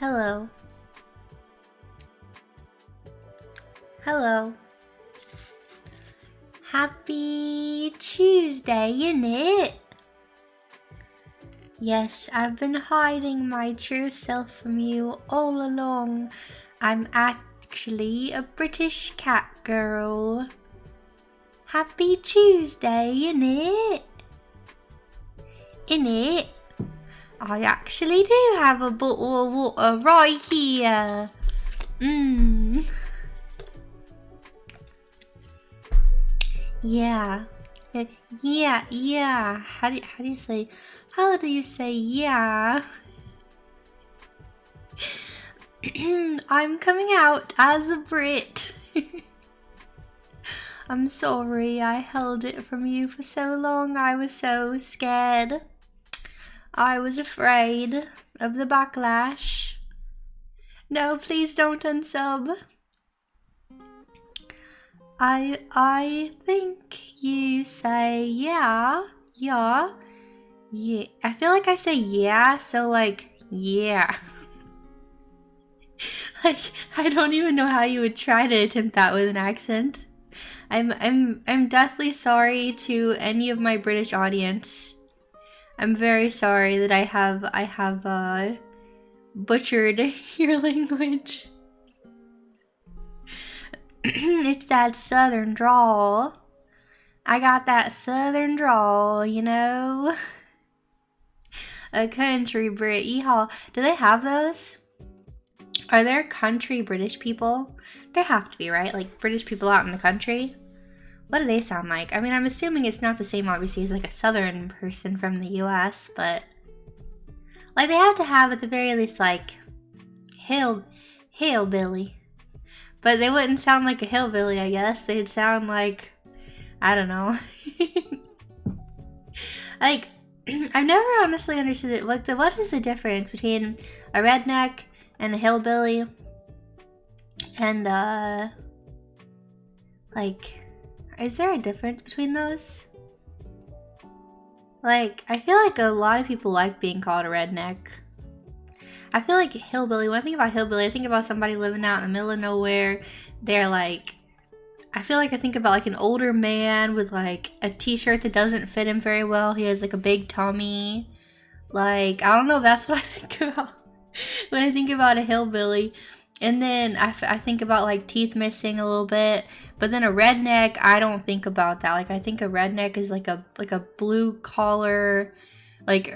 Hello. Hello. Happy Tuesday, innit? Yes, I've been hiding my true self from you all along. I'm actually a British cat girl. Happy Tuesday, innit? Innit? I actually do have a bottle of water right here. Yeah. Yeah. How do you say yeah? I'm coming out as a Brit. I'm sorry I held it from you for so long. I was so scared. I was afraid of the backlash. No, please don't unsub. I think you say yeah. I feel like I say yeah, so like yeah. Like I don't even know how you would try to attempt that with an accent. I'm deathly sorry to any of my British audience. I'm very sorry that I have butchered your language. It's that southern drawl. I got that southern drawl, you know? A country Brit, yeehaw. Do they have those? Are there country British people? There have to be, right? Like British people out in the country? What do they sound like? I mean, I'm assuming it's not the same, obviously, as like a southern person from the US, but like they have to have at the very least like hillbilly. But they wouldn't sound like a hillbilly, I guess. They'd sound like, I don't know. Like, I've never honestly understood it. Like, what is the difference between a redneck and a hillbilly? And, like, is there a difference between those? Like, I feel like a lot of people like being called a redneck. I feel like hillbilly, when I think about hillbilly, I think about somebody living out in the middle of nowhere. They're like, I feel like I think about like an older man with like a t-shirt that doesn't fit him very well. He has like a big tummy. Like, I don't know, that's what I think about when I think about a hillbilly. And then I think about like teeth missing a little bit. But then a redneck, I don't think about that. Like, I think a redneck is like a blue collar, like,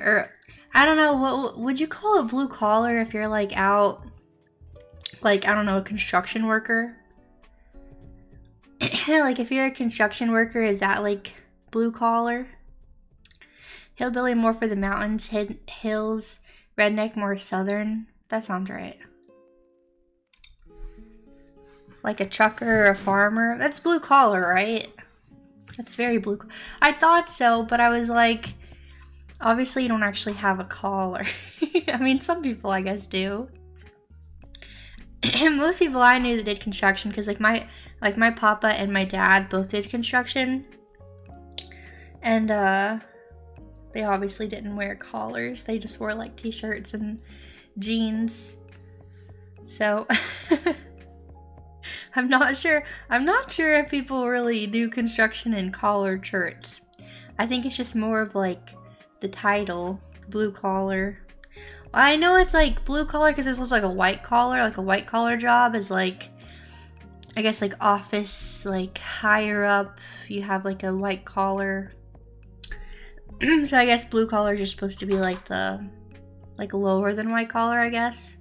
I don't know, what would you call a blue collar if you're like out, like, I don't know, a construction worker? Like if you're a construction worker, is that like blue collar? Hillbilly more for the mountains, hills, redneck more southern. That sounds right. Like a trucker or a farmer. That's blue collar, right? That's very blue. I thought so, but I was like, obviously you don't actually have a collar. I mean, some people I guess do. Most people I knew that did construction, because like my papa and my dad both did construction, and they obviously didn't wear collars. They just wore like t-shirts and jeans. So I'm not sure if people really do construction in collared shirts. I think it's just more of like the title, blue collar. I know it's like blue collar because there's also like a white collar. Like a white collar job is like, I guess like office, like higher up, you have like a white collar. So I guess blue collar is just supposed to be like the, like lower than white collar, I guess.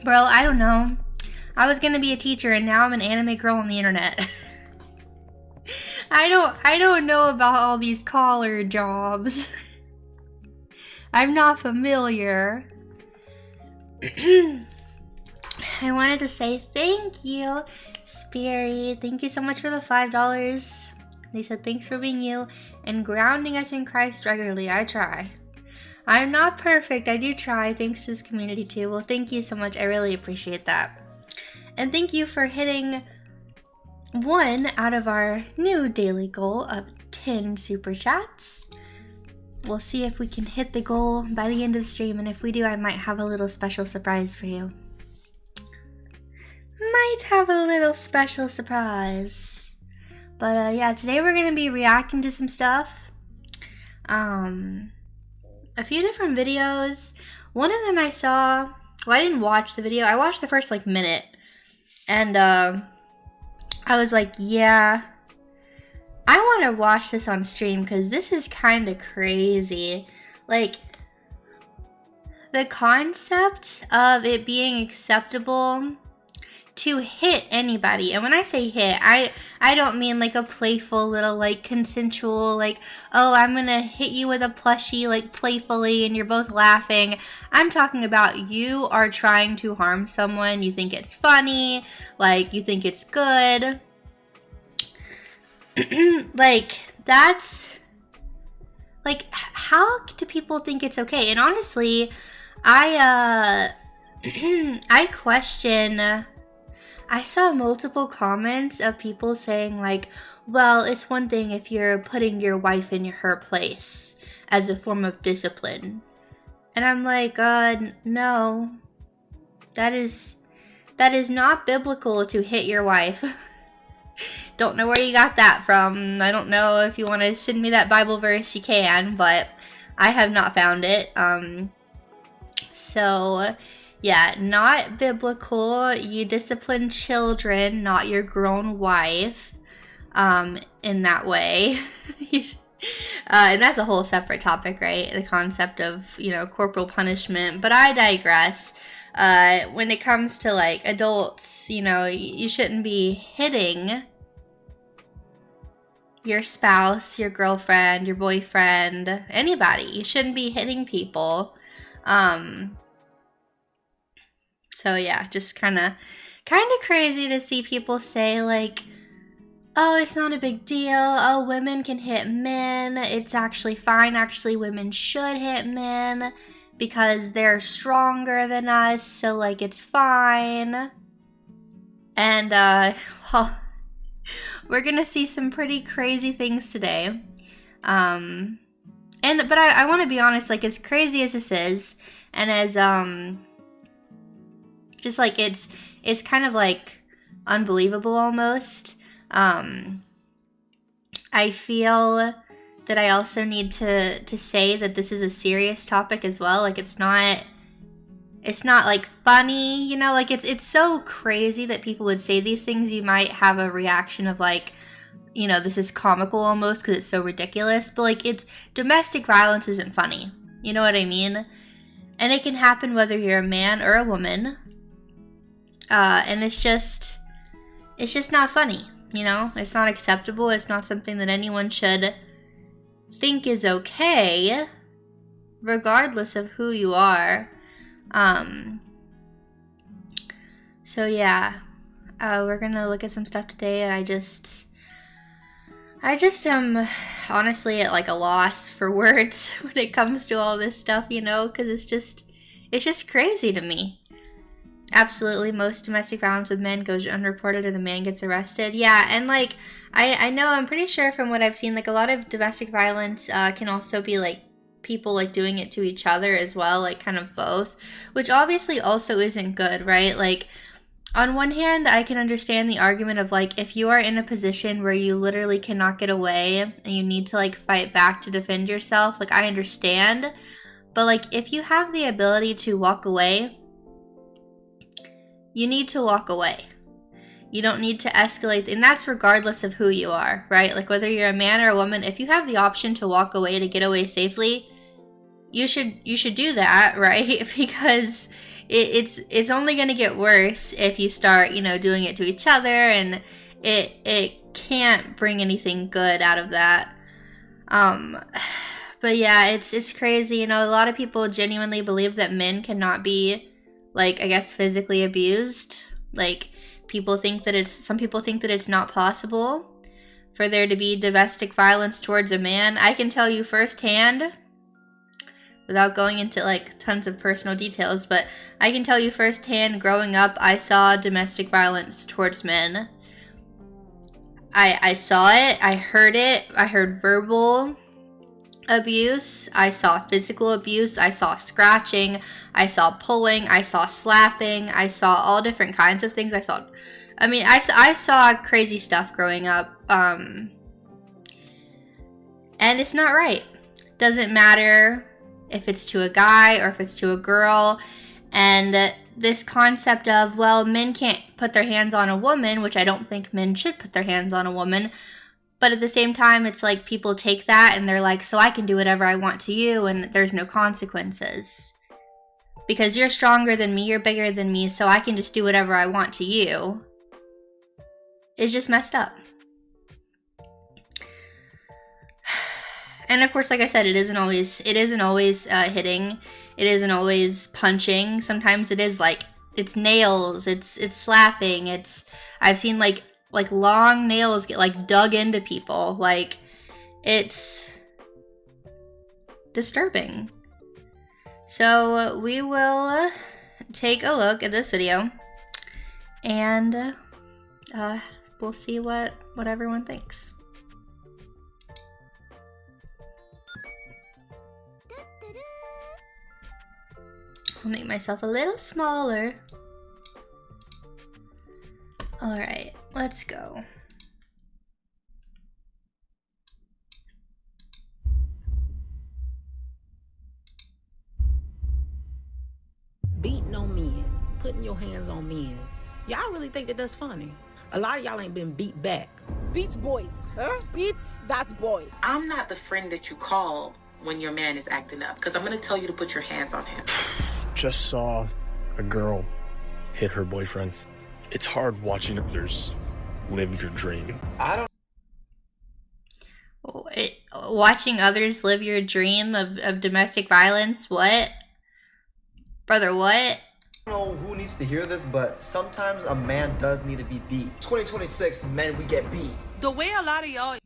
Bro, I don't know. I was gonna be a teacher and now I'm an anime girl on the internet. I don't know about all these collar jobs. I'm not familiar. I wanted to say thank you, Spirit. Thank you so much for the $5. They said thanks for being you and grounding us in Christ regularly. I try. I'm not perfect. I do try. Thanks to this community too. Well, thank you so much. I really appreciate that. And thank you for hitting one out of our new daily goal of 10 super chats. we'll see if we can hit the goal by the end of stream, and if we do, I might have a little special surprise for you. Might have a little special surprise. But yeah, today we're gonna be reacting to some stuff. A few different videos. One of them I saw, well, I didn't watch the video. I watched the first like minute, and I was like, yeah, I want to watch this on stream because this is kind of crazy. Like, the concept of it being acceptable to hit anybody, and when I say hit, I don't mean like a playful little like consensual like, oh, I'm gonna hit you with a plushie like playfully and you're both laughing. I'm talking about you are trying to harm someone, you think it's funny, like you think it's good. Like, that's like, how do people think it's okay? And honestly, I question. I saw multiple comments of people saying like, well, it's one thing if you're putting your wife in her place as a form of discipline. And I'm like, no, that is not biblical to hit your wife. Don't know where you got that from. I don't know if you want to send me that Bible verse, you can, but I have not found it. So yeah, not biblical. You discipline children, not your grown wife, in that way. And that's a whole separate topic, right? The concept of, you know, corporal punishment. But I digress. When it comes to, like, adults, you know, you shouldn't be hitting your spouse, your girlfriend, your boyfriend, anybody. You shouldn't be hitting people. So yeah, just kind of crazy to see people say like, oh, it's not a big deal. Oh, women can hit men. It's actually fine. Actually, women should hit men because they're stronger than us. So like, it's fine. And well, we're gonna see some pretty crazy things today. But I want to be honest. Like, as crazy as this is, and as just like it's kind of like unbelievable almost. I feel that I also need to say that this is a serious topic as well. Like, it's not like funny, you know, like it's so crazy that people would say these things. You might have a reaction of like, you know, this is comical almost because it's so ridiculous, but like, it's domestic violence isn't funny. You know what I mean? And it can happen whether you're a man or a woman. And it's just not funny, you know? It's not acceptable. It's not something that anyone should think is okay, regardless of who you are. So yeah, we're gonna look at some stuff today, and I just am honestly at like a loss for words when it comes to all this stuff, you know, because it's just crazy to me. Absolutely, most domestic violence with men goes unreported or the man gets arrested. Yeah, and like, I know, I'm pretty sure from what I've seen, like a lot of domestic violence can also be like people like doing it to each other as well, like kind of both, which obviously also isn't good, right? Like, on one hand, I can understand the argument of like, if you are in a position where you literally cannot get away and you need to like fight back to defend yourself, like I understand, but like if you have the ability to walk away, you need to walk away. You don't need to escalate, and that's regardless of who you are, right? Like whether you're a man or a woman, if you have the option to walk away, to get away safely, you should do that, right? Because it's only going to get worse if you start, you know, doing it to each other, and it can't bring anything good out of that. But yeah, it's crazy. You know, a lot of people genuinely believe that men cannot be, like, I guess, physically abused. Like, some people think that it's not possible for there to be domestic violence towards a man. I can tell you firsthand, without going into like tons of personal details, but I can tell you firsthand, growing up, I saw domestic violence towards men. I saw it, I heard verbal abuse. I saw physical abuse. I saw scratching. I saw pulling. I saw slapping. I saw all different kinds of things. I saw crazy stuff growing up. And it's not right. Doesn't matter if it's to a guy or if it's to a girl. And this concept of, well, men can't put their hands on a woman, which I don't think men should put their hands on a woman. But at the same time, it's like people take that and they're like, so I can do whatever I want to you and there's no consequences. Because you're stronger than me, you're bigger than me, so I can just do whatever I want to you. It's just messed up. And of course, like I said, it isn't always hitting. It isn't always punching. Sometimes it is like, it's nails, it's slapping, I've seen like long nails get like dug into people. Like, it's disturbing. So we will take a look at this video and we'll see what everyone thinks. I'll make myself a little smaller. Alright, let's go. Beating on men, putting your hands on men. Y'all really think that that's funny? A lot of y'all ain't been beat back. Beats boys. Huh? Beats, that's boy. I'm not the friend that you call when your man is acting up, because I'm going to tell you to put your hands on him. Just saw a girl hit her boyfriend. It's hard watching others live your dream. Watching others live your dream of domestic violence? What? Brother, what? I don't know who needs to hear this, but sometimes a man does need to be beat. 2026, men, we get beat. The way a lot of y'all...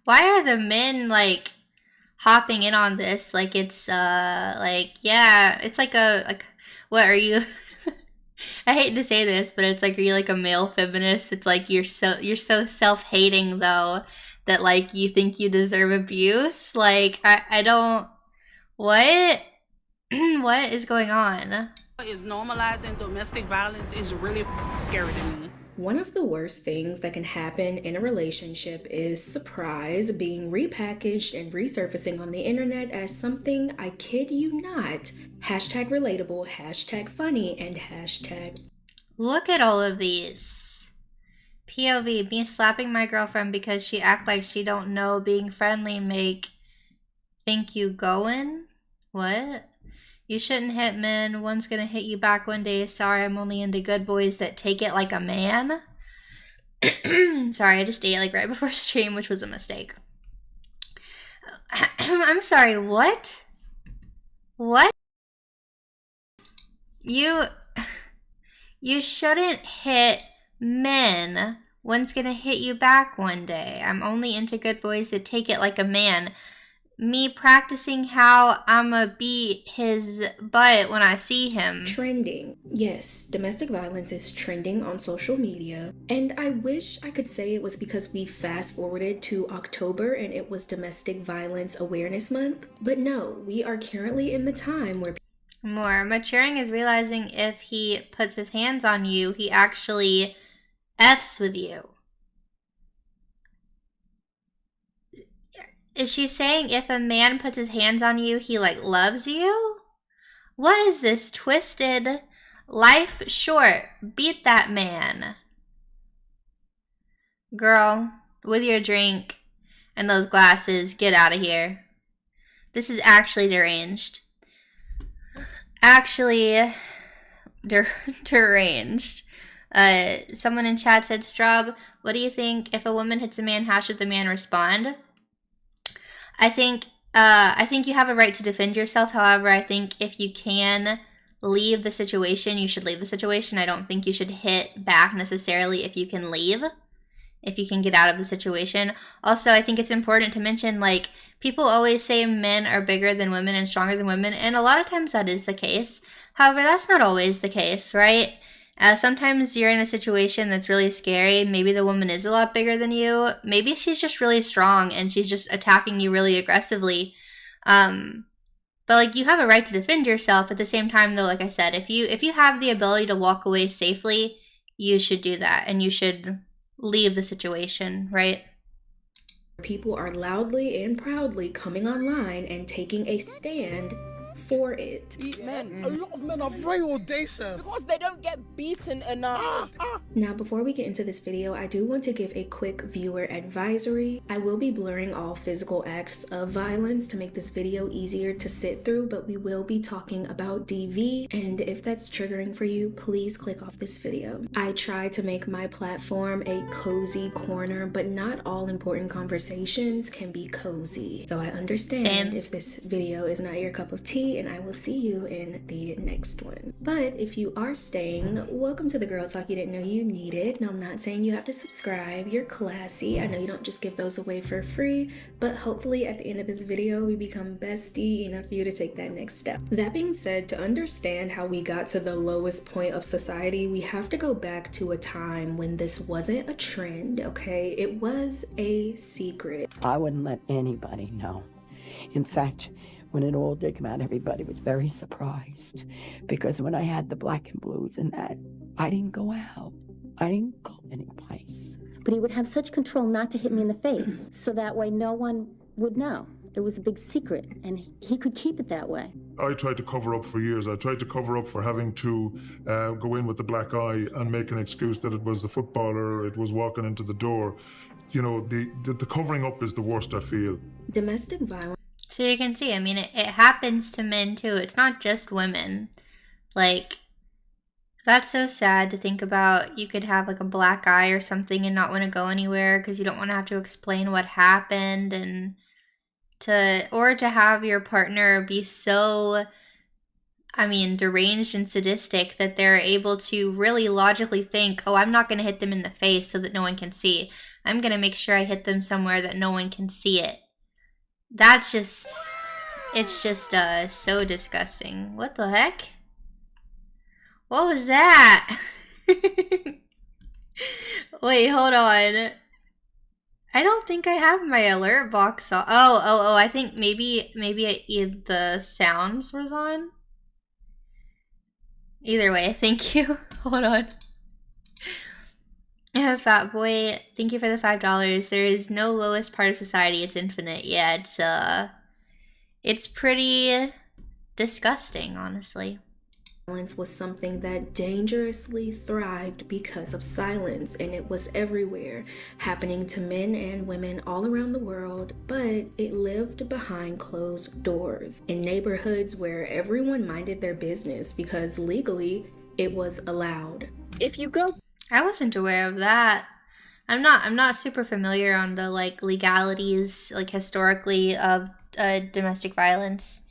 Why are the men, like, hopping in on this? Like, it's, like, yeah, it's like what are you... I hate to say this, but it's like, are you like a male feminist? It's like, you're so self-hating, though, that, like, you think you deserve abuse? Like, I don't... What? What is going on? Is normalizing domestic violence is really scary to me. One of the worst things that can happen in a relationship is surprise being repackaged and resurfacing on the internet as something, I kid you not, hashtag relatable, hashtag funny, and hashtag. Look at all of these. POV, me slapping my girlfriend because she act like she don't know being friendly make think you going? What? You shouldn't hit men. One's gonna hit you back one day. Sorry, I'm only into good boys that take it like a man. Sorry, I just ate like right before stream, which was a mistake. I'm sorry, what? What? You shouldn't hit men. One's gonna hit you back one day. I'm only into good boys that take it like a man. Me practicing how I'ma beat his butt when I see him. Trending. Yes, domestic violence is trending on social media. And I wish I could say it was because we fast forwarded to October and it was Domestic Violence Awareness Month. But no, we are currently in the time where... More. Maturing is realizing if he puts his hands on you, he actually F's with you. Is she saying if a man puts his hands on you, he, like, loves you? What is this twisted life short? Beat that man. Girl, with your drink and those glasses, get out of here. This is actually deranged. Actually, deranged. Someone in chat said, Strawb, what do you think if a woman hits a man, how should the man respond? I think you have a right to defend yourself. However, I think if you can leave the situation, you should leave the situation. I don't think you should hit back necessarily if you can leave, if you can get out of the situation. Also, I think it's important to mention, like, people always say men are bigger than women and stronger than women, and a lot of times that is the case. However, that's not always the case, right? Sometimes you're in a situation that's really scary. Maybe the woman is a lot bigger than you. Maybe she's just really strong and she's just attacking you really aggressively. But like, you have a right to defend yourself. At the same time, though, like I said, if you have the ability to walk away safely, you should do that and you should leave the situation, right? People are loudly and proudly coming online and taking a stand for it. Men, a lot of men are very audacious because they don't get beaten enough. Now, before we get into this video, I do want to give a quick viewer advisory. I will be blurring all physical acts of violence to make this video easier to sit through, but we will be talking about DV, and if that's triggering for you, please click off this video. I try to make my platform a cozy corner, but not all important conversations can be cozy. So I understand if this video is not your cup of tea, and I will see you in the next one. But if you are staying, welcome to the Girl Talk you didn't know you needed. Now, I'm not saying you have to subscribe. You're classy. I know you don't just give those away for free, but hopefully at the end of this video, we become bestie enough for you to take that next step. That being said, to understand how we got to the lowest point of society, we have to go back to a time when this wasn't a trend, okay? It was a secret. I wouldn't let anybody know. In fact, when it all did come out, everybody was very surprised, because when I had the black and blues and that, I didn't go out. I didn't go anyplace. But he would have such control not to hit me in the face, so that way no one would know. It was a big secret, and he could keep it that way. I tried to cover up for years. I tried to cover up for having to go in with the black eye and make an excuse that it was the footballer, it was walking into the door. You know, the covering up is the worst, I feel. Domestic violence. So you can see, I mean, it happens to men too. It's not just women. Like, that's so sad to think about. You could have like a black eye or something and not want to go anywhere because you don't want to have to explain what happened, and to have your partner be so, I mean, deranged and sadistic that they're able to really logically think, oh, I'm not going to hit them in the face so that no one can see. I'm going to make sure I hit them somewhere that no one can see it. That's just, it's just so disgusting. What the heck? What was that? Wait, hold on. I don't think I have my alert box on. Oh, I think maybe the sounds was on. Either way, thank you. Hold on. Fat boy, thank you for the $5. There is no lowest part of society, it's infinite. Yeah, it's pretty disgusting, honestly. Violence was something that dangerously thrived because of silence, and it was everywhere, happening to men and women all around the world, but it lived behind closed doors in neighborhoods where everyone minded their business because legally it was allowed. If you go, I wasn't aware of that. I'm not super familiar on the like legalities, like historically, of domestic violence.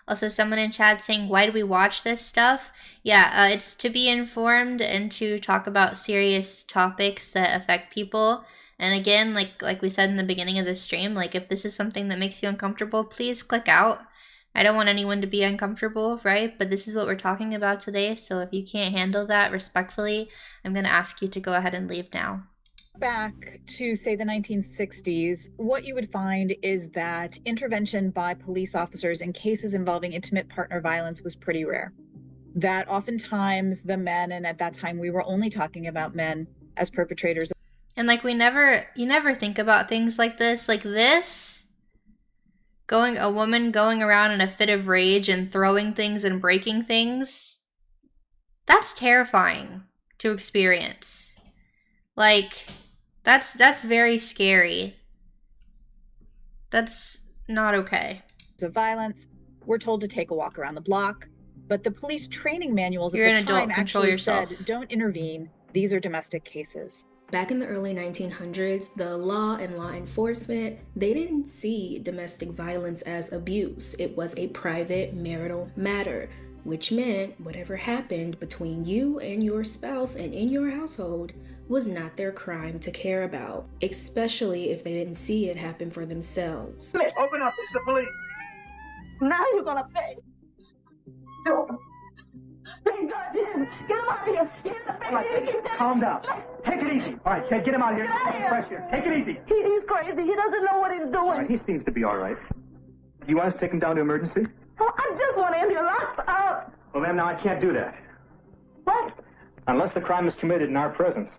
Also, someone in chat saying, why do we watch this stuff? Yeah, it's to be informed and to talk about serious topics that affect people. And again, like we said in the beginning of the stream, like if this is something that makes you uncomfortable, please click out. I don't want anyone to be uncomfortable, right? But this is what we're talking about today. So if you can't handle that respectfully, I'm going to ask you to go ahead and leave now. Back to, say, the 1960s, what you would find is that intervention by police officers in cases involving intimate partner violence was pretty rare. That oftentimes the men, and at that time we were only talking about men as perpetrators. And like you never think about things like this. A woman going around in a fit of rage and throwing things and breaking things, that's terrifying to experience. Like, that's very scary. That's not okay. Of violence, we're told to take a walk around the block, but the police training manuals at the time actually said, don't intervene. These are domestic cases. Back in the early 1900s, the law and law enforcement, they didn't see domestic violence as abuse. It was a private marital matter, which meant whatever happened between you and your spouse and in your household was not their crime to care about, especially if they didn't see it happen for themselves. Open up, it's the police. Now you're gonna pay. Pay goddamn Get him out of here. He's the baby. Right, calm down. Take it easy. All right, Ted, get him out of here. Fresh here. Take it easy. He's crazy. He doesn't know what he's doing. All right, he seems to be all right. Do you want us to take him down to emergency? Oh, I just want Andy locked up. Well, ma'am, now I can't do that. What? Unless the crime is committed in our presence.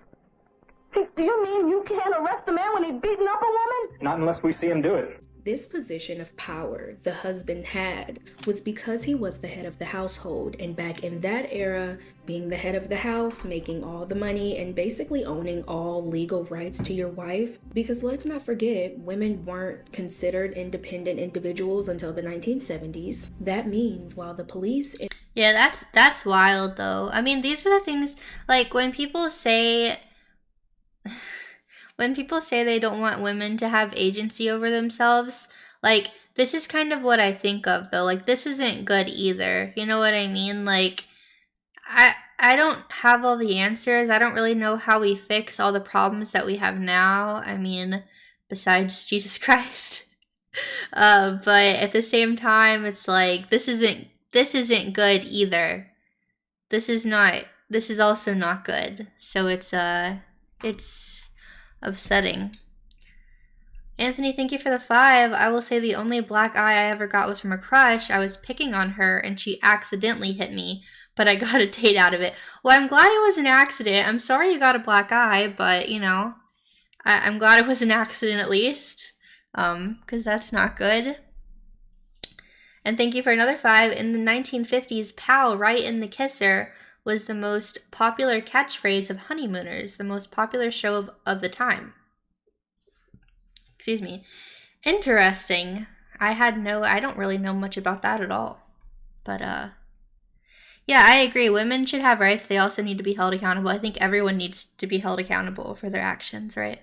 Do you mean you can't arrest a man when he's beating up a woman? Not unless we see him do it. This position of power the husband had was because he was the head of the household, and back in that era, being the head of the house, making all the money, and basically owning all legal rights to your wife. Because let's not forget, women weren't considered independent individuals until the 1970s. That means while the police... Yeah, that's wild though. I mean, these are the things, like when people say they don't want women to have agency over themselves, like, this is kind of what I think of, though. Like, this isn't good either. You know what I mean? Like, I don't have all the answers. I don't really know how we fix all the problems that we have now. I mean, besides Jesus Christ. But at the same time, it's like, this isn't good either. This is also not good. So it's upsetting. Anthony, thank you for the 5. I will say the only black eye I ever got was from a crush. I was picking on her and she accidentally hit me, but I got a date out of it. Well, I'm glad it was an accident. I'm sorry you got a black eye, but you know, I'm glad it was an accident at least, because that's not good. And thank you for another 5. In the 1950s, "Pow, right in the kisser" was the most popular catchphrase of honeymooners, the most popular show of the time. Excuse me. Interesting. I don't really know much about that at all. But, yeah, I agree. Women should have rights. They also need to be held accountable. I think everyone needs to be held accountable for their actions, right?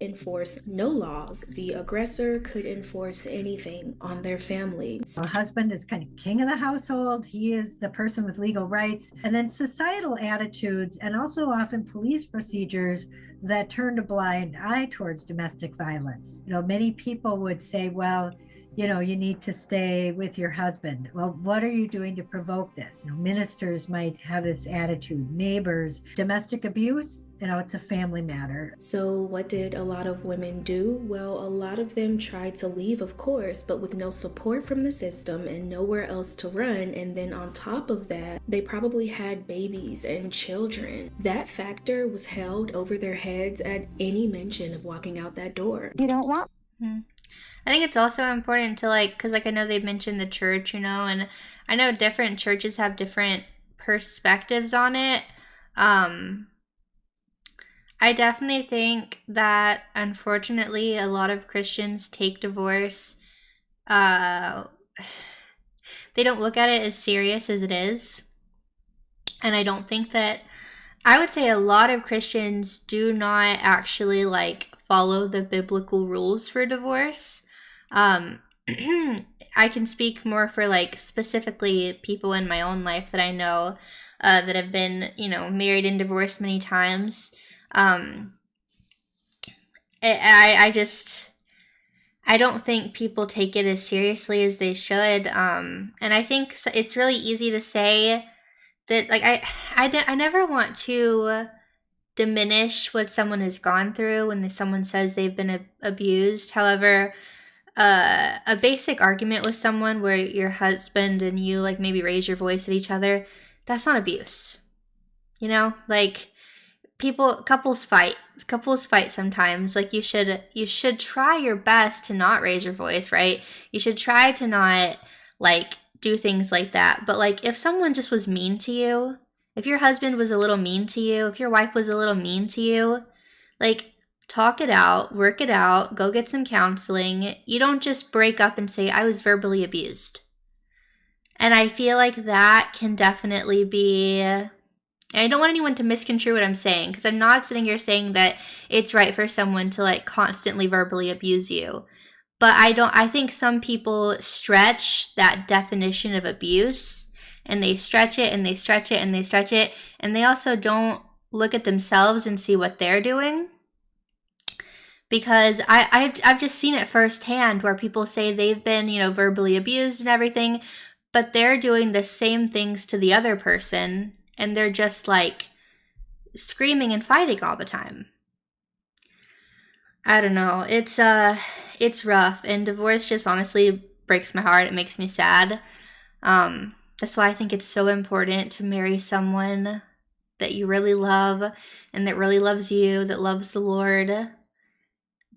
Enforce no laws. The aggressor could enforce anything on their family. A husband is kind of king of the household. He is the person with legal rights. And then societal attitudes and also often police procedures that turned a blind eye towards domestic violence. You know, many people would say, well, you know, you need to stay with your husband. Well, what are you doing to provoke this? You know, ministers might have this attitude, neighbors. Domestic abuse, you know, it's a family matter. So what did a lot of women do? Well, a lot of them tried to leave, of course, but with no support from the system and nowhere else to run. And then on top of that, they probably had babies and children. That factor was held over their heads at any mention of walking out that door. You don't want... I think it's also important to, like, because, like, I know they mentioned the church, you know, and I know different churches have different perspectives on it. I definitely think that, unfortunately, a lot of Christians take divorce. They don't look at it as serious as it is. And I don't think that... I would say a lot of Christians do not actually, like, follow the biblical rules for divorce. I can speak more for, like, specifically people in my own life that I know that have been, you know, married and divorced many times. I don't think people take it as seriously as they should. And I think it's really easy to say that, like, I never want to diminish what someone has gone through when someone says they've been abused. However, a basic argument with someone where your husband and you, like, maybe raise your voice at each other, that's not abuse. You know, like, couples fight sometimes. Like, you should try your best to not raise your voice, right? You should try to not, like, do things like that. But, like, if someone just was mean to you, if your husband was a little mean to you, if your wife was a little mean to you, like, talk it out, work it out, go get some counseling. You don't just break up and say, I was verbally abused. And I feel like that can definitely be, and I don't want anyone to misconstrue what I'm saying, because I'm not sitting here saying that it's right for someone to, like, constantly verbally abuse you. But I think some people stretch that definition of abuse, and they stretch it and they stretch it and they stretch it, and they also don't look at themselves and see what they're doing. Because I've just seen it firsthand where people say they've been, you know, verbally abused and everything, but they're doing the same things to the other person, and they're just like screaming and fighting all the time. I don't know. It's rough, and divorce just honestly breaks my heart. It makes me sad. That's why I think it's so important to marry someone that you really love and that really loves you, that loves the Lord,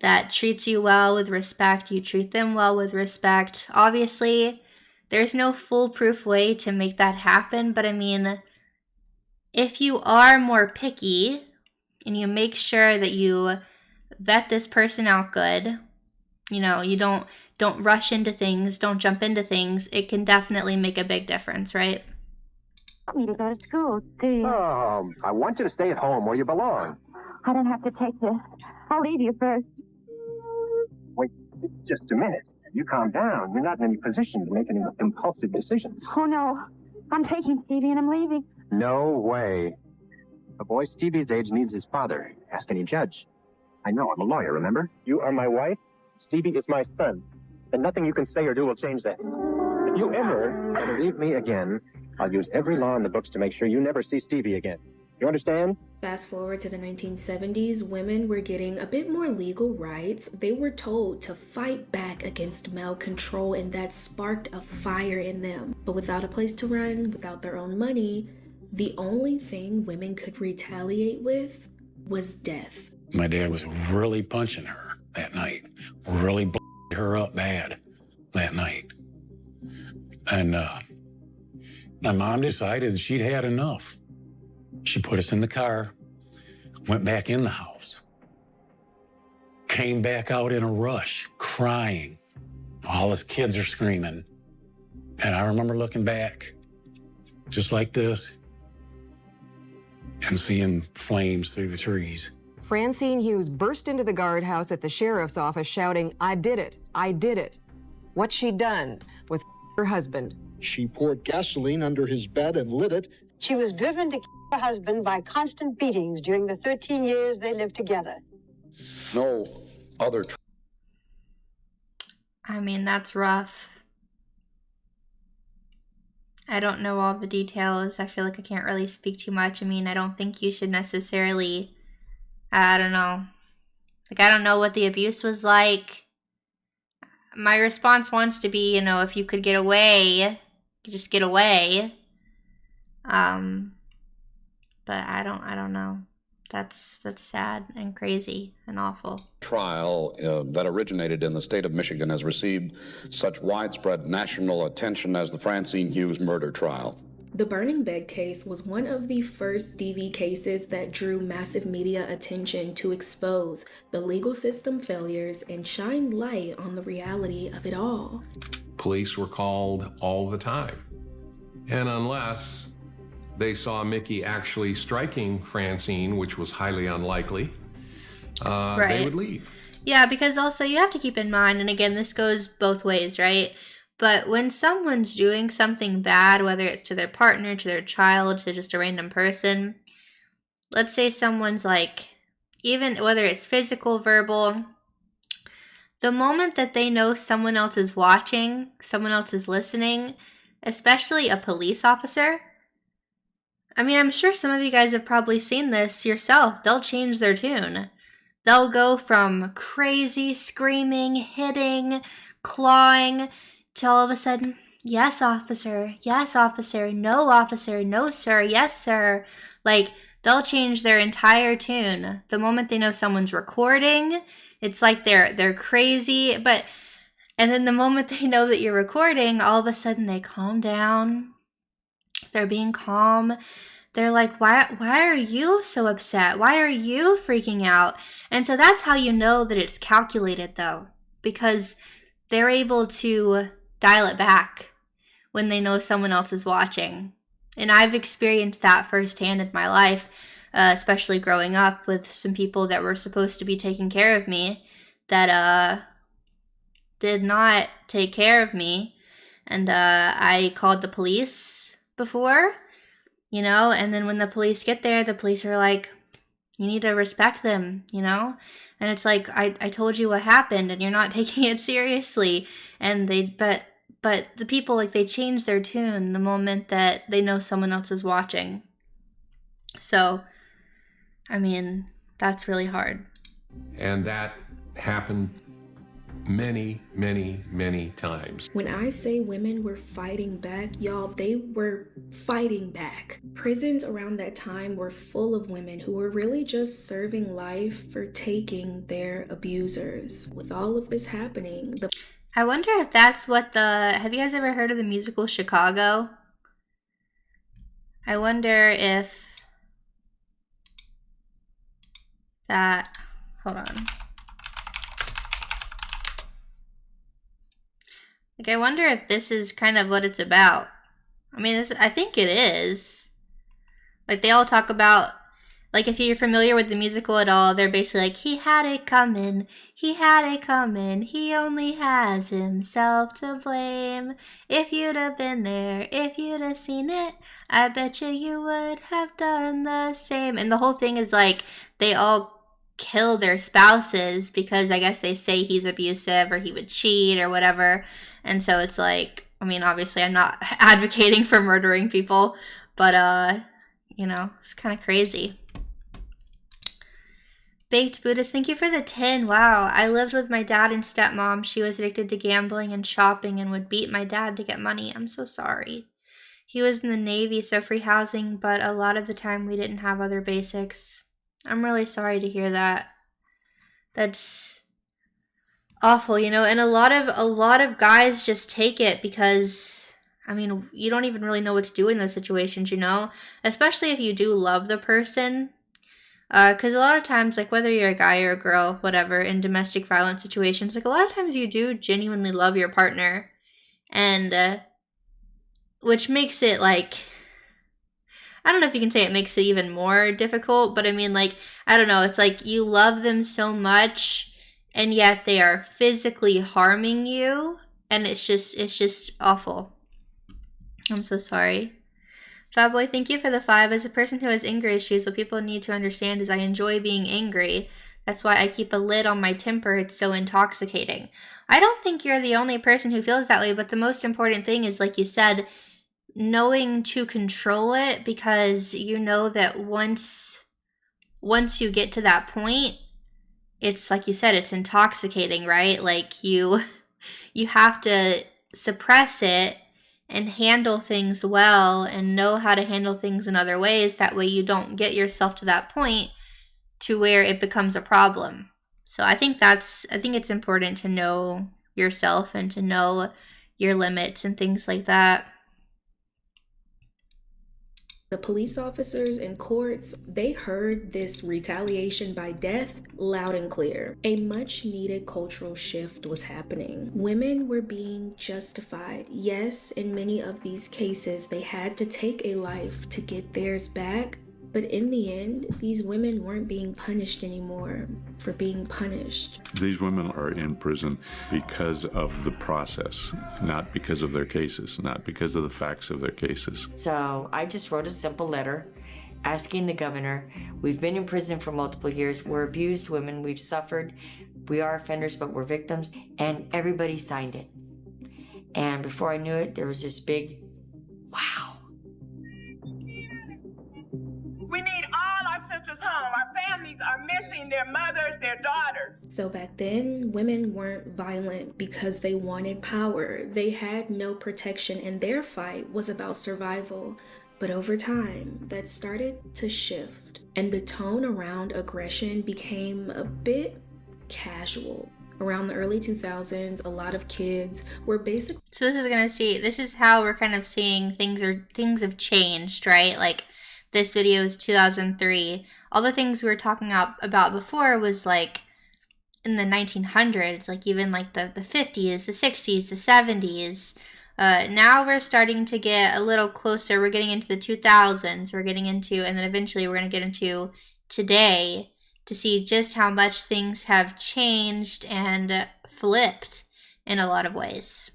that treats you well with respect. You treat them well with respect. Obviously, there's no foolproof way to make that happen, but I mean, if you are more picky and you make sure that you vet this person out good, you know, you don't rush into things, don't jump into things, it can definitely make a big difference, right? I need to go to school, do you? Oh, I want you to stay at home where you belong. I don't have to take this. I'll leave you first. Wait just a minute. You calm down. You're not in any position to make any impulsive decisions. Oh, no. I'm taking Stevie and I'm leaving. No way. A boy Stevie's age needs his father. Ask any judge. I know, I'm a lawyer, remember? You are my wife. Stevie is my son. And nothing you can say or do will change that. If you ever try to leave me again, I'll use every law in the books to make sure you never see Stevie again. You understand? Fast forward to the 1970s, women were getting a bit more legal rights. They were told to fight back against male control, and that sparked a fire in them. But without a place to run, without their own money, the only thing women could retaliate with was death. My dad was really punching her that night, really her up bad that night. And my mom decided she'd had enough. She put us in the car, went back in the house, came back out in a rush, crying. All his kids are screaming. And I remember looking back, just like this, and seeing flames through the trees. Francine Hughes burst into the guardhouse at the sheriff's office shouting, "I did it, I did it." What she'd done was her husband. She poured gasoline under his bed and lit it. She was driven to kill her husband by constant beatings during the 13 years they lived together. No other. I mean, that's rough. I don't know all the details. I feel like I can't really speak too much. I mean, I don't think you should necessarily, I don't know. Like, I don't know what the abuse was like. My response wants to be, you know, if you could get away, just get away. But I don't know. That's sad and crazy and awful. Trial that originated in the state of Michigan has received such widespread national attention as the Francine Hughes murder trial. The burning bed case was one of the first DV cases that drew massive media attention to expose the legal system failures and shine light on the reality of it all. Police were called all the time. And unless they saw Mickey actually striking Francine, which was highly unlikely, they would leave. Yeah, because also you have to keep in mind, and again, this goes both ways, right? But when someone's doing something bad, whether it's to their partner, to their child, to just a random person, let's say someone's like, even whether it's physical, verbal, the moment that they know someone else is watching, someone else is listening, especially a police officer, I mean, I'm sure some of you guys have probably seen this yourself. They'll change their tune. They'll go from crazy screaming, hitting, clawing, to all of a sudden, yes, officer, no, sir, yes, sir. Like, they'll change their entire tune. The moment they know someone's recording, it's like they're crazy. And then the moment they know that you're recording, all of a sudden they calm down. They're being calm. They're like, why are you so upset? Why are you freaking out? And so that's how you know that it's calculated, though, because they're able to dial it back when they know someone else is watching. And I've experienced that firsthand in my life, especially growing up with some people that were supposed to be taking care of me that did not take care of me. And I called the police before, you know, and then when the police get there, the police are like, you need to respect them, you know? And it's like, I told you what happened and you're not taking it seriously. And but the people, like, they change their tune the moment that they know someone else is watching. So, I mean, that's really hard. And that happened many, many, many times. When I say women were fighting back, y'all, they were fighting back. Prisons around that time were full of women who were really just serving life for taking their abusers. With all of this happening, I wonder if that's what have you guys ever heard of the musical Chicago? I wonder if that, hold on. Like, I wonder if this is kind of what it's about. I mean, I think it is. Like, they all talk about, like, if you're familiar with the musical at all, they're basically like, he had it coming, he had it coming, he only has himself to blame. If you'd have been there, if you'd have seen it, I bet you would have done the same. And the whole thing is, like, they all kill their spouses because I guess they say he's abusive or he would cheat or whatever. And so it's like, I mean, obviously I'm not advocating for murdering people, but, you know, it's kind of crazy. Baked Buddhist, thank you for the 10. Wow, I lived with my dad and stepmom. She was addicted to gambling and shopping and would beat my dad to get money. I'm so sorry. He was in the Navy, so free housing, but a lot of the time we didn't have other basics. I'm really sorry to hear that. That's awful, you know, and a lot of guys just take it because, I mean, you don't even really know what to do in those situations, you know, especially if you do love the person, because a lot of times, like, whether you're a guy or a girl, whatever, in domestic violence situations, like, a lot of times you do genuinely love your partner, and which makes it, like, I don't know if you can say it makes it even more difficult, but I mean, like, I don't know, it's like you love them so much and yet they are physically harming you, and it's just awful. I'm so sorry. Fabboy, thank you for the 5. As a person who has anger issues, what people need to understand is I enjoy being angry. That's why I keep a lid on my temper. It's so intoxicating. I don't think you're the only person who feels that way, but the most important thing is, like you said, knowing to control it, because you know that once you get to that point, it's like you said, it's intoxicating, right? Like you have to suppress it and handle things well and know how to handle things in other ways. That way you don't get yourself to that point to where it becomes a problem. So I think it's important to know yourself and to know your limits and things like that. The police officers in courts, they heard this retaliation by death loud and clear. A much needed cultural shift was happening. Women were being justified. Yes, in many of these cases, they had to take a life to get theirs back. But in the end, these women weren't being punished anymore for being punished. These women are in prison because of the process, not because of their cases, not because of the facts of their cases. So I just wrote a simple letter asking the governor, we've been in prison for multiple years, we're abused women, we've suffered, we are offenders, but we're victims, and everybody signed it. And before I knew it, there was this big, wow. We need all our sisters home. Our families are missing their mothers, their daughters. So back then, women weren't violent because they wanted power. They had no protection, and their fight was about survival. But over time, that started to shift, and the tone around aggression became a bit casual. Around the early 2000s, a lot of kids were basically... So this is how we're kind of seeing things have changed, right? Like, this video is 2003. All the things we were talking about before was like in the 1900s, like even like the 50s, the 60s, the 70s. Now we're starting to get a little closer. We're getting into the 2000s. We're getting into, and then eventually we're going to get into today to see just how much things have changed and flipped in a lot of ways.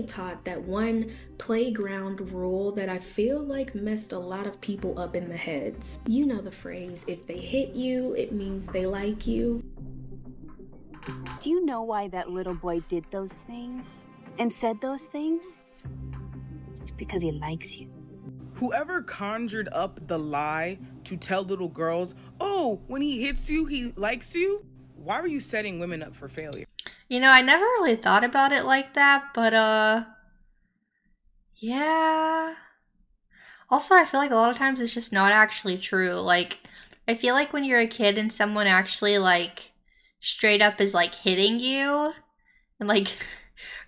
Taught that one playground rule that I feel like messed a lot of people up in the heads. You know the phrase, if they hit you, it means they like you. Do you know why that little boy did those things and said those things? It's because he likes you. Whoever conjured up the lie to tell little girls, oh, when he hits you, he likes you, why were you setting women up for failure? You know, I never really thought about it like that, but yeah. Also, I feel like a lot of times it's just not actually true. Like, I feel like when you're a kid and someone actually, like, straight up is, like, hitting you, and, like,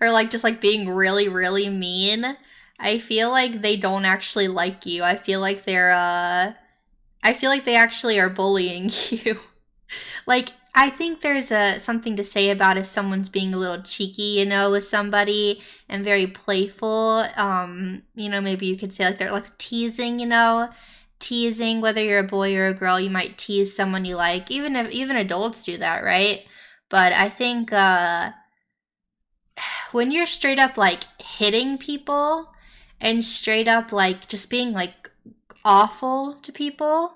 or, like, just, like, being really, really mean, I feel like they don't actually like you. I feel like they're, I feel like they actually are bullying you. Like, I think there's something to say about if someone's being a little cheeky, you know, with somebody and very playful. You know, maybe you could say like they're like teasing, you know, teasing, whether you're a boy or a girl, you might tease someone you like. Even adults do that, right? But I think when you're straight up like hitting people and straight up like just being like awful to people,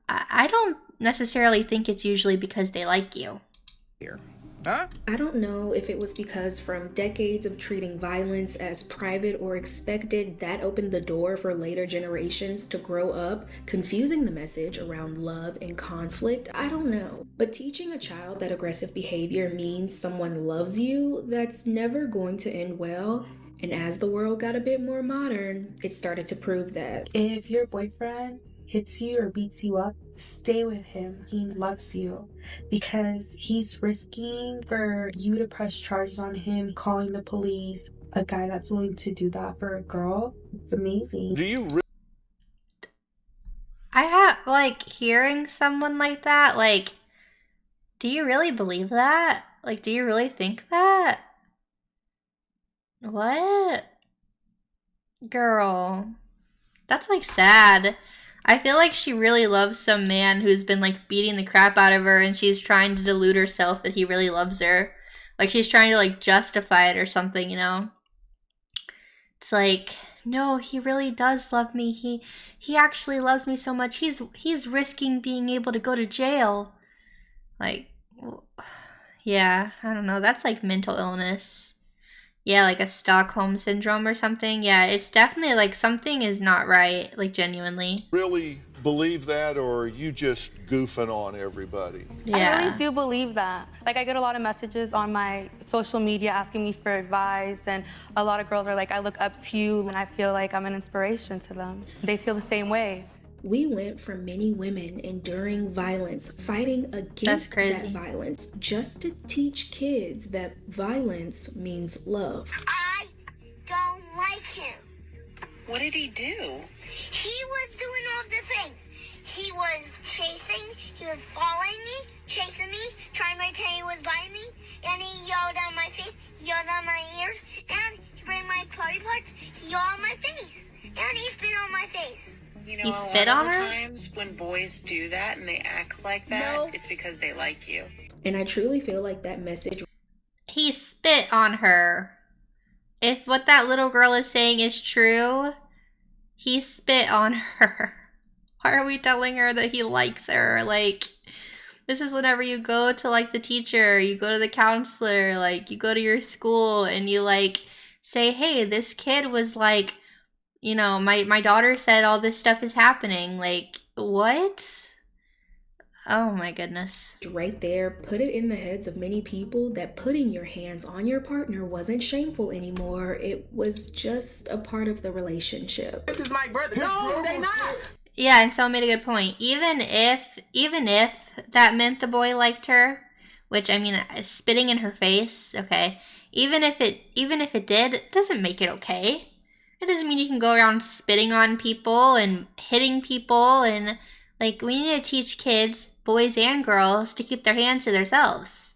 I don't necessarily think it's usually because they like you. Huh? I don't know if it was because from decades of treating violence as private or expected, that opened the door for later generations to grow up confusing the message around love and conflict. I don't know. But teaching a child that aggressive behavior means someone loves you, that's never going to end well. And as the world got a bit more modern, it started to prove that. If your boyfriend hits you or beats you up, stay with him. He loves you because he's risking for you to press charges on him, calling the police. A guy that's willing to do that for a girl, it's amazing. Do you I have like hearing someone like that, like, do you really believe that? Like, do you really think that? What? Girl, that's like sad. I feel like she really loves some man who's been like beating the crap out of her and she's trying to delude herself that he really loves her. Like she's trying to like justify it or something, you know? It's like, no, he really does love me. He actually loves me so much. He's risking being able to go to jail. Like, yeah, I don't know. That's like mental illness. Yeah, like a Stockholm syndrome or something. Yeah, it's definitely like something is not right, like genuinely. Really believe that, or are you just goofing on everybody? Yeah. I really do believe that. Like, I get a lot of messages on my social media asking me for advice, and a lot of girls are like, I look up to you, and I feel like I'm an inspiration to them. They feel the same way. We went from many women enduring violence, fighting against that violence, just to teach kids that violence means love. I don't like him. What did he do? He was doing all the things. He was chasing, he was following me, chasing me, trying to pretend he was by me, and he yelled at my face, he yelled at my ears, and he bring my body parts, he yelled at my face, and he spit on my face. You know, He a spit lot on of the her? times when boys do that and they act like that, it's because they like you. And I truly feel like that message. He spit on her. If what that little girl is saying is true, he spit on her. Why are we telling her that he likes her? Like, this is whenever you go to like the teacher, you go to the counselor, like you go to your school and you like say, hey, this kid was like, you know, my daughter said all this stuff is happening. Like, what? Oh my goodness. Right there, put it in the heads of many people that putting your hands on your partner wasn't shameful anymore. It was just a part of the relationship. This is my brother. No, they not. Yeah, and so made a good point. Even if that meant the boy liked her, which I mean, spitting in her face, okay. Even if it did, it doesn't make it okay. It doesn't mean you can go around spitting on people and hitting people, and like, we need to teach kids, boys and girls, to keep their hands to themselves.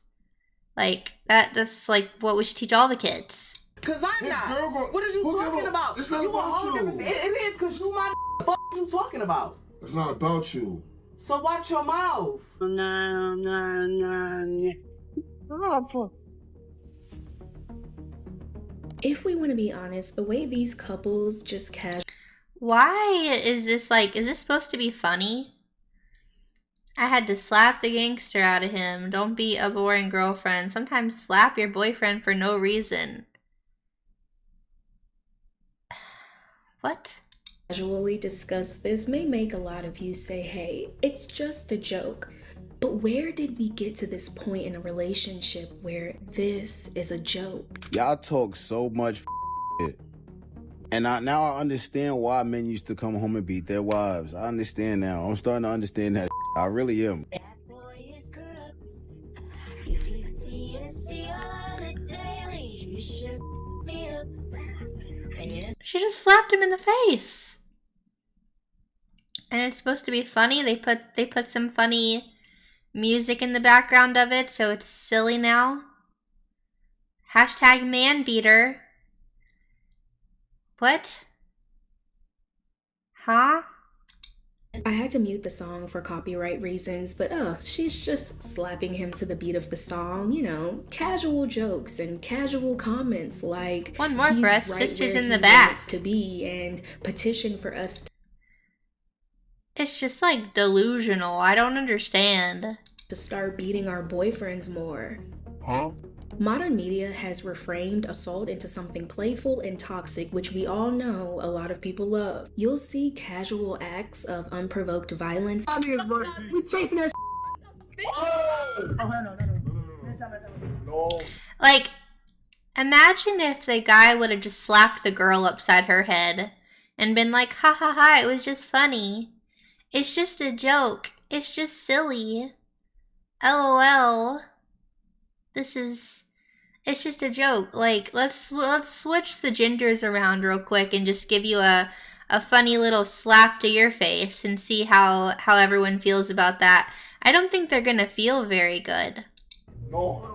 Like, that's like what we should teach all the kids. Cause I'm not. What are you talking about? It's not you about you. It is cause you my what you talking about? It's not about you. So watch your mouth. If we want to be honest, the way these couples just Why is this like, is this supposed to be funny? I had to slap the gangster out of him. Don't be a boring girlfriend. Sometimes slap your boyfriend for no reason. What? casually discuss this may make a lot of you say, hey, it's just a joke. But where did we get to this point in a relationship where this is a joke? Y'all talk so much shit. And now I understand why men used to come home and beat their wives. I understand now. I'm starting to understand that. I really am. She just slapped him in the face. And it's supposed to be funny. They put some funny music in the background of it, so it's silly now. Hashtag man beater. What? Huh? I had to mute the song for copyright reasons, but she's just slapping him to the beat of the song, you know, casual jokes and casual comments like, one more for us, right sisters where in the he back wants to be, and petition for us it's just like delusional. I don't understand. To start beating our boyfriends more. Huh? Modern media has reframed assault into something playful and toxic, which we all know a lot of people love. You'll see casual acts of unprovoked violence. We chasing that Like, imagine if the guy would have just slapped the girl upside her head and been like, ha ha ha, it was just funny. It's just a joke. It's just silly. LOL. It's just a joke. Like, let's switch the genders around real quick and just give you a funny little slap to your face and see how everyone feels about that. I don't think they're gonna feel very good. No.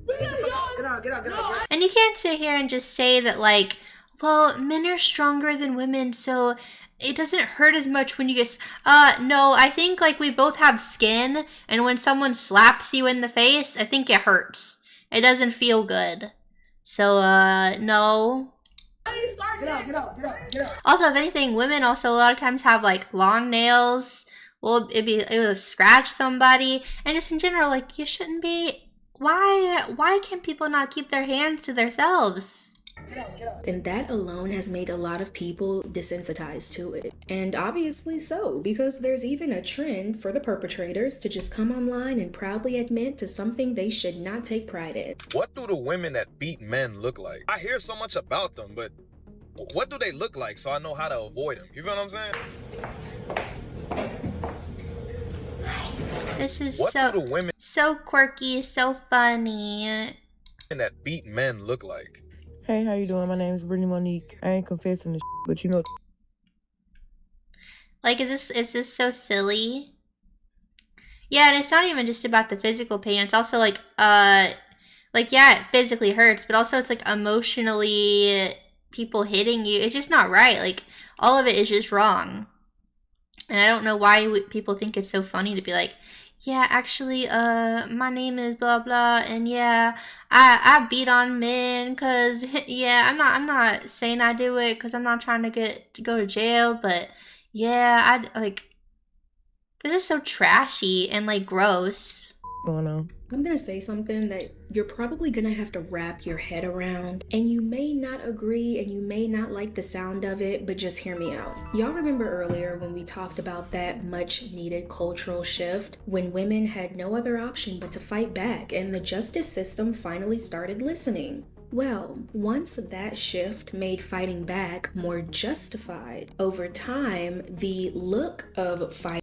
Get out. And you can't sit here and just say that, like, well, men are stronger than women, so it doesn't hurt as much when you get... no, I think, like, we both have skin, and when someone slaps you in the face, I think it hurts. It doesn't feel good. So, no. Get out. Also, if anything, women also a lot of times have, like, long nails. Well, it would scratch somebody. And just in general, like, you shouldn't be... Why can people not keep their hands to themselves? And that alone has made a lot of people desensitized to it. And obviously so, because there's even a trend for the perpetrators to just come online and proudly admit to something they should not take pride in. What do the women that beat men look like? I hear so much about them, but what do they look like so I know how to avoid them? You feel what I'm saying? This is what do the women so quirky, so funny. that beat men look like? Hey, how you doing? My name is Brittany Monique. I ain't confessing this, but you know. Like, is this so silly? Yeah, and it's not even just about the physical pain. It's also like, yeah, it physically hurts, but also it's like emotionally people hitting you. It's just not right. Like, all of it is just wrong. And I don't know why people think it's so funny to be like, yeah, actually, my name is blah blah, and yeah, I beat on men, cause yeah, I'm not saying I do it, cause I'm not trying to go to jail, but yeah, this is so trashy and like gross. Going on. I'm gonna say something that you're probably gonna have to wrap your head around, and you may not agree and you may not like the sound of it, but just hear me out. Y'all remember earlier when we talked about that much needed cultural shift, when women had no other option but to fight back and the justice system finally started listening? Well, once that shift made fighting back more justified, over time, the look of fighting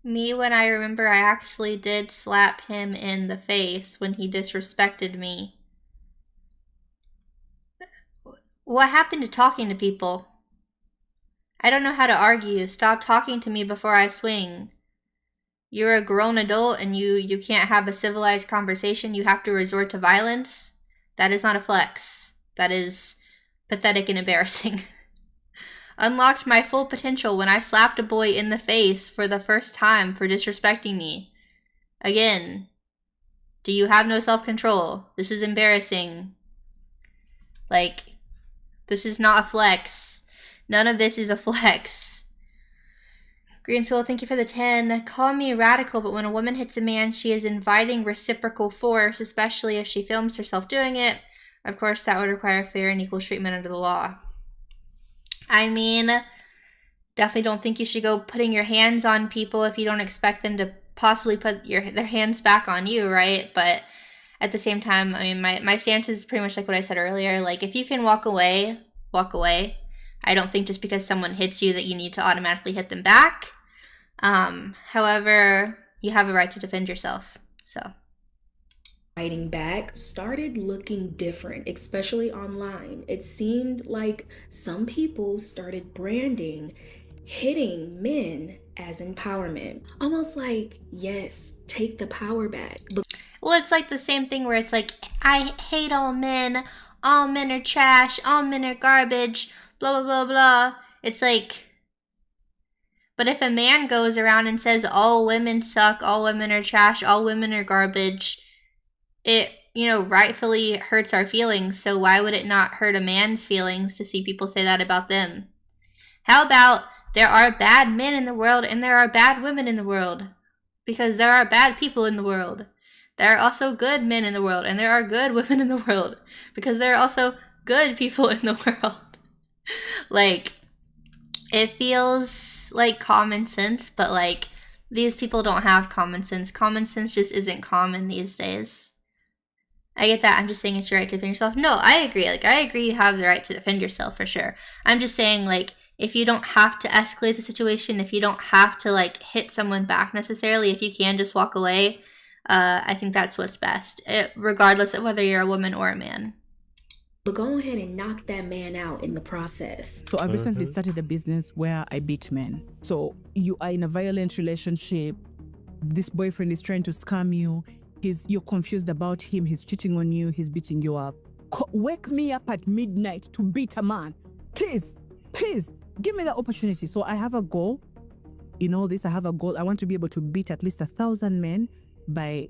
When I remember I actually did slap him in the face when he disrespected me. What happened to talking to people? I don't know how to argue. Stop talking to me before I swing. You're a grown adult and you can't have a civilized conversation. You have to resort to violence. That is not a flex. That is pathetic and embarrassing. Unlocked my full potential when I slapped a boy in the face for the first time for disrespecting me. Again, do you have no self-control? This is embarrassing. Like, this is not a flex. None of this is a flex. Green Soul, thank you for the 10. Call me radical, but when a woman hits a man, she is inviting reciprocal force, especially if she films herself doing it. Of course, that would require fair and equal treatment under the law. I mean, definitely don't think you should go putting your hands on people if you don't expect them to possibly put their hands back on you, right? But at the same time, I mean, my stance is pretty much like what I said earlier. Like, if you can walk away, walk away. I don't think just because someone hits you that you need to automatically hit them back. However, you have a right to defend yourself, so. Fighting back started looking different, especially online. It seemed like some people started branding hitting men as empowerment. Almost like, yes, take the power back. Well, it's like the same thing where it's like, I hate all men are trash, all men are garbage, blah, blah, blah, blah. It's like, but if a man goes around and says all women suck, all women are trash, all women are garbage, it, you know, rightfully hurts our feelings. So why would it not hurt a man's feelings to see people say that about them? How about there are bad men in the world and there are bad women in the world? Because there are bad people in the world. There are also good men in the world and there are good women in the world. Because there are also good people in the world. Like, it feels like common sense, but like, these people don't have common sense. Common sense just isn't common these days. I get that. I'm just saying it's your right to defend yourself. No, I agree. Like, I agree you have the right to defend yourself for sure. I'm just saying, like, if you don't have to escalate the situation, if you don't have to, like, hit someone back necessarily, if you can just walk away, I think that's what's best, regardless of whether you're a woman or a man. But go ahead and knock that man out in the process. So I've recently started a business where I beat men. So you are in a violent relationship. This boyfriend is trying to scam you. You're confused about him. He's cheating on you. He's beating you up. Wake me up at midnight to beat a man. Please, please, give me the opportunity. So I have a goal. In all this, I have a goal. I want to be able to beat at least 1,000 men by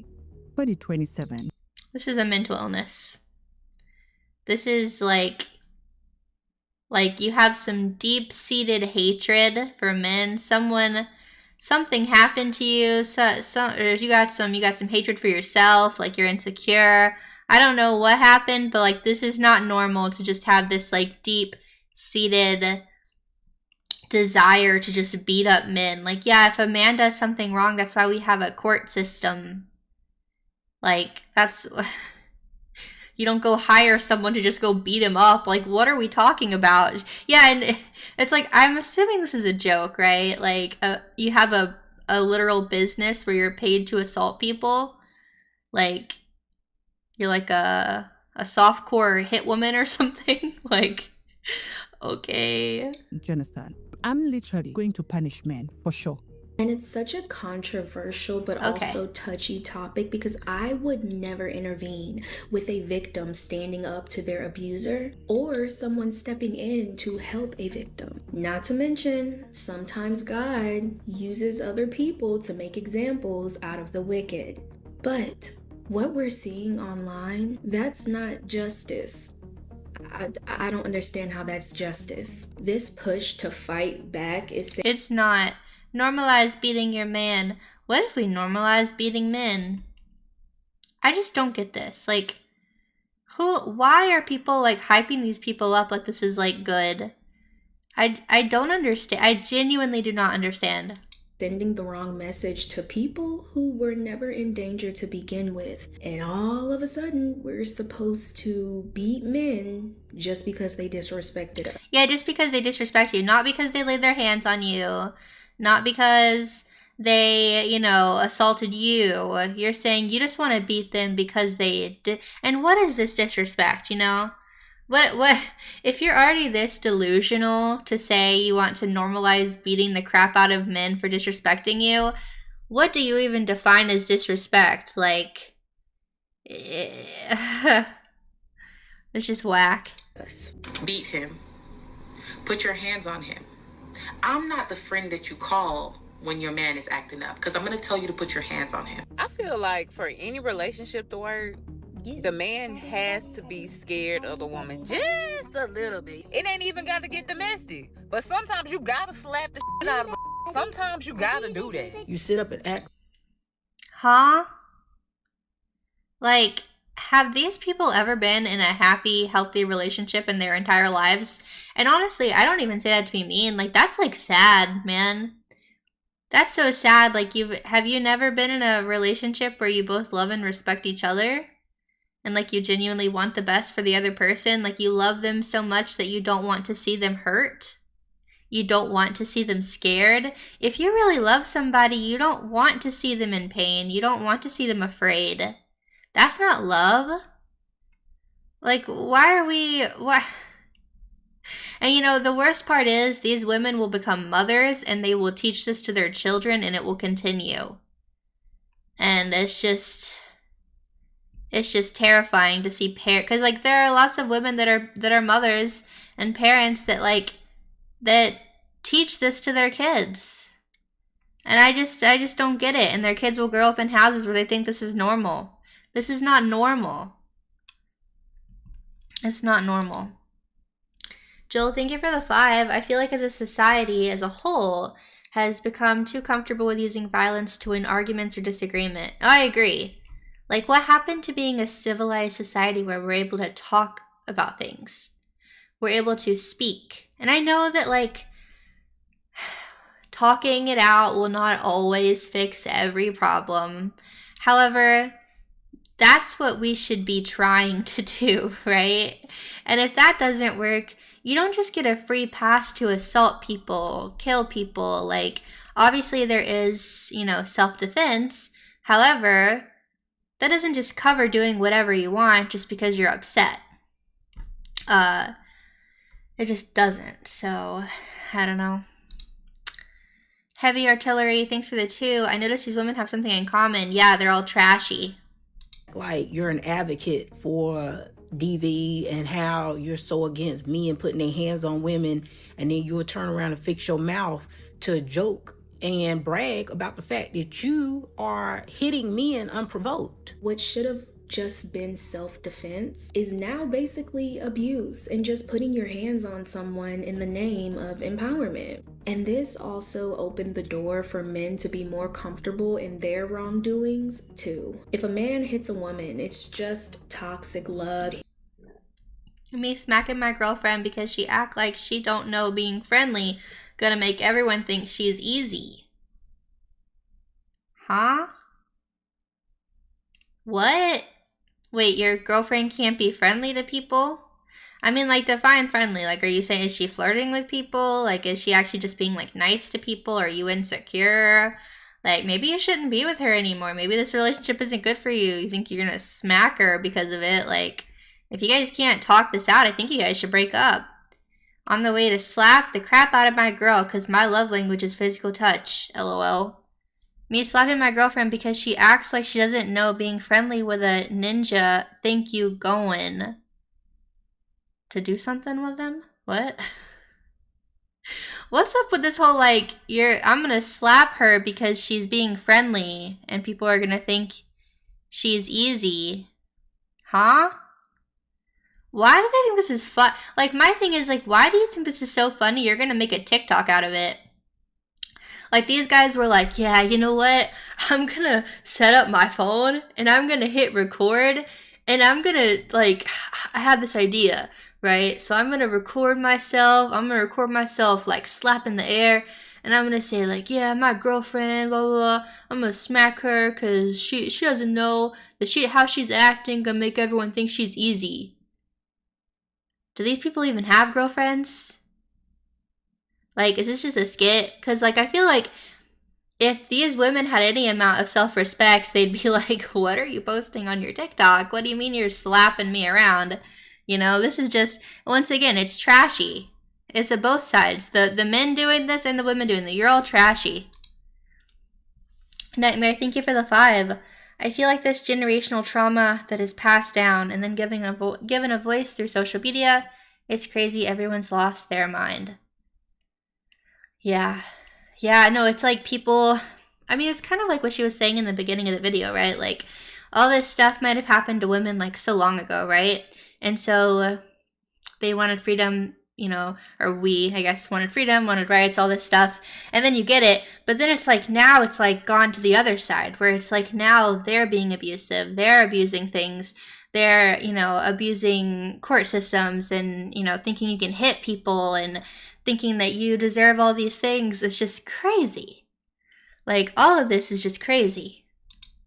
2027. This is a mental illness. This is like you have some deep-seated hatred for men. Something happened to you. Or you got some hatred for yourself. Like, you're insecure. I don't know what happened, but like, this is not normal to just have this like deep-seated desire to just beat up men. Like, yeah, if a man does something wrong, that's why we have a court system. Like, that's. You don't go hire someone to just go beat him up. Like, what are we talking about? Yeah, and it's like, I'm assuming this is a joke, right? Like, you have a literal business where you're paid to assault people. Like, you're like a softcore hit woman or something. Like, okay. Do you understand? I'm literally going to punish men, for sure. And it's such a controversial but also touchy topic because I would never intervene with a victim standing up to their abuser or someone stepping in to help a victim. Not to mention, sometimes God uses other people to make examples out of the wicked. But what we're seeing online, that's not justice. I don't understand how that's justice. This push to fight back is... It's not. Normalize beating your man. What if we normalize beating men? I just don't get this. Like, why are people like hyping these people up like this is like good? I don't understand. I genuinely do not understand. Sending the wrong message to people who were never in danger to begin with. And all of a sudden, we're supposed to beat men just because they disrespected us. Yeah, just because they disrespect you. Not because they laid their hands on you. Not because they, you know, assaulted you. You're saying you just want to beat them because they did. And what is this disrespect, you know? What if you're already this delusional to say you want to normalize beating the crap out of men for disrespecting you, what do you even define as disrespect? Like, it's just whack. Beat him. Put your hands on him. I'm not the friend that you call when your man is acting up because I'm going to tell you to put your hands on him. I feel like for any relationship to work, the man has to be scared of the woman just a little bit. It ain't even got to get domestic. But sometimes you got to slap the shit out of a... Sometimes you got to do that. You sit up and act. Huh? Like, have these people ever been in a happy, healthy relationship in their entire lives? And honestly, I don't even say that to be mean. Like, that's like sad, man. That's so sad. Like, have you never been in a relationship where you both love and respect each other? And like you genuinely want the best for the other person? Like, you love them so much that you don't want to see them hurt? You don't want to see them scared? If you really love somebody, you don't want to see them in pain. You don't want to see them afraid. That's not love. Like, why? And you know, the worst part is these women will become mothers and they will teach this to their children and it will continue. And it's just terrifying to see because like there are lots of women that are mothers and parents that that teach this to their kids. And I just don't get it. And their kids will grow up in houses where they think this is normal. This is not normal. It's not normal. Jill, thank you for the 5. I feel like as a society as a whole has become too comfortable with using violence to win arguments or disagreement. Oh, I agree. Like, what happened to being a civilized society where we're able to talk about things? We're able to speak. And I know that, like, talking it out will not always fix every problem. However, that's what we should be trying to do, right? And if that doesn't work, you don't just get a free pass to assault people, kill people. Like, obviously there is, you know, self-defense. However, that doesn't just cover doing whatever you want just because you're upset. It just doesn't. So, I don't know. Heavy Artillery, thanks for the 2. I noticed these women have something in common. Yeah, they're all trashy. Like, you're an advocate for DV and how you're so against men putting their hands on women, and then you'll turn around and fix your mouth to joke and brag about the fact that you are hitting men unprovoked. What should have just been self-defense is now basically abuse and just putting your hands on someone in the name of empowerment. And this also opened the door for men to be more comfortable in their wrongdoings too. If a man hits a woman, it's just toxic love. Me smacking my girlfriend because she act like she don't know being friendly gonna make everyone think she's easy. Huh? What? Wait, your girlfriend can't be friendly to people? I mean, like, define friendly. Like, are you saying, is she flirting with people? Like, is she actually just being, like, nice to people? Are you insecure? Like, maybe you shouldn't be with her anymore. Maybe this relationship isn't good for you. You think you're gonna smack her because of it? Like, if you guys can't talk this out, I think you guys should break up. On the way to slap the crap out of my girl because my love language is physical touch. LOL. Me slapping my girlfriend because she acts like she doesn't know being friendly with a ninja. Think you going to do something with them? What? What's up with this whole, like, I'm gonna slap her because she's being friendly and people are gonna think she's easy. Huh? Why do they think this is fun? Like, my thing is, like, why do you think this is so funny? You're gonna make a TikTok out of it. Like, these guys were like, yeah, you know what? I'm gonna set up my phone and I'm gonna hit record and I'm gonna, like, I have this idea, right? So I'm gonna record myself. Like, slapping the air. And I'm gonna say, like, yeah, my girlfriend, blah, blah, blah. I'm gonna smack her because she doesn't know that how she's acting gonna make everyone think she's easy. Do these people even have girlfriends? Like, is this just a skit? Because, like, I feel like if these women had any amount of self-respect, they'd be like, what are you posting on your TikTok? What do you mean you're slapping me around? You know, this is just, once again, it's trashy. It's at both sides. The men doing this and the women doing it. You're all trashy. Nightmare, thank you for the 5. I feel like this generational trauma that is passed down and then given a voice through social media, it's crazy everyone's lost their mind. Yeah, no, it's like people, I mean, it's kind of like what she was saying in the beginning of the video, right? Like, all this stuff might have happened to women, like, so long ago, right? And so they wanted freedom, you know, or we, I guess, wanted freedom, wanted rights, all this stuff, and then you get it, but then it's like, now it's like gone to the other side, where it's like, now they're being abusive, they're abusing things, they're, you know, abusing court systems and, you know, thinking you can hit people and thinking that you deserve all these things. It's just crazy. Like, all of this is just crazy.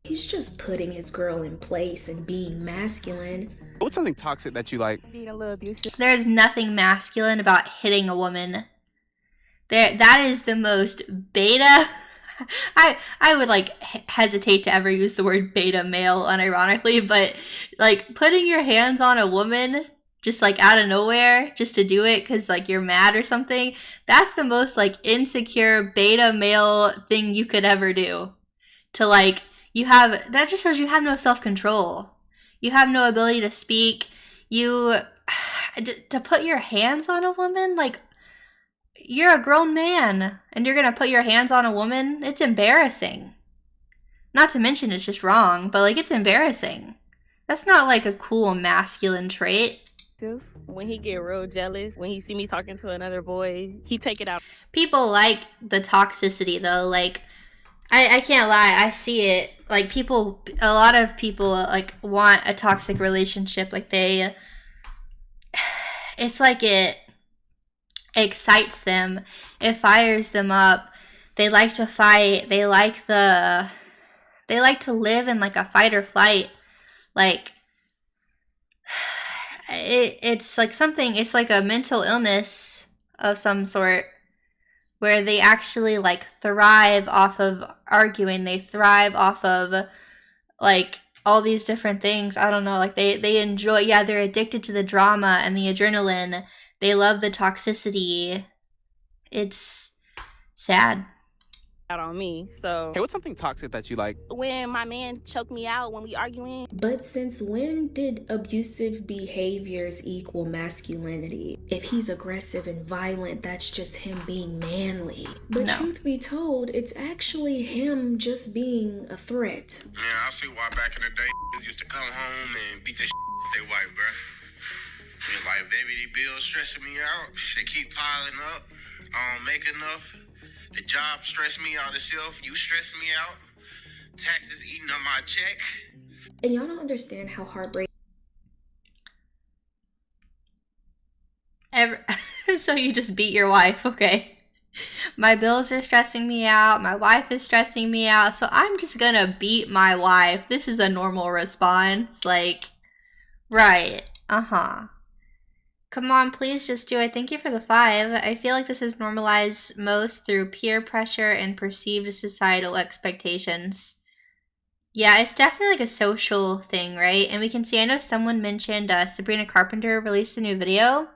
He's just putting his girl in place and being masculine. What's something toxic that you like? Being a little abusive. There's nothing masculine about hitting a woman. That is the most beta. I would like hesitate to ever use the word beta male unironically, but like putting your hands on a woman just like out of nowhere just to do it because like you're mad or something, that's the most like insecure beta male thing you could ever do. To like, that just shows you have no self-control. You have no ability to speak. To put your hands on a woman, like, you're a grown man and you're gonna put your hands on a woman. It's embarrassing. Not to mention it's just wrong, but like, it's embarrassing. That's not like a cool masculine trait. When he get real jealous, when he see me talking to another boy, he take it out. People like the toxicity though. Like, I can't lie, I see it. Like, a lot of people like want a toxic relationship. Like, it's like it excites them. It fires them up. They like to fight. They like to live in like a fight or flight. Like, it's like something, it's like a mental illness of some sort where they actually like thrive off of arguing. They thrive off of like all these different things. I don't know, like they enjoy, they're addicted to the drama and the adrenaline. They love the toxicity. It's sad. Out on me, so. Hey, what's something toxic that you like? When my man choked me out when we arguing. But since when did abusive behaviors equal masculinity? If he's aggressive and violent, that's just him being manly. But No. Truth be told, it's actually him just being a threat. Yeah, I see why back in the day used to come home and beat the shit they wife, bruh. Yeah, like, baby, these bills stressing me out. They keep piling up. I don't make enough. The job stress me out itself. You stress me out. Taxes eating up my check. And y'all don't understand how heartbreaking. So you just beat your wife, okay? My bills are stressing me out. My wife is stressing me out. So I'm just gonna beat my wife. This is a normal response. Like, right. Uh-huh. Come on, please just do it. Thank you for the 5. I feel like this is normalized most through peer pressure and perceived societal expectations. Yeah, it's definitely like a social thing, right? And we can see, I know someone mentioned Sabrina Carpenter released a new video.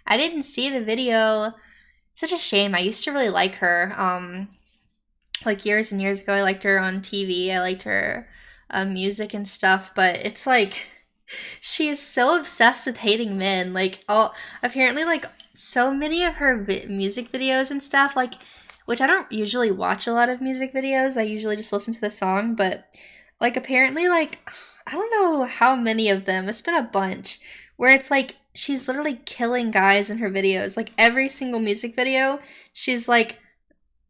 I didn't see the video. Such a shame. I used to really like her. Like years and years ago, I liked her on TV. I liked her music and stuff, but it's like, she is so obsessed with hating men. Like, apparently, like, so many of her music videos and stuff, like, which I don't usually watch a lot of music videos. I usually just listen to the song, but, like, apparently, like, I don't know how many of them. It's been a bunch where it's like she's literally killing guys in her videos. Like, every single music video, she's, like,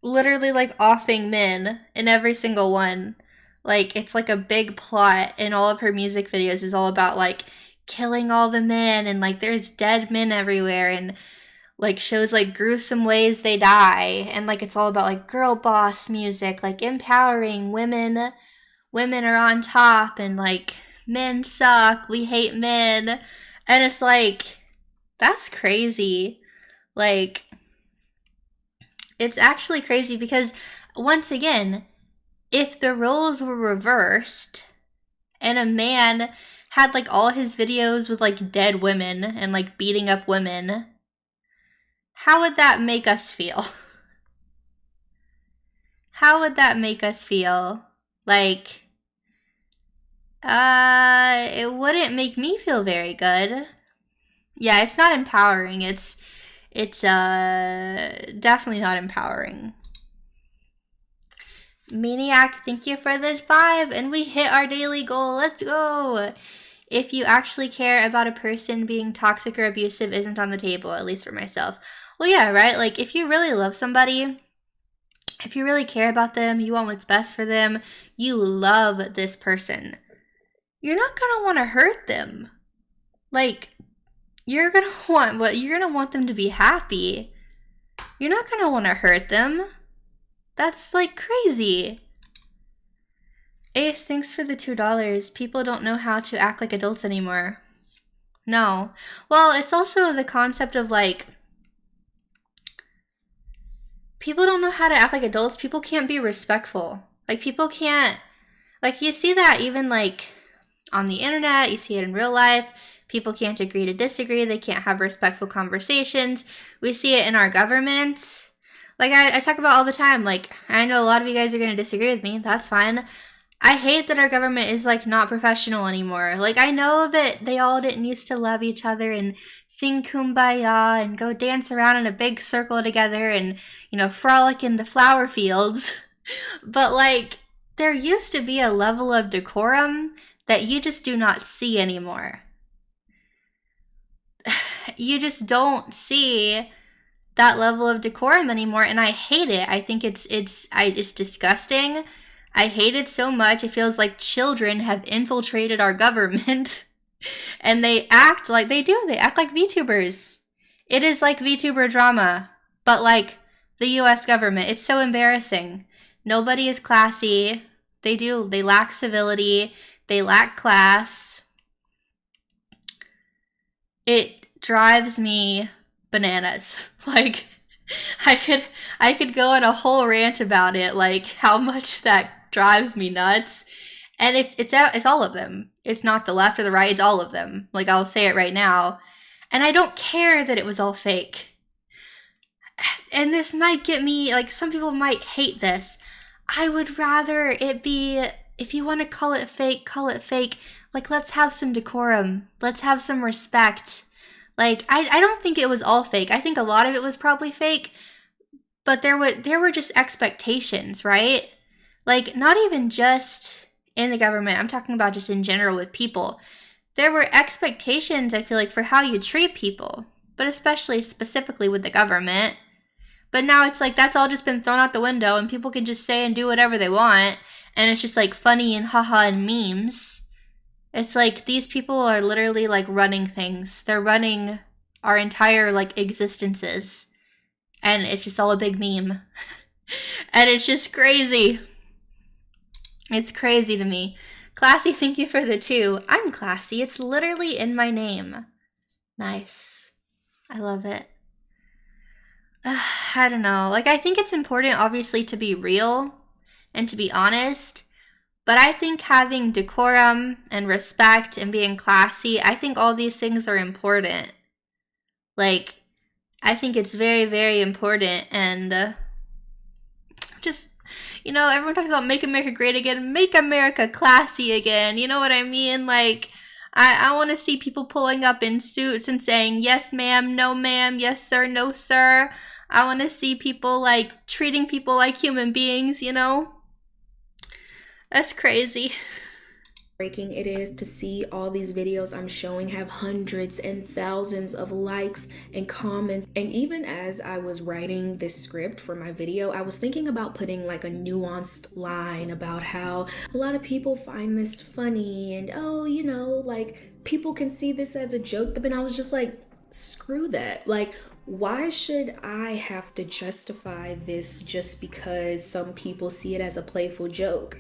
literally, like, offing men in every single one. Like, it's like a big plot, and all of her music videos is all about, like, killing all the men, and, like, there's dead men everywhere, and, like, shows, like, gruesome ways they die, and, like, it's all about, like, girl boss music, like, empowering women. Women are on top, and, like, men suck, we hate men, and it's like, that's crazy. Like, it's actually crazy because, once again, if the roles were reversed and a man had like all his videos with like dead women and like beating up women, how would that make us feel? How would that make us feel? Like, it wouldn't make me feel very good. Yeah, it's not empowering. It's definitely not empowering. Maniac, thank you for this 5, and we hit our daily goal. Let's go. If you actually care about a person, being toxic or abusive isn't on the table, at least for myself. Well, yeah, right? Like, if you really love somebody, if you really care about them, you want what's best for them, you love this person, you're not gonna want to hurt them. Like, you're gonna want them to be happy. You're not gonna want to hurt them. That's like crazy. Ace, thanks for the $2. People don't know how to act like adults anymore. No. Well, it's also the concept of like, people don't know how to act like adults. People can't be respectful. Like, people can't, like, you see that even like on the internet, you see it in real life. People can't agree to disagree. They can't have respectful conversations. We see it in our government. Like, I talk about all the time. Like, I know a lot of you guys are going to disagree with me. That's fine. I hate that our government is, like, not professional anymore. Like, I know that they all didn't used to love each other and sing Kumbaya and go dance around in a big circle together and, you know, frolic in the flower fields. But, like, there used to be a level of decorum that you just do not see anymore. You just don't see that level of decorum anymore, and I hate it. I think it's disgusting. I hate it so much. It feels like children have infiltrated our government and they act like they do. They act like VTubers. It is like VTuber drama, but like the US government. It's so embarrassing. Nobody is classy. They lack civility. They lack class. It drives me bananas. Like, I could go on a whole rant about it, like how much that drives me nuts. And it's all of them. It's not the left or the right, it's all of them. Like, I'll say it right now. And I don't care that it was all fake. And this might get me, like, some people might hate this. I would rather it be, if you want to call it fake, call it fake. Like, let's have some decorum. Let's have some respect. Like, I don't think it was all fake. I think a lot of it was probably fake. But there were just expectations, right? Like, not even just in the government. I'm talking about just in general with people. There were expectations, I feel like, for how you treat people. But especially, specifically with the government. But now it's like, that's all just been thrown out the window. And people can just say and do whatever they want. And it's just like funny and haha and memes. It's like, these people are literally like running things. They're running our entire like existences. And it's just all a big meme. And it's just crazy. It's crazy to me. Classy, thank you for the 2. I'm classy. It's literally in my name. Nice. I love it. I don't know. Like, I think it's important, obviously, to be real and to be honest. But I think having decorum and respect and being classy, I think all these things are important. Like, I think it's very, very important. And just, you know, everyone talks about make America great again. Make America classy again. You know what I mean? Like, I want to see people pulling up in suits and saying, yes, ma'am, no, ma'am, yes, sir, no, sir. I want to see people, like, treating people like human beings, you know? That's crazy. Breaking it is to see all these videos I'm showing have hundreds and thousands of likes and comments. And even as I was writing this script for my video, I was thinking about putting like a nuanced line about how a lot of people find this funny and, oh, you know, like people can see this as a joke. But then I was just like, screw that. Like, why should I have to justify this just because some people see it as a playful joke?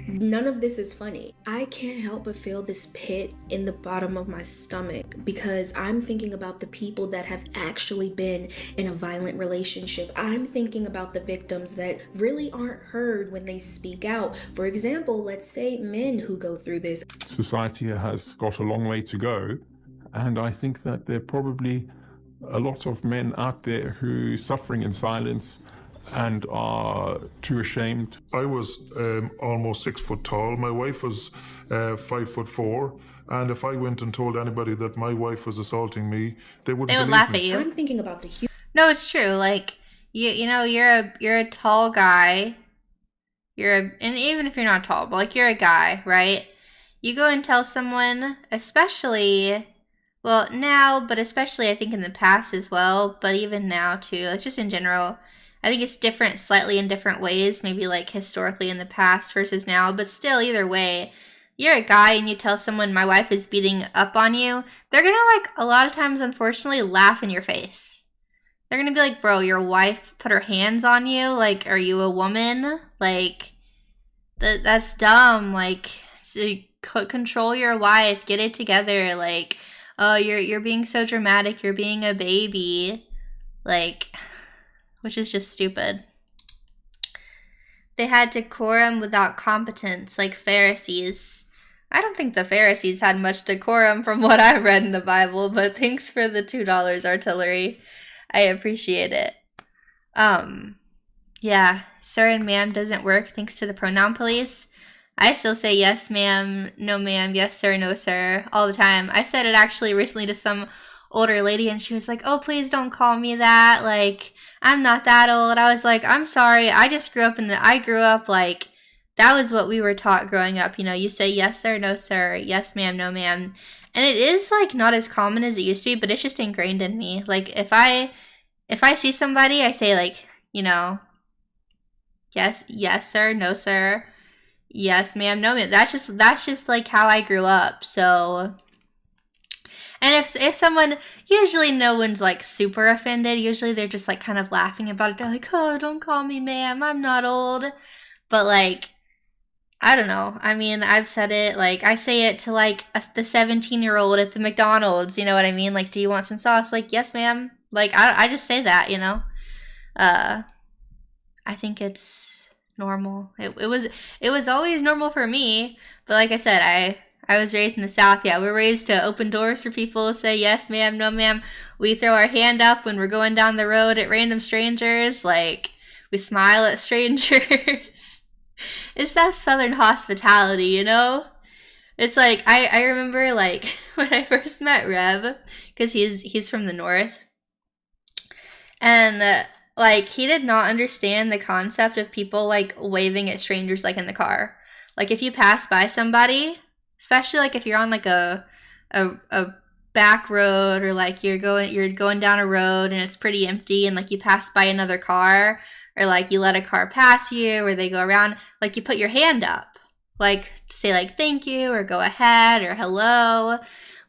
None of this is funny. I can't help but feel this pit in the bottom of my stomach because I'm thinking about the people that have actually been in a violent relationship. I'm thinking about the victims that really aren't heard when they speak out. For example, let's say men who go through this. Society has got a long way to go, and I think that there are probably a lot of men out there who are suffering in silence and are too ashamed. I was almost 6 foot tall. My wife was 5'4", and if I went and told anybody that my wife was assaulting me, they would laugh at you. I'm thinking about the No, it's true. Like, you know, you're a tall guy. And even if you're not tall, but like you're a guy, right? You go and tell someone, especially, well, now, but especially I think in the past as well, but even now too, like just in general. I think it's different slightly in different ways, maybe like historically in the past versus now, but still either way, you're a guy and you tell someone my wife is beating up on you, they're gonna, like, a lot of times, unfortunately, laugh in your face. They're gonna be like, bro, your wife put her hands on you? Like, are you a woman? Like, that's dumb. Like, control your wife. Get it together. Like, oh, you're being so dramatic. You're being a baby. Like, which is just stupid. They had decorum without competence, like Pharisees. I don't think the Pharisees had much decorum from what I read in the Bible, but thanks for the $2 artillery. I appreciate it. Yeah, sir and ma'am doesn't work thanks to the pronoun police. I still say yes, ma'am, no, ma'am, yes, sir, no, sir, all the time. I said it actually recently to some older lady, and she was like, oh, please don't call me that. Like, I'm not that old. I was like, I'm sorry. I grew up like, that was what we were taught growing up. You know, you say yes, sir, no, sir, yes, ma'am, no, ma'am. And it is, like, not as common as it used to be, but it's just ingrained in me. Like, if I see somebody, I say, like, you know, yes, sir, no, sir, yes, ma'am, no, ma'am. That's just like how I grew up. So, and if someone, usually no one's like super offended. Usually they're just like kind of laughing about it. They're like, oh, don't call me ma'am, I'm not old. But like, I don't know. I mean, I've said it, like, I say it to like the 17-year-old at the McDonald's, you know what I mean? Like, do you want some sauce? Like, yes, ma'am. Like, I just say that, you know? I think it's normal. It was always normal for me, but like I said, I was raised in the South. Yeah, we're raised to open doors for people, say yes, ma'am, no, ma'am. We throw our hand up when we're going down the road at random strangers. Like, we smile at strangers. It's that Southern hospitality, you know? It's like, I remember, like, when I first met Rev, because he's from the North, and like, he did not understand the concept of people, like, waving at strangers, like, in the car. Like, if you pass by somebody, especially, like, if you're on, like, a back road, or, like, you're going down a road and it's pretty empty, and, like, you pass by another car, or, like, you let a car pass you, or they go around, like, you put your hand up. Like, say, like, thank you, or go ahead, or hello.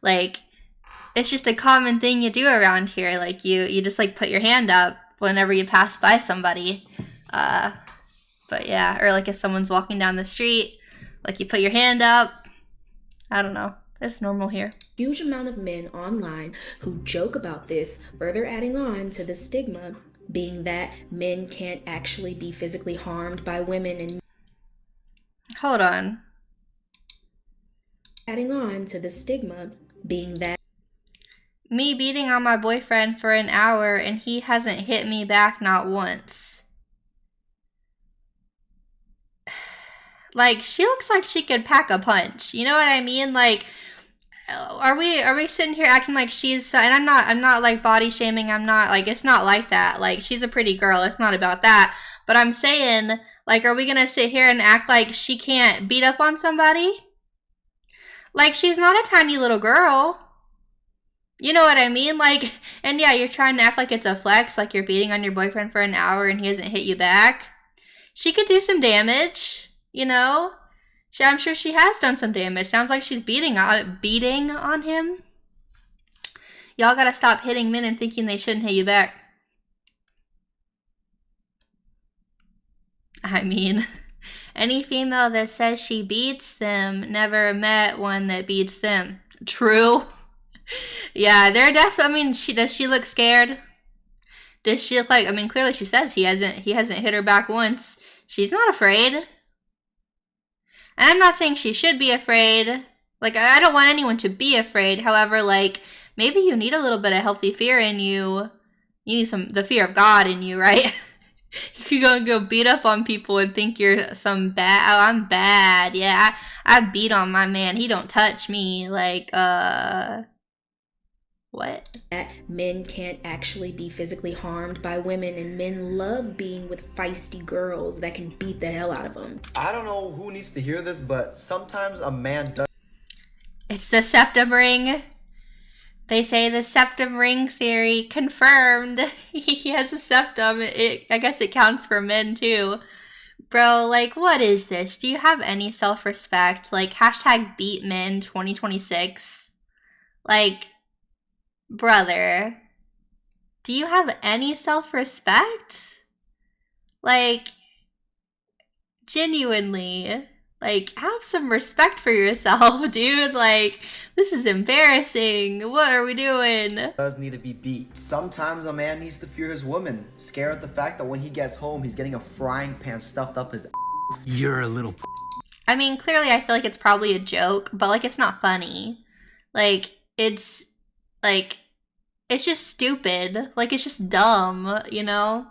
Like, it's just a common thing you do around here. Like, you just, like, put your hand up whenever you pass by somebody. But yeah, or like if someone's walking down the street, like, you put your hand up. I don't know. It's normal here. Huge amount of men online who joke about this, further adding on to the stigma being that men can't actually be physically harmed by women, and hold on. Adding on to the stigma being that me beating on my boyfriend for an hour and he hasn't hit me back not once. Like, she looks like she could pack a punch. You know what I mean? Like, are we sitting here acting like she's, and I'm not like body shaming. I'm not like, it's not like that. Like, she's a pretty girl. It's not about that. But I'm saying, like, are we gonna sit here and act like she can't beat up on somebody? Like, she's not a tiny little girl. You know what I mean? Like, and yeah, you're trying to act like it's a flex, like you're beating on your boyfriend for an hour and he hasn't hit you back. She could do some damage, you know? I'm sure she has done some damage. Sounds like she's beating on him. Y'all gotta stop hitting men and thinking they shouldn't hit you back. I mean, any female that says she beats them never met one that beats them. True. Yeah, they're definitely, I mean, does she look scared? Does she look like, I mean, clearly she says he hasn't hit her back once. She's not afraid. And I'm not saying she should be afraid. Like, I don't want anyone to be afraid. However, like, maybe you need a little bit of healthy fear in you. You need the fear of God in you, right? You're gonna go beat up on people and think you're some bad, oh, I'm bad. Yeah, I beat on my man. He don't touch me. Like, what? That men can't actually be physically harmed by women, and men love being with feisty girls that can beat the hell out of them. I don't know who needs to hear this, but sometimes a man does. It's the septum ring. They say the septum ring theory confirmed. He has a septum. I guess it counts for men too. Bro, like, what is this? Do you have any self-respect? Like, hashtag beat men 2026. Like, brother, do you have any self-respect? Like, genuinely, like, have some respect for yourself, dude. Like, this is embarrassing. What are we doing? Does need to be beat. Sometimes a man needs to fear his woman, scared at the fact that when he gets home, he's getting a frying pan stuffed up his ass. You're a little. I mean, clearly I feel like it's probably a joke, but like, it's not funny. Like, it's just stupid. Like, it's just dumb, you know?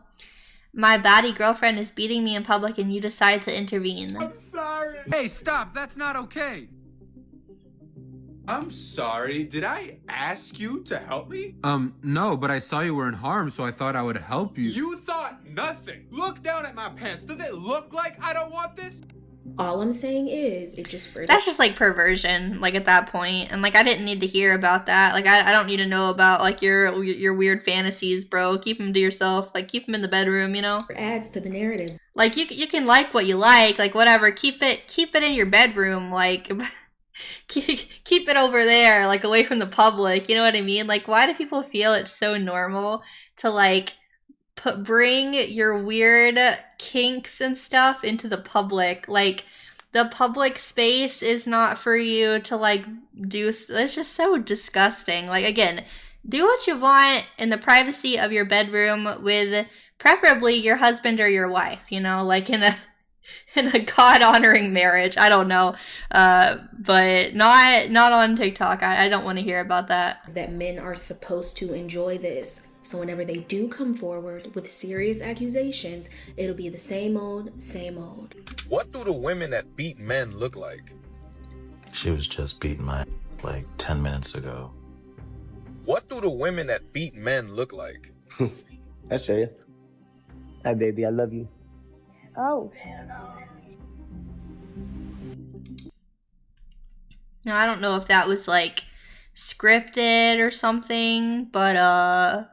My baddie girlfriend is beating me in public and you decide to intervene. I'm sorry. Hey, stop. That's not okay. I'm sorry. Did I ask you to help me? No, but I saw you were in harm, so I thought I would help you. You thought nothing. Look down at my pants. Does it look like I don't want this? All I'm saying is, it just further. That's just like perversion, like at that point. And like, I didn't need to hear about that. Like, I don't need to know about like your weird fantasies, bro. Keep them to yourself. Like, keep them in the bedroom, you know? Adds to the narrative. Like, you can like what you like, whatever. Keep it in your bedroom. Like, keep it over there, like away from the public. You know what I mean? Like, why do people feel it's so normal to like bring your weird kinks and stuff into the public? Like, the public space is not for you to like do. It's just so disgusting. Like, again, do what you want in the privacy of your bedroom with preferably your husband or your wife, you know, like in a God-honoring marriage. I don't know, but not on TikTok. I don't want to hear about that. That men are supposed to enjoy this. So whenever they do come forward with serious accusations, it'll be the same old, same old. What do the women that beat men look like? She was just beating my like 10 minutes ago. What do the women that beat men look like? That's Jaya. Hi, baby. I love you. Oh. Now, I don't know if that was like scripted or something, but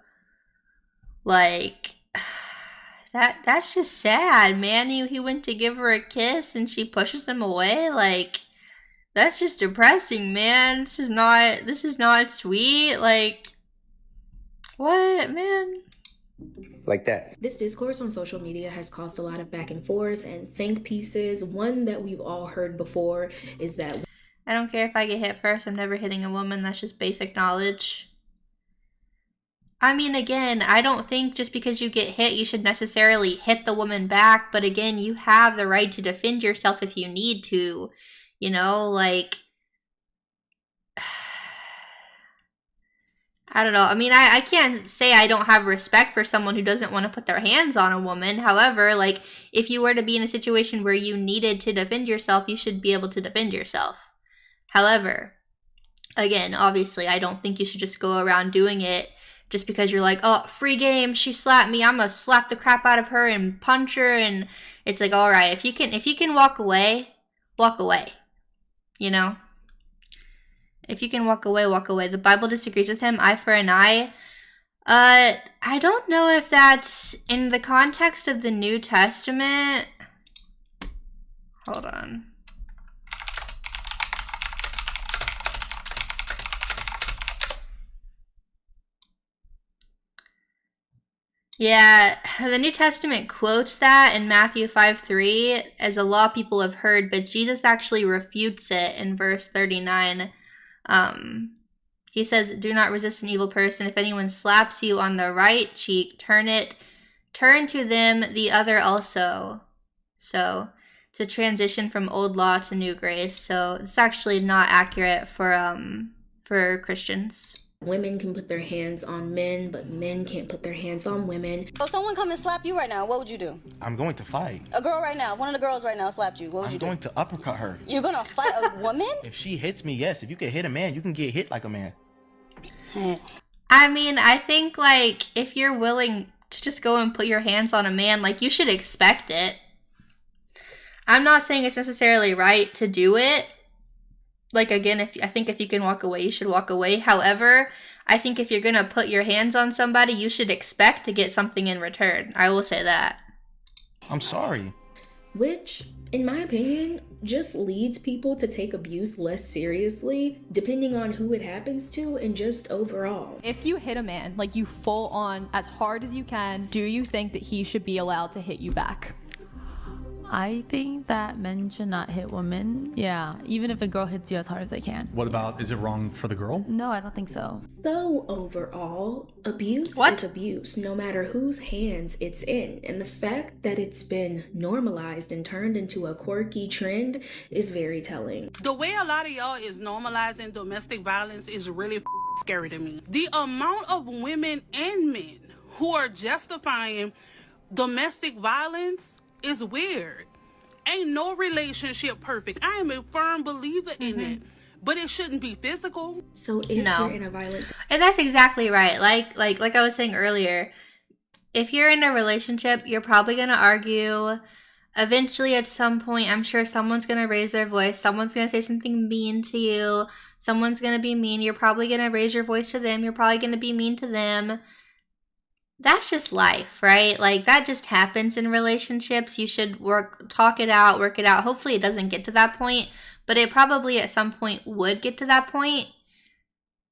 like that's just sad, man. He went to give her a kiss and she pushes him away. Like, that's just depressing, man. This is not sweet. Like, what, man? Like that. This discourse on social media has caused a lot of back and forth and think pieces. One that we've all heard before is that I don't care if I get hit first. I'm never hitting a woman. That's just basic knowledge. I mean, again, I don't think just because you get hit, you should necessarily hit the woman back. But again, you have the right to defend yourself if you need to. You know, like, I don't know. I mean, I can't say I don't have respect for someone who doesn't want to put their hands on a woman. However, like, if you were to be in a situation where you needed to defend yourself, you should be able to defend yourself. However, again, obviously, I don't think you should just go around doing it just because you're like, oh, free game, she slapped me, I'm gonna slap the crap out of her and punch her. And it's like, all right, if you can walk away, walk away. You know? If you can walk away, walk away. The Bible disagrees with him, eye for an eye. I don't know if that's in the context of the New Testament. Hold on. Yeah, the New Testament quotes that in Matthew 5:3 as a law people have heard, but Jesus actually refutes it in verse 39. He says, do not resist an evil person. If anyone slaps you on the right cheek, turn to them the other also. So it's a transition from old law to new grace. So it's actually not accurate for Christians. Women can put their hands on men, but men can't put their hands on women. So someone come and slap you right now, what would you do? I'm going to fight. A girl right now, one of the girls right now slapped you, what would you do? I'm going to uppercut her. You're gonna fight a woman? If she hits me, yes. If you can hit a man, you can get hit like a man. I mean, I think, like, if you're willing to just go and put your hands on a man, like, you should expect it. I'm not saying it's necessarily right to do it. Like, again, I think if you can walk away, you should walk away. However, I think if you're going to put your hands on somebody, you should expect to get something in return. I will say that. I'm sorry. which, in my opinion, just leads people to take abuse less seriously, depending on who it happens to and just overall. If you hit a man, like you full on as hard as you can, do you think that he should be allowed to hit you back? I think that men should not hit women. Yeah, even if a girl hits you as hard as they can. What about, is it wrong for the girl? No, I don't think so. So overall, abuse is abuse, no matter whose hands it's in. And the fact that it's been normalized and turned into a quirky trend is very telling. The way a lot of y'all is normalizing domestic violence is really scary to me. The amount of women and men who are justifying domestic violence is weird. Ain't no relationship perfect. I am a firm believer in it, but it shouldn't be physical. So if you're in a violence, and that's exactly right. Like I was saying earlier, if you're in a relationship, you're probably gonna argue. Eventually, at some point, I'm sure someone's gonna raise their voice. Someone's gonna say something mean to you. Someone's gonna be mean. You're probably gonna raise your voice to them. You're probably gonna be mean to them. That's just life, right? Like, that just happens in relationships. You should talk it out, work it out. Hopefully it doesn't get to that point, but it probably at some point would get to that point.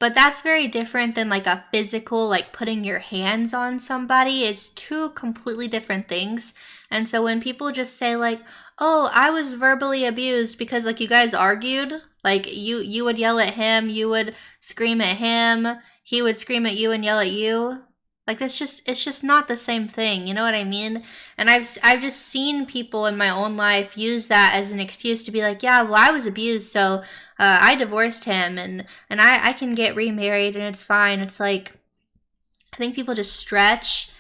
But that's very different than like a physical, like putting your hands on somebody. It's two completely different things. And so when people just say like, oh, I was verbally abused because like you guys argued, like you would yell at him, you would scream at him, he would scream at you and yell at you. Like, it's just not the same thing, you know what I mean? And I've just seen people in my own life use that as an excuse to be like, yeah, well, I was abused, so I divorced him, and I can get remarried, and it's fine. It's like, I think people just stretch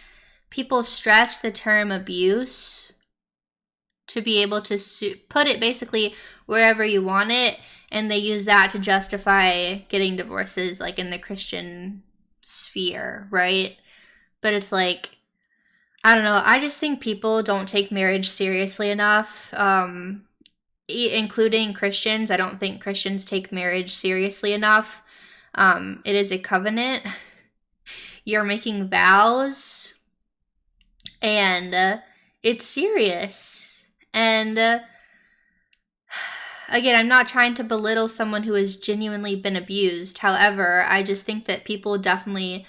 the term abuse to be able to put it basically wherever you want it, and they use that to justify getting divorces, like in the Christian sphere, right? But it's like, I don't know. I just think people don't take marriage seriously enough, including Christians. I don't think Christians take marriage seriously enough. It is a covenant. You're making vows, and it's serious. And again, I'm not trying to belittle someone who has genuinely been abused. However, I just think that people definitely,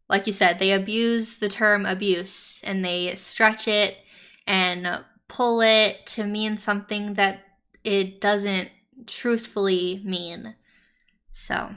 like you said, they abuse the term abuse and they stretch it and pull it to mean something that it doesn't truthfully mean. So,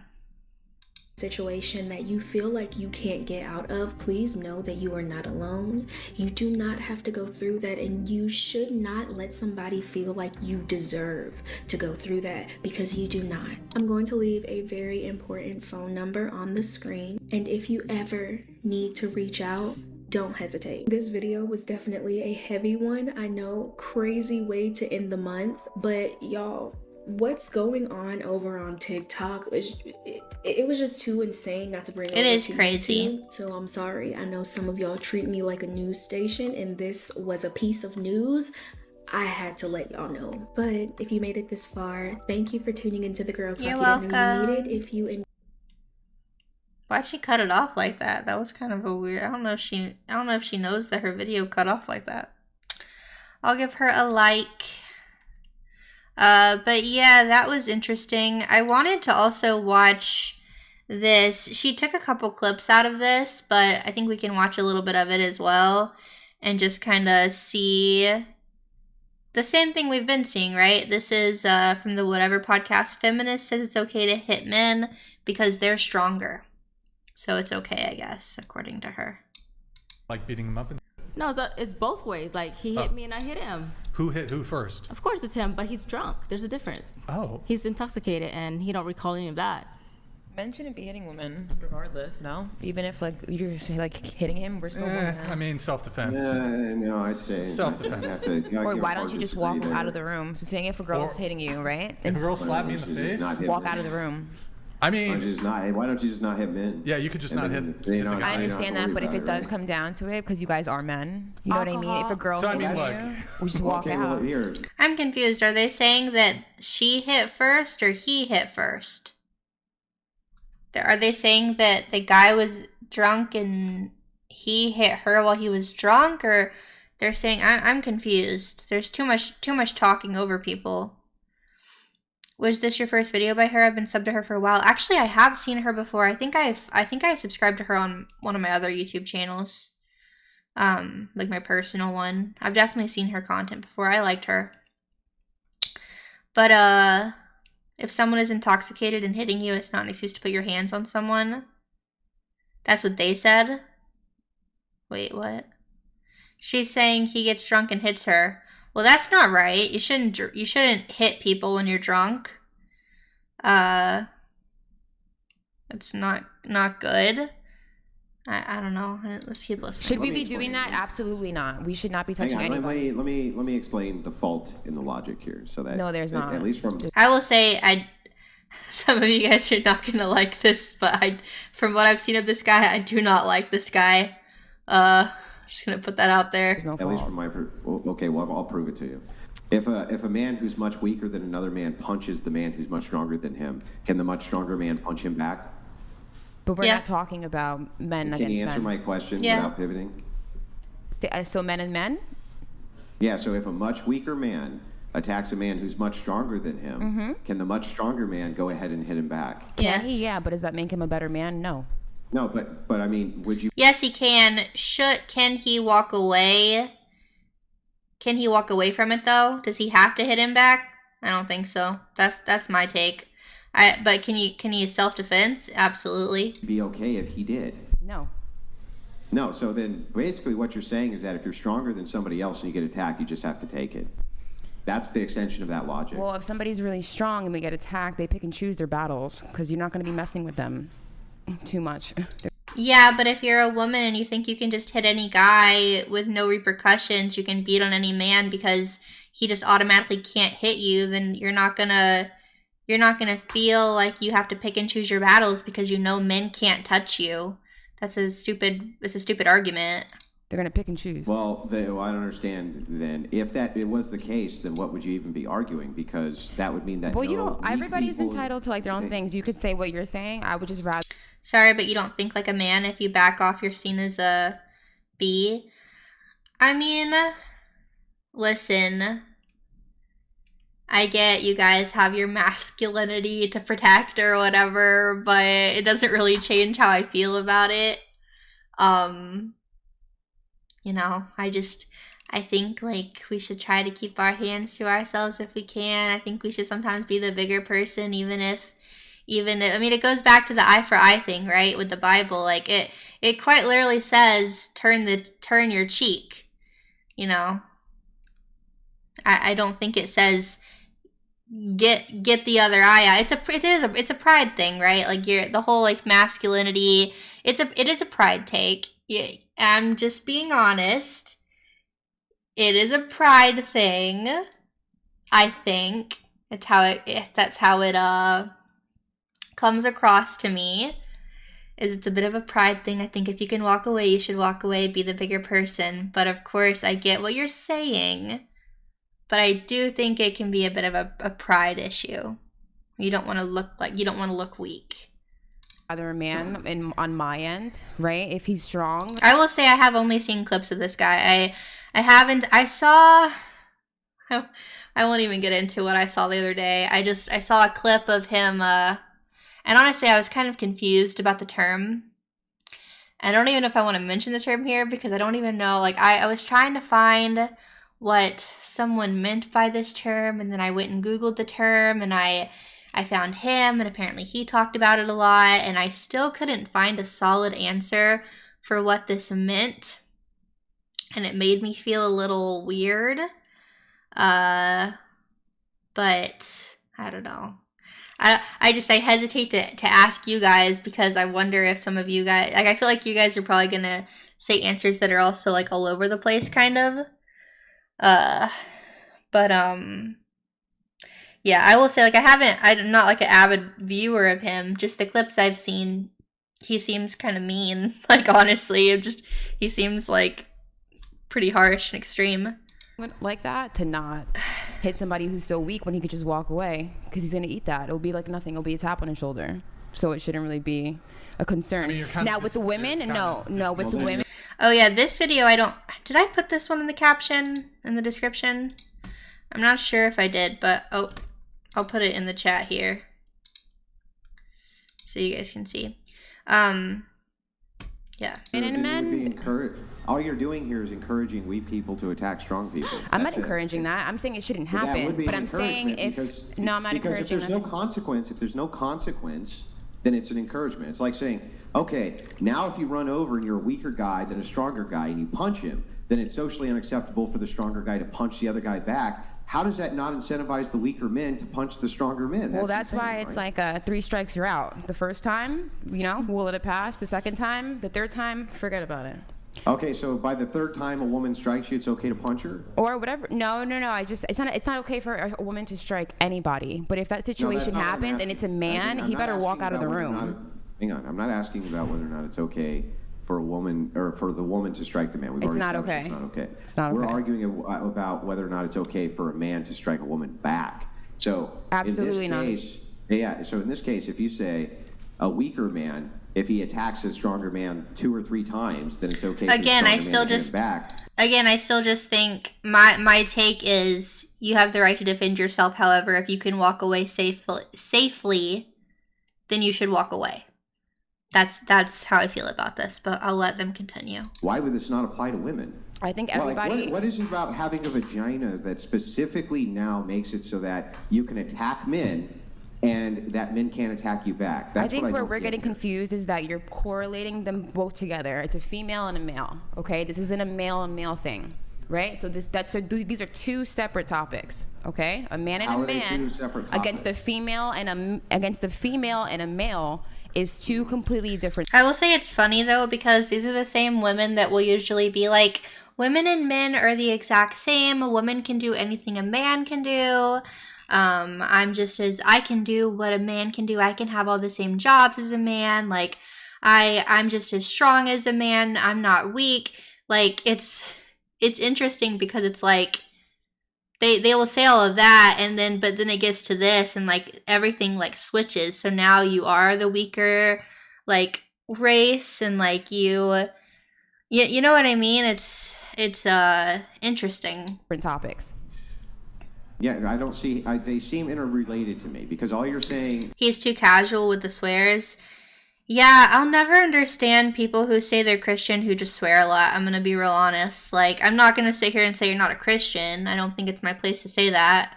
situation that you feel like you can't get out of, please know that you are not alone. You do not have to go through that, and you should not let somebody feel like you deserve to go through that, because you do not. I'm going to leave a very important phone number on the screen, and if you ever need to reach out, don't hesitate. This video was definitely a heavy one. I know, crazy way to end the month, but y'all, what's going on over on TikTok it was just too insane not to bring it. It is crazy. YouTube, so I'm sorry. I know some of y'all treat me like a news station, and this was a piece of news. I had to let y'all know. But if you made it this far, thank you for tuning into the Girl Talk. You're welcome. welcome. If you Why'd she cut it off like that? That was kind of a weird. I don't know if she knows that her video cut off like that. I'll give her a like. But yeah, that was interesting. I wanted to also watch this. She took a couple clips out of this, but I think we can watch a little bit of it as well and just kind of see the same thing we've been seeing, right? This is from the Whatever podcast. Feminist says it's okay to hit men because they're stronger. So it's okay, I guess, according to her. Like beating him up? No, it's both ways. Like, he hit me and I hit him. Who hit who first? Of course it's him, but he's drunk. There's a difference. Oh. He's intoxicated and he don't recall any of that. Men shouldn't be hitting women regardless, no? Even if like you're like hitting him, we're still women. I mean, self-defense. No, I'd say self-defense. Or why don't you just walk out of the room? So saying if a girl's hitting you, right? If a girl slapped me in the face, walk out of the room. I mean, why don't you just not hit men? Yeah, you could just not hit. I understand that, but if it does come down to it, because you guys are men, you know what I mean? If a girl hits you, we just walk out. I'm confused. Are they saying that she hit first or he hit first? Are they saying that the guy was drunk and he hit her while he was drunk? Or They're saying I'm confused. There's too much talking over people. Was this your first video by her? I've been subbed to her for a while. Actually, I have seen her before. I think I subscribed to her on one of my other YouTube channels. Like my personal one. I've definitely seen her content before. I liked her. But if someone is intoxicated and hitting you, it's not an excuse to put your hands on someone. That's what they said. Wait, what? She's saying he gets drunk and hits her. Well, that's not right. You shouldn't hit people when you're drunk. It's not good. I don't know. Let's keep listening. Should we be doing that? Absolutely not. We should not be touching anybody. Let me explain the fault in the logic here, so that No, there's not. At least from I will say, some of you guys are not gonna like this, but from what I've seen of this guy, I do not like this guy. Just gonna put that out there. At least from my okay, well I'll prove it to you. If a man who's much weaker than another man punches the man who's much stronger than him, can the much stronger man punch him back? But we're not talking about men against men. Can you answer my question without pivoting? So men and men? Yeah, so if a much weaker man attacks a man who's much stronger than him, can the much stronger man go ahead and hit him back? Can he? Yeah, but does that make him a better man? No. No, but I mean, would you? Yes, he can. Can he walk away? Can he walk away from it though? Does he have to hit him back? I don't think so. That's my take. But can he self-defense? Absolutely. Be okay if he did. No. No, so then basically what you're saying is that if you're stronger than somebody else and you get attacked, you just have to take it. That's the extension of that logic. Well, if somebody's really strong and they get attacked, they pick and choose their battles because you're not going to be messing with them too much. Yeah, but if you're a woman and you think you can just hit any guy with no repercussions, you can beat on any man because he just automatically can't hit you, then you're not gonna feel like you have to pick and choose your battles because you know men can't touch you. It's a stupid argument. They're gonna pick and choose. Well, I don't understand then. If it was the case, then what would you even be arguing? Because that would mean that. Well, everybody's entitled to like their own things. You could say what you're saying. I would just rather. Sorry, but you don't think like a man. If you back off, you're seen as a B. I mean, listen. I get you guys have your masculinity to protect or whatever, but it doesn't really change how I feel about it. You know, I think like we should try to keep our hands to ourselves if we can. I think we should sometimes be the bigger person, even if I mean, it goes back to the eye for eye thing, right? With the Bible, like it quite literally says, turn your cheek, you know. I don't think it says get the other eye out. It's a pride thing, right? Like the whole like masculinity. It is a pride take. I'm just being honest. It is a pride thing. I think that's how it comes across to me. It's a bit of a pride thing. I think if you can walk away, you should walk away, be the bigger person. But of course, I get what you're saying. But I do think it can be a bit of a pride issue. You don't want to look weak. Either a man on my end, right? If he's strong. I will say I have only seen clips of this guy. I won't even get into what I saw the other day. I saw a clip of him, and honestly, I was kind of confused about the term. I don't even know if I want to mention the term here because I don't even know. Like, I was trying to find what someone meant by this term, and then I went and Googled the term, and I found him, and apparently he talked about it a lot, and I still couldn't find a solid answer for what this meant, and it made me feel a little weird, but I don't know. I hesitate to ask you guys because I wonder if some of you guys, like, I feel like you guys are probably gonna say answers that are also like all over the place, kind of. Yeah, I will say, like, I'm not like an avid viewer of him. Just the clips I've seen, he seems kind of mean. Like, honestly, he seems like pretty harsh and extreme. Like that, to not hit somebody who's so weak when he could just walk away because he's gonna eat that. It'll be like nothing. It'll be a tap on his shoulder. So it shouldn't really be. a concern. Now with the women, no, with the women. Oh yeah, this video did I put this one in the caption, in the description? I'm not sure if I did, but I'll put it in the chat here so you guys can see. Yeah. And men. All you're doing here is encouraging weak people to attack strong people. I'm not encouraging that. I'm saying it shouldn't happen. But I'm saying I'm not encouraging because if there's no consequence, then it's an encouragement. It's like saying, okay, now if you run over and you're a weaker guy than a stronger guy and you punch him, then it's socially unacceptable for the stronger guy to punch the other guy back. How does that not incentivize the weaker men to punch the stronger men? That's why it's like 3 strikes, you're out. The first time, will let it pass. The second time, the third time, forget about it. Okay, so by the 3rd time a woman strikes you, it's okay to punch her? Or whatever. No. It's not okay for a woman to strike anybody. But if that situation happens and it's a man, he better walk out of the room. Hang on, I'm not asking about whether or not it's okay for a woman or for the woman to strike the man. It's not okay. It's not okay. It's not okay. We're arguing about whether or not it's okay for a man to strike a woman back. So absolutely in this case, yeah. So in this case, if you say a weaker man, if he attacks a stronger man 2 or 3 times, then it's okay. Again, I still just think my take is you have the right to defend yourself. However, if you can walk away safely, then you should walk away. That's how I feel about this, but I'll let them continue. Why would this not apply to women? I think everybody... what is it about having a vagina that specifically now makes it so that you can attack men and that men can't attack you back? I think where we're getting confused is that you're correlating them both together. It's a female and a male, okay? This isn't a male and male thing, right? So these are 2 separate topics, okay? A man and a man against the female and a male is 2 completely different. I will say it's funny though, because these are the same women that will usually be like, women and men are the exact same. A woman can do anything a man can do. I can do what a man can do. I can have all the same jobs as a man. Like, I'm just as strong as a man. I'm not weak. Like, it's interesting because it's like, they will say all of that, but then it gets to this, and like everything like switches. So now you are the weaker like race, and like you know what I mean? It's interesting. Different topics. Yeah, I don't see. They seem interrelated to me because all you're saying. He's too casual with the swears. Yeah, I'll never understand people who say they're Christian who just swear a lot. I'm gonna be real honest. Like, I'm not gonna sit here and say you're not a Christian. I don't think it's my place to say that.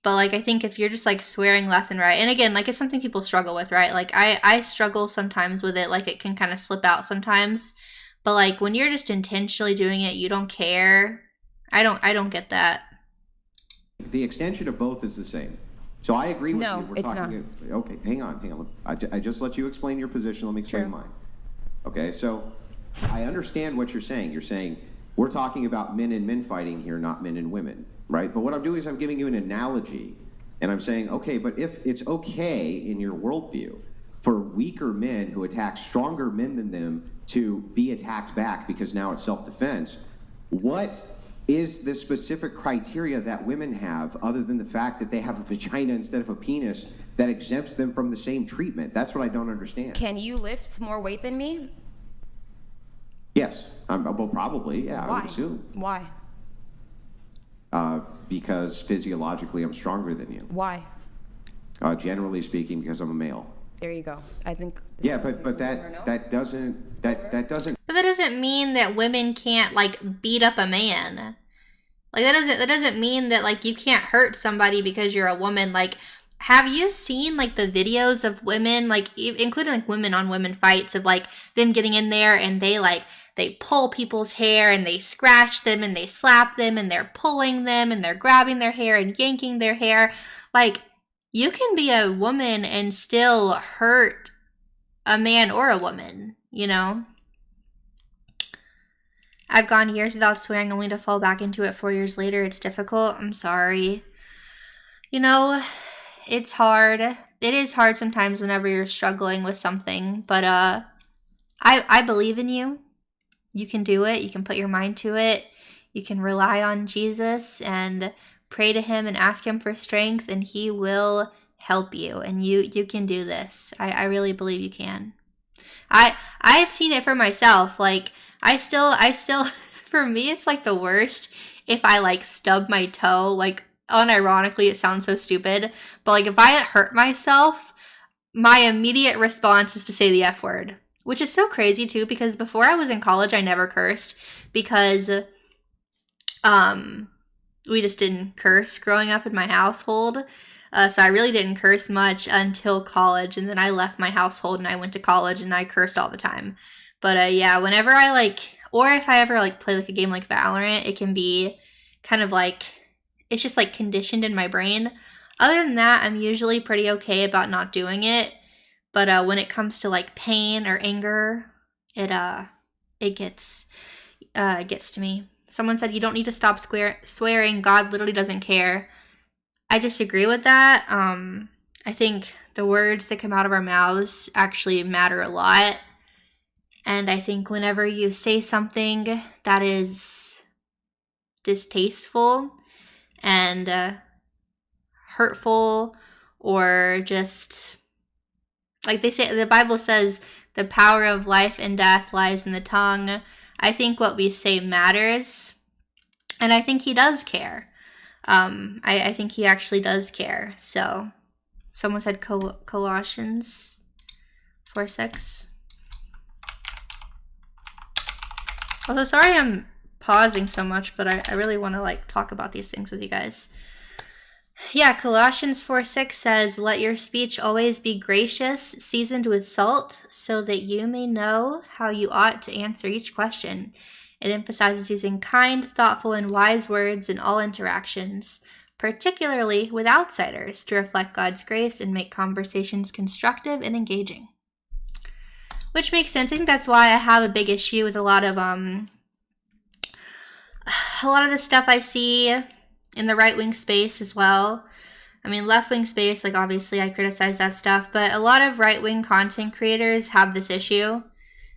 But like, I think if you're just like swearing left and right, and again, like it's something people struggle with, right? Like I struggle sometimes with it. Like it can kind of slip out sometimes. But like when you're just intentionally doing it, you don't care. I don't get that. The extension of both is the same. So I agree with you. It's not. Okay, hang on. I just let you explain your position. Let me explain mine. Okay, so I understand what you're saying. You're saying we're talking about men and men fighting here, not men and women, right? But what I'm doing is I'm giving you an analogy, and I'm saying, okay, but if it's okay in your worldview for weaker men who attack stronger men than them to be attacked back because now it's self-defense, what is the specific criteria that women have other than the fact that they have a vagina instead of a penis that exempts them from the same treatment? That's what I don't understand. Can you lift more weight than me? Yes. Well, probably, yeah. Why? I would assume. Why? Because physiologically I'm stronger than you. Why? Generally speaking, because I'm a male. There you go. I think. Yeah, but that doesn't. But that doesn't mean that women can't like beat up a man. Like that doesn't mean that like you can't hurt somebody because you're a woman. Like, have you seen like the videos of women, like including like women on women fights, of like them getting in there and they pull people's hair and they scratch them and they slap them and they're pulling them and they're grabbing their hair and yanking their hair. Like, you can be a woman and still hurt a man or a woman, you know? I've gone years without swearing only to fall back into it 4 years later. It's difficult. I'm sorry. You know, it's hard. It is hard sometimes whenever you're struggling with something, but I believe in you. You can do it. You can put your mind to it. You can rely on Jesus and pray to him and ask him for strength, and he will help you, and you can do this. I really believe you can. I've seen it for myself. Like, I still, for me, it's like the worst if I like stub my toe. Like, unironically, it sounds so stupid, but like if I hurt myself, my immediate response is to say the F word, which is so crazy too, because before I was in college, I never cursed because, we just didn't curse growing up in my household. So I really didn't curse much until college, and then I left my household and I went to college and I cursed all the time. But yeah, whenever I like, or if I ever like play like a game like Valorant, it can be kind of like, it's just like conditioned in my brain. Other than that, I'm usually pretty okay about not doing it. But when it comes to like pain or anger, it gets to me. Someone said you don't need to stop swearing. God literally doesn't care. I disagree with that. I think the words that come out of our mouths actually matter a lot. And I think whenever you say something that is distasteful and hurtful, or just like they say, the Bible says the power of life and death lies in the tongue. I think what we say matters, and I think he does care. I think he actually does care. So someone said Colossians 4:6. Also, sorry I'm pausing so much, but I really want to like talk about these things with you guys. Yeah, Colossians 4:6 says, "Let your speech always be gracious, seasoned with salt, so that you may know how you ought to answer each question." It emphasizes using kind, thoughtful, and wise words in all interactions, particularly with outsiders, to reflect God's grace and make conversations constructive and engaging. Which makes sense. I think that's why I have a big issue with a lot of the stuff I see in the right-wing space as well. I mean, left-wing space, like obviously I criticize that stuff, but a lot of right-wing content creators have this issue.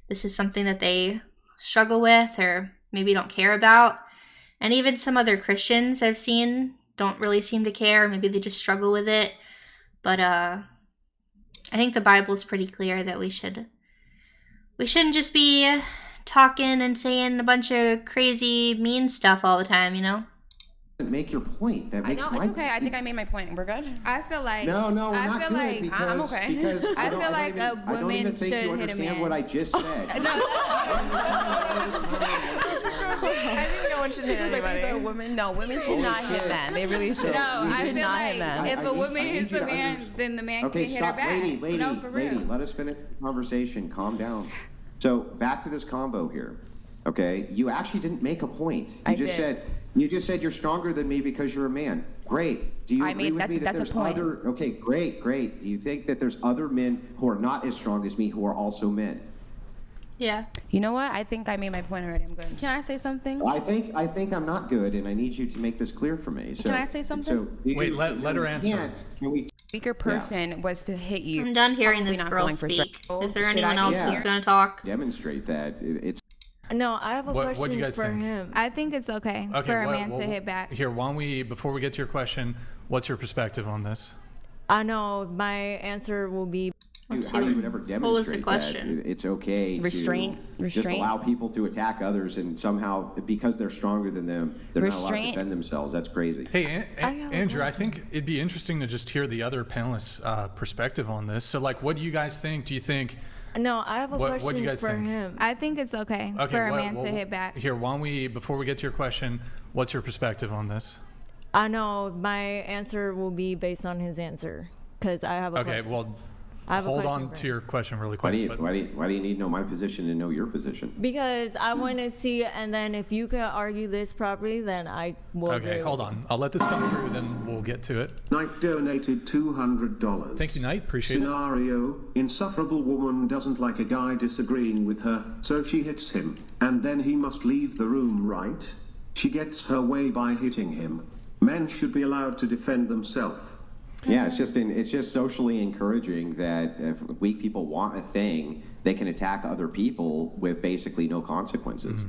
This is something that they struggle with or maybe don't care about. And even some other Christians I've seen don't really seem to care. Maybe they just struggle with it. But I think the Bible is pretty clear that we shouldn't just be talking and saying a bunch of crazy mean stuff all the time, you know? Make your point. That makes I know, it's okay. I think I made my point. We're good. I feel like No, we're I not feel good like because, I'm okay. because I feel like a I don't even woman think should you hit a understand man. what I just said. I think no one should hit anybody. No, women should not hit men. They really should. No, We I should feel not like hit men. if a woman I need hits you a to man, then the man Okay, can hit stop, her back. lady, No, for real. let us finish the conversation. Calm down. So back to this combo here. Okay, you actually didn't make a point. You just said you're stronger than me because you're a man. Great. Do you agree with me that there's other? Okay, great. Do you think that there's other men who are not as strong as me who are also men? Yeah. You know what? I think I made my point already. I'm good. Can I say something? I think I'm not good, and I need you to make this clear for me. So, Can I say something? Wait, let her answer. Can we? Weaker person was to hit you. I'm done hearing this Probably girl not going for speak. strength. Is there Should anyone I- else Yeah. who's going to talk? Demonstrate that. It's No, I have a What do question you guys for think? him. I think it's okay, for a man to hit back. Here, before we get to your question, what's your perspective on this? I know my answer will be. how you would ever demonstrate What was the question? that it's okay Restraint. to just allow people to attack others, and somehow because they're stronger than them, they're not allowed to Restraint. defend themselves. That's crazy. Hey, Andrew, I think it'd be interesting to just hear the other panelists' perspective on this. So, like, what do you guys think? Do you think? No, I have a question what do you guys for think? him. I think it's okay, for a man to hit back. Here, before we get to your question, what's your perspective on this? I know my answer will be based on his answer because I have a question. Okay, well, I have a hold question on for to him. your question really Why quick. do you need to know my position and know your position? Because I want to see, and then if you can argue this properly, then I will. Okay, hold on. I'll let this come through, then we'll get to it. Knight donated $200. Thank you, Knight. Appreciate it. Scenario: insufferable woman doesn't like a guy disagreeing with her, so she hits him, and then he must leave the room, right? She gets her way by hitting him. Men should be allowed to defend themselves. Yeah, it's just socially encouraging that if weak people want a thing, they can attack other people with basically no consequences.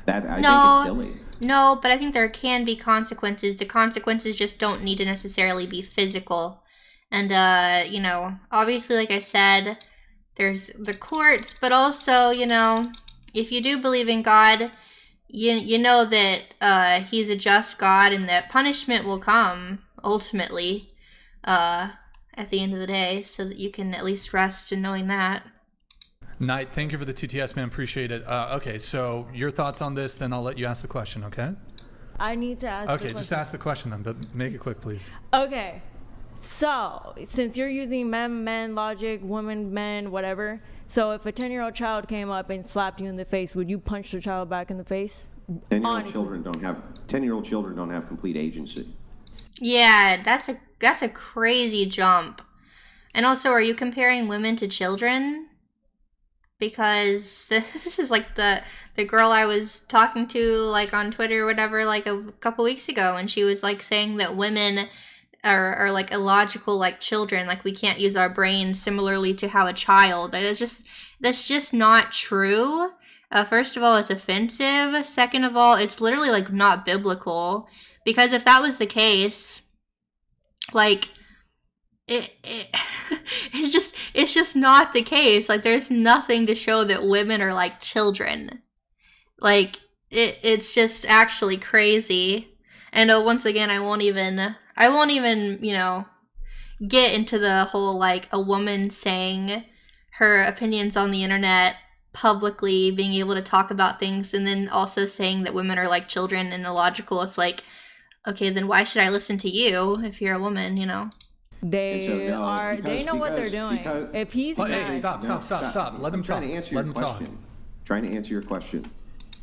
That I think is silly. No, but I think there can be consequences. The consequences just don't need to necessarily be physical. And, you know, obviously, like I said, there's the courts, but also, you know, if you do believe in God, you know that he's a just God and that punishment will come ultimately at the end of the day, so that you can at least rest in knowing that. Knight, thank you for the TTS, man. Appreciate it. Okay, so your thoughts on this, then I'll let you ask the question, okay? I need to ask the Okay, question. just ask the question then, but make it quick, please. Okay. So, since you're using men logic, women, men, whatever, so if a 10-year-old child came up and slapped you in the face, would you punch the child back in the face? 10-year-old children don't have complete agency. Yeah, that's a crazy jump. And also, are you comparing women to children? Because this is like the girl I was talking to, like, on Twitter or whatever, like a couple weeks ago, and she was like saying that women are like illogical like children, like we can't use our brains similarly to how a child. That's just not true. First of all, it's offensive. Second of all, it's literally like not biblical, because if that was the case, like it's just not the case. Like, there's nothing to show that women are like children. Like, it's just actually crazy. And once again, I won't even, you know, get into the whole, like, a woman saying her opinions on the internet publicly, being able to talk about things, and then also saying that women are like children and illogical. It's like, okay, then why should I listen to you if you're a woman, you know? They know what they're doing. If he's hey, stop. Let them talk. Trying to answer your question.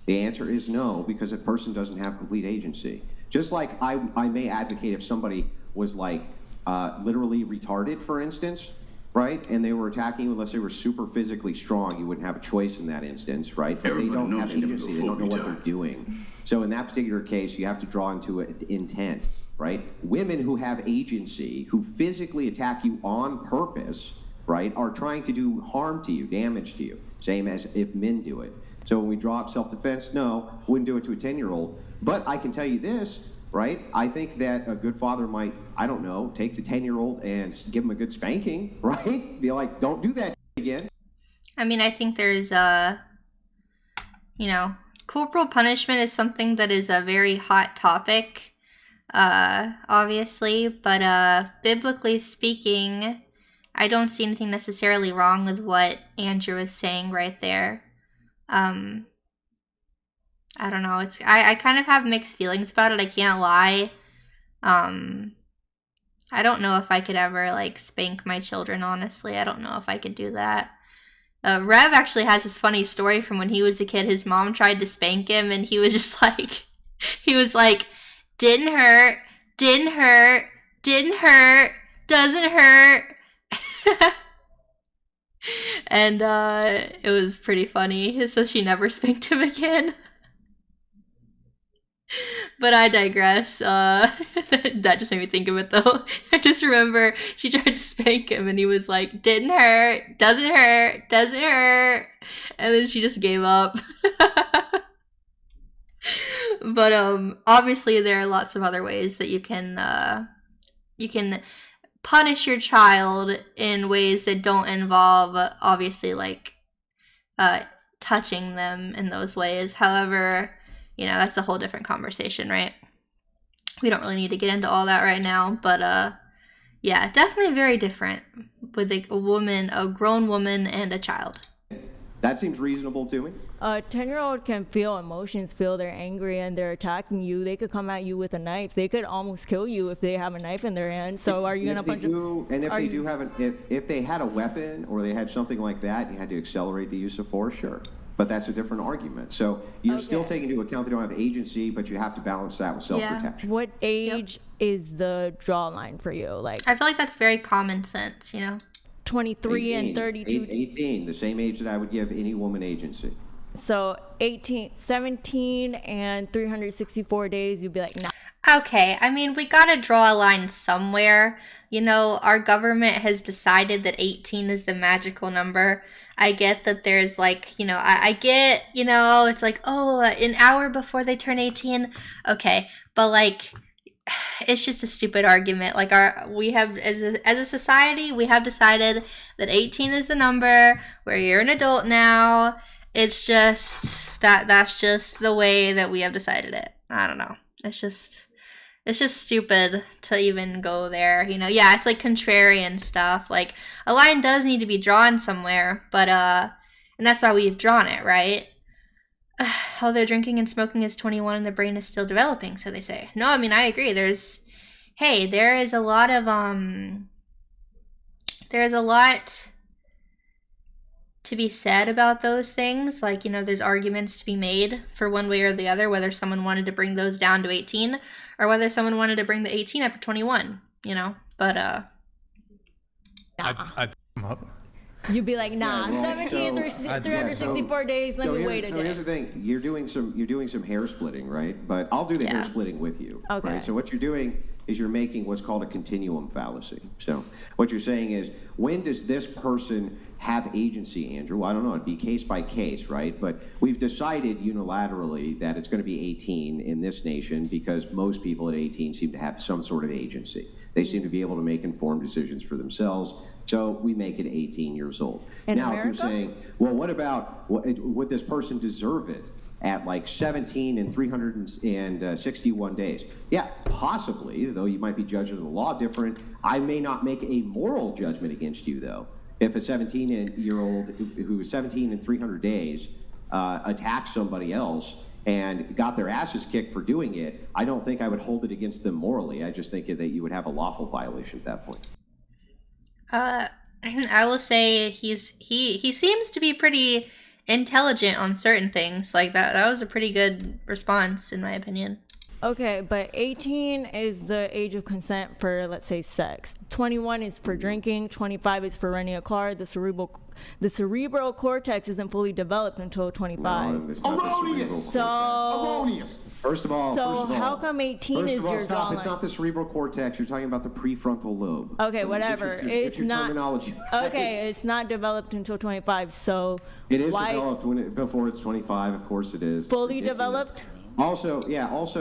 The answer is no, because a person doesn't have complete agency. Just like I may advocate if somebody was like literally retarded, for instance, right? And they were attacking you unless they were super physically strong, you wouldn't have a choice in that instance, right? But they don't have agency. They don't know what they're doing. So in that particular case, you have to draw into intent, right? Women who have agency, who physically attack you on purpose, right, are trying to do harm to you, damage to you, same as if men do it. So when we draw up self-defense, no, wouldn't do it to a 10-year-old. But I can tell you this, right? I think that a good father might, I don't know, take the 10-year-old and give him a good spanking, right? Be like, don't do that again. I mean, I think there's you know, corporal punishment is something that is a very hot topic, obviously, but biblically speaking, I don't see anything necessarily wrong with what Andrew is saying right there. I don't know, I kind of have mixed feelings about it, I can't lie. I don't know if I could ever, like, spank my children, honestly. I don't know if I could do that. Rev actually has this funny story from when he was a kid. His mom tried to spank him, and he was just like, didn't hurt, didn't hurt, didn't hurt, doesn't hurt. And it was pretty funny. So she never spanked him again. But I digress. That just made me think of it, though. I just remember she tried to spank him, and he was like, didn't hurt, doesn't hurt, doesn't hurt. And then she just gave up. But obviously there are lots of other ways that you can punish your child in ways that don't involve, obviously, like, touching them in those ways. However, you know, that's a whole different conversation, right? We don't really need to get into all that right now, but yeah, definitely very different with a grown woman and a child. That seems reasonable to me. A 10-year-old can feel emotions, feel they're angry and they're attacking you. They could come at you with a knife. They could almost kill you if they have a knife in their hand. So are you going to punch them? And if they had a weapon or they had something like that, you had to accelerate the use of force, sure. But that's a different argument. So you're still taking into account they don't have agency, but you have to balance that with self-protection. Yeah. What age is the draw line for you? Like, I feel like that's very common sense, you know? 23 and 32. 18, the same age that I would give any woman agency. So 17 and 364 days, you'd be like, nah. Okay, I mean, we gotta draw a line somewhere. You know, our government has decided that 18 is the magical number. I get that there's, like, you know, I get, you know, it's like, oh, an hour before they turn 18. Okay, but, like, it's just a stupid argument. Like we have as a society, we have decided that 18 is the number where you're an adult now. It's just that's just the way that we have decided it. I don't know. It's just stupid to even go there, you know. Yeah, it's like contrarian stuff. Like a line does need to be drawn somewhere, but and that's why we've drawn it, right? Although drinking and smoking is 21 and the brain is still developing, so they say. No, I mean, I agree. There is a lot of, there's a lot to be said about those things. Like, you know, there's arguments to be made for one way or the other, whether someone wanted to bring those down to 18 or whether someone wanted to bring the 18 up to 21, you know? But, I'd come up. You'd be like, nah, 364 days. Let me wait a day. So here's the thing: you're doing some hair splitting, right? But I'll do the hair splitting with you. Okay. Right? So what you're doing is you're making what's called a continuum fallacy. So what you're saying is, when does this person have agency, Andrew? Well, I don't know. It'd be case by case, right? But we've decided unilaterally that it's going to be 18 in this nation because most people at 18 seem to have some sort of agency. They seem to be able to make informed decisions for themselves. So we make it 18 years old. Now, if you're saying, well, what about, would this person deserve it at like 17 and 361 days? Yeah, possibly, though you might be judging the law different. I may not make a moral judgment against you, though. If a 17-year-old who was 17 and 300 days attacked somebody else and got their asses kicked for doing it, I don't think I would hold it against them morally. I just think that you would have a lawful violation at that point. I will say he seems to be pretty intelligent on certain things. Like that was a pretty good response in my opinion. Okay, but 18 is the age of consent for, let's say, sex. 21 is for drinking. 25 is for renting a car. The cerebral cortex isn't fully developed until 25. No, it's not Erroneous. Erroneous. First of all, how come 18 is your stop. jawline? It's not the cerebral cortex. You're talking about the prefrontal lobe. Okay, whatever. It's your not terminology. Okay, it's not developed until 25. So it is developed before it's 25. Of course, it is. Fully developed. Also,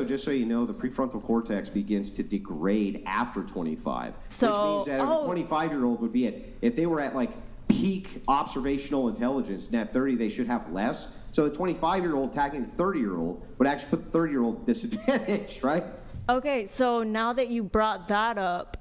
just so you know, the prefrontal cortex begins to degrade after 25. So, which means that a 25-year-old would be if they were at like peak observational intelligence, and at 30 they should have less. So the 25-year-old attacking the 30-year-old would actually put the 30-year-old disadvantage, right? Okay, so now that you brought that up,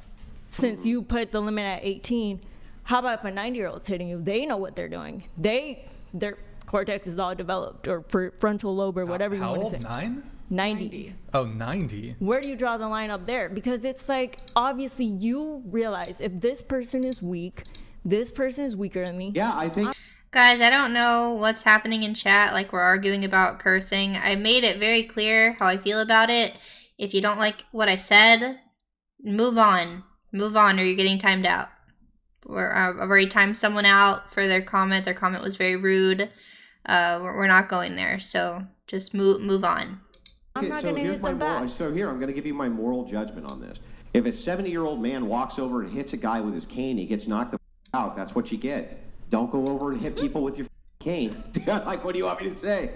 since you put the limit at 18, how about if a 90-year-old's hitting you? They know what they're doing. Their cortex is all developed, or frontal lobe, or whatever you want to say. How old? 90. Oh, 90. Where do you draw the line up there? Because it's like, obviously you realize if this person is weak, this person is weaker than me. Yeah, I think... Guys, I don't know what's happening in chat, like we're arguing about cursing. I made it very clear how I feel about it. If you don't like what I said, move on. Move on, or you're getting timed out. I've already timed someone out for their comment. Their comment was very rude. We're not going there, so just move on. I'm not going to hit them back. So here, I'm going to give you my moral judgment on this. If a 70-year-old man walks over and hits a guy with his cane, he gets knocked out, that's what you get. Don't go over and hit people with your cane. Like, what do you want me to say?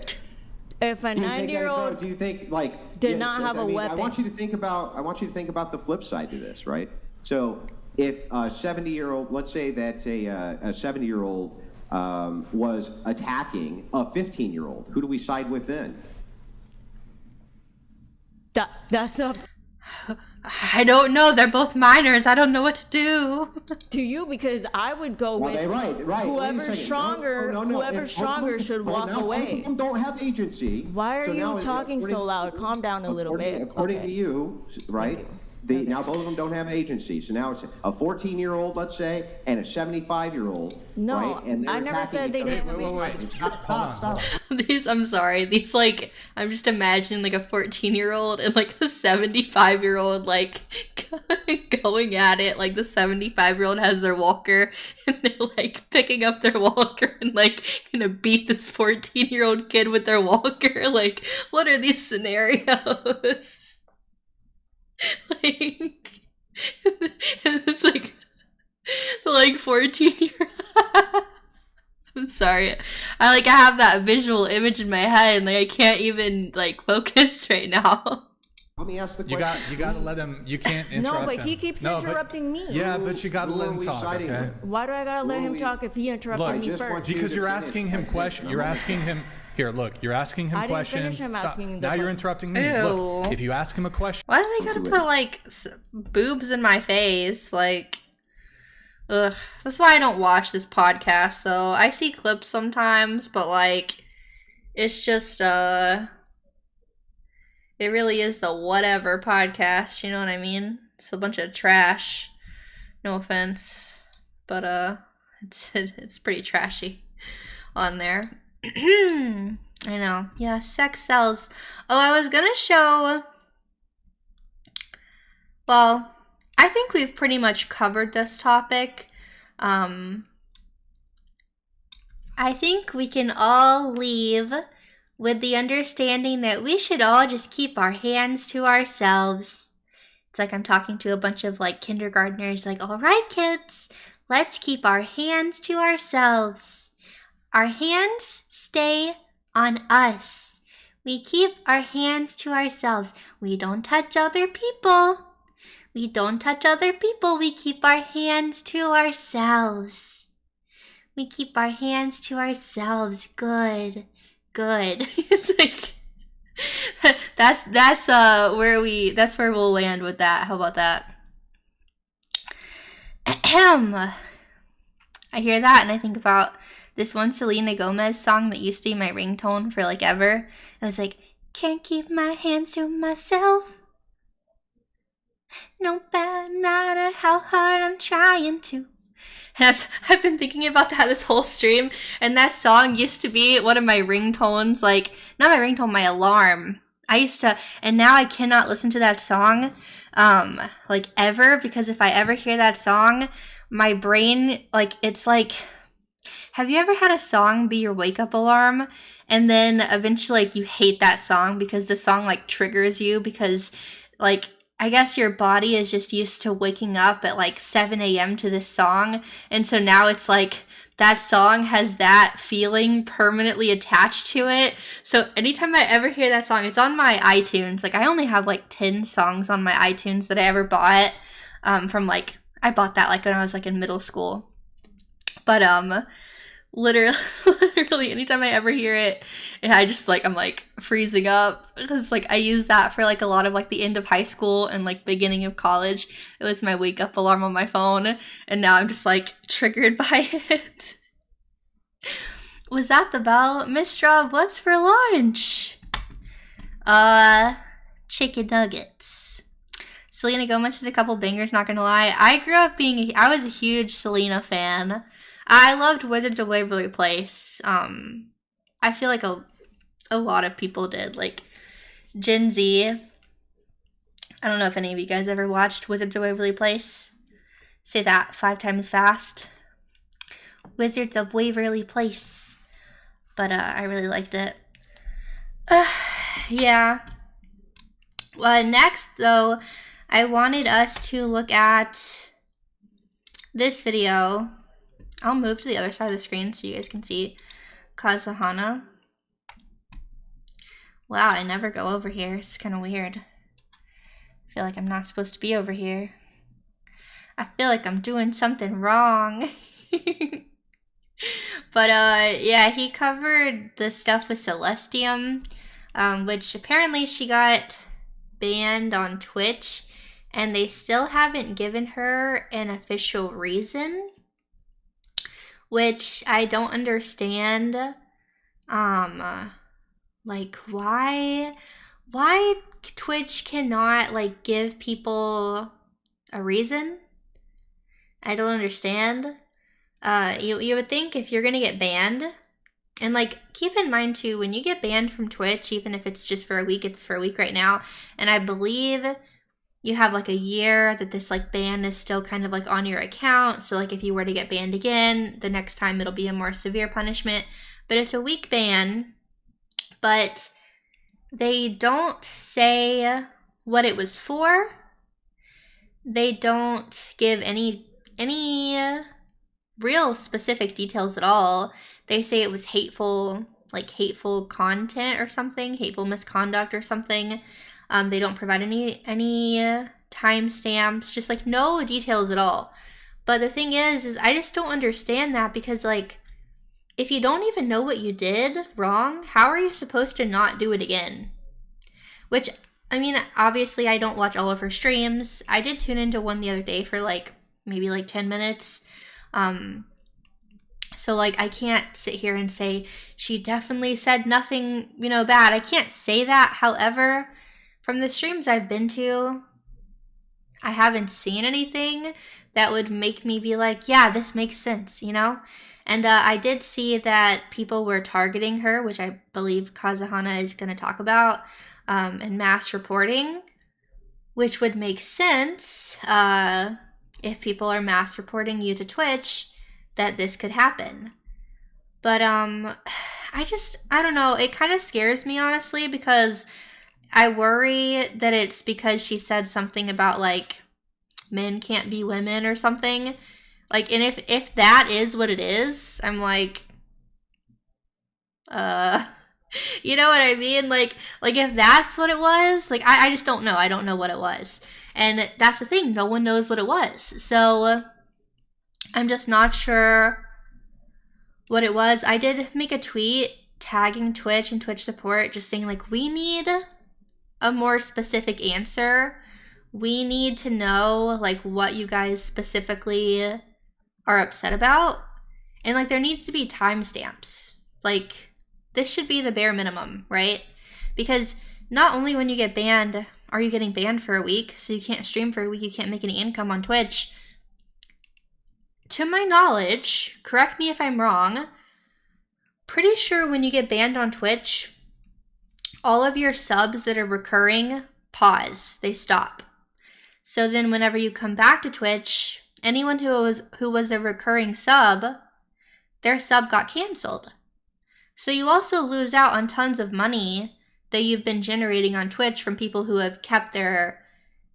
If a 90-year-old do you think like did not have a weapon? I want you to think about the flip side to this, right? So if a 70-year-old, let's say that a 70-year-old was attacking a 15-year-old, who do we side with then? That's a... I don't know. They're both minors. I don't know what to do. To you, because I would go with whoever's stronger. Whoever's stronger should walk away. Both of them don't have agency. Why are you talking so loud? Calm down a little bit. According to you, right? Now both of them don't have agency. So now it's a 14-year-old, let's say, and a 75-year-old. No, right? And I never said they didn't. Wait. Stop. I'm sorry. I'm just imagining like a 14-year-old and like a 75-year-old like going at it. Like the 75-year-old has their walker and they're like picking up their walker and like gonna beat this 14-year-old kid with their walker. Like, what are these scenarios? Like, and it's like 14-year-old. I'm sorry. I have that visual image in my head and like I can't even like focus right now. Let me ask the You question. got to let him. You can't interrupt No, but him. he keeps No, but- interrupting me. Yeah, but you got to Who let are him we talk. siding Okay? with? Why do I gotta let him talk if he interrupted me first? Because you're asking him questions. You're asking him. Here, look. You're asking him I didn't questions. finish him Stop. asking the Now you're question. interrupting me. Look, Ew. if you ask him a question. Why do they gotta put like boobs in my face? Like, ugh. That's why I don't watch this podcast though. I see clips sometimes, but like, it's just it really is the whatever podcast. You know what I mean? It's a bunch of trash. No offense, but it's pretty trashy on there. I know. Yeah, sex sells. Oh, I was gonna show. Well, I think we've pretty much covered this topic. I think we can all leave with the understanding that we should all just keep our hands to ourselves. It's like I'm talking to a bunch of like kindergartners, like, all right, kids, let's keep our hands to ourselves. Our hands stay on us. We keep our hands to ourselves. We don't touch other people. We don't touch other people. We keep our hands to ourselves. We keep our hands to ourselves. Good. Good. It's like that's where we'll land with that. How about that? I hear that and I think about this one Selena Gomez song that used to be my ringtone for like ever. It was like, can't keep my hands to myself. No matter how hard I'm trying to. And I've been thinking about that this whole stream, and that song used to be one of my ringtones, like, not my ringtone, my alarm. I used to, and now I cannot listen to that song, like, ever, because if I ever hear that song, my brain, like, it's like, have you ever had a song be your wake-up alarm, and then eventually, like, you hate that song because the song, like, triggers you because, like, I guess your body is just used to waking up at like 7 a.m. to this song. And so now it's like that song has that feeling permanently attached to it. So anytime I ever hear that song, it's on my iTunes. Like I only have like 10 songs on my iTunes that I ever bought from like, I bought that like when I was like in middle school. But literally anytime I ever hear it, I just like, I'm like freezing up because like I used that for like a lot of like the end of high school and like beginning of college. It was my wake up alarm on my phone, and now I'm just like triggered by it. Was that the bell? Miss Strawb, what's for lunch? Chicken nuggets. Selena Gomez has a couple bangers, not gonna lie. I was a huge Selena fan. I loved Wizards of Waverly Place. I feel like a lot of people did. Like, Gen Z. I don't know if any of you guys ever watched Wizards of Waverly Place. Say that 5 times fast. Wizards of Waverly Place. But, I really liked it. Yeah. Well, next, though, I wanted us to look at this video. I'll move to the other side of the screen so you guys can see Kazahana. Wow, I never go over here. It's kind of weird. I feel like I'm not supposed to be over here. I feel like I'm doing something wrong. But, yeah, he covered the stuff with Celestium, which apparently she got banned on Twitch, and they still haven't given her an official reason. Which I don't understand, like, why Twitch cannot, like, give people a reason? I don't understand. You would think if you're gonna get banned, and, like, keep in mind, too, when you get banned from Twitch, even if it's just for a week, it's for a week right now, and I believe you have like a year that this like ban is still kind of like on your account. So like if you were to get banned again, the next time it'll be a more severe punishment. But it's a week ban. But they don't say what it was for. They don't give any real specific details at all. They say it was hateful content or something, hateful misconduct or something. They don't provide any timestamps, just like no details at all. But the thing is I just don't understand that, because like, if you don't even know what you did wrong, how are you supposed to not do it again? Which, I mean, obviously I don't watch all of her streams. I did tune into one the other day for like, maybe like 10 minutes. So like, I can't sit here and say she definitely said nothing, you know, bad. I can't say that. However, from the streams I've been to, I haven't seen anything that would make me be like, yeah, this makes sense, you know? And I did see that people were targeting her, which I believe Kazuhana is going to talk about, and mass reporting, which would make sense if people are mass reporting you to Twitch, that this could happen. But I don't know, it kind of scares me, honestly, because I worry that it's because she said something about like men can't be women or something. Like, and if that is what it is, I'm like, you know what I mean? Like if that's what it was, like, I just don't know. I don't know what it was. And that's the thing. No one knows what it was. So I'm just not sure what it was. I did make a tweet tagging Twitch and Twitch support, just saying like, we need a more specific answer. We need to know like what you guys specifically are upset about. And like, there needs to be timestamps. Like, this should be the bare minimum, right? Because not only when you get banned are you getting banned for a week, so you can't stream for a week, you can't make any income on Twitch. To my knowledge, correct me if I'm wrong, pretty sure when you get banned on Twitch, all of your subs that are recurring pause, they stop. So then whenever you come back to Twitch, anyone who was a recurring sub, their sub got canceled. So you also lose out on tons of money that you've been generating on Twitch from people who have kept their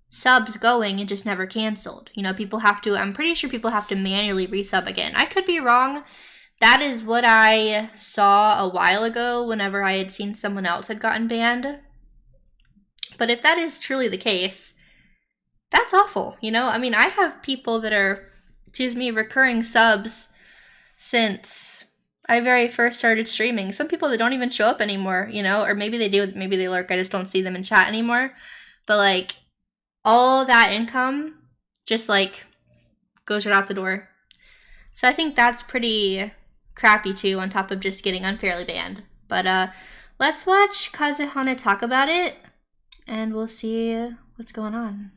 subs going and just never canceled. You know, people have to, I'm pretty sure people have to manually resub again. I could be wrong. That is what I saw a while ago whenever I had seen someone else had gotten banned. But if that is truly the case, that's awful, you know? I mean, I have people that are, recurring subs since I very first started streaming. Some people that don't even show up anymore, you know? Or maybe they do, maybe they lurk, I just don't see them in chat anymore. But like, all that income just like goes right out the door. So I think that's pretty crappy too, on top of just getting unfairly banned. But let's watch Kazuhana talk about it, and we'll see what's going on.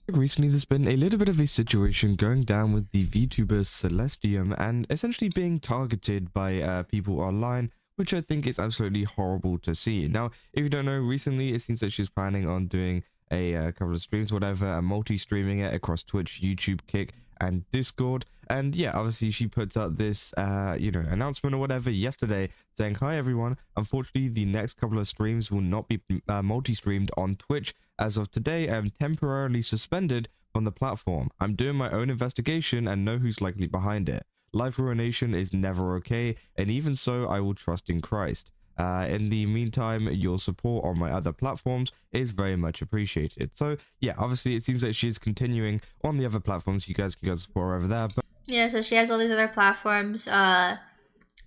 Recently, there's been a little bit of a situation going down with the VTuber Celestium and essentially being targeted by people online, which I think is absolutely horrible to see. Now, if you don't know, recently it seems that she's planning on doing a couple of streams, whatever, and multi-streaming it across Twitch, YouTube, Kick, and Discord. And yeah, obviously she puts out this announcement or whatever yesterday saying, hi everyone, unfortunately the next couple of streams will not be multi-streamed on Twitch. As of today, I am temporarily suspended from the platform. I'm doing my own investigation and know who's likely behind it. Life ruination is never okay, and even so I will trust in Christ. In the meantime, your support on my other platforms is very much appreciated. So yeah, obviously it seems like she's continuing on the other platforms. You guys can go support her over there. But yeah, so she has all these other platforms.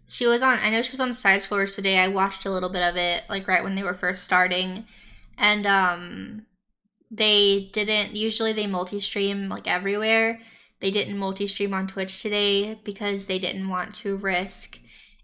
She was on, I know she was on Side Scrollers today. I watched a little bit of it, like right when they were first starting. And they didn't, usually they multi-stream like everywhere. They didn't multi-stream on Twitch today because they didn't want to risk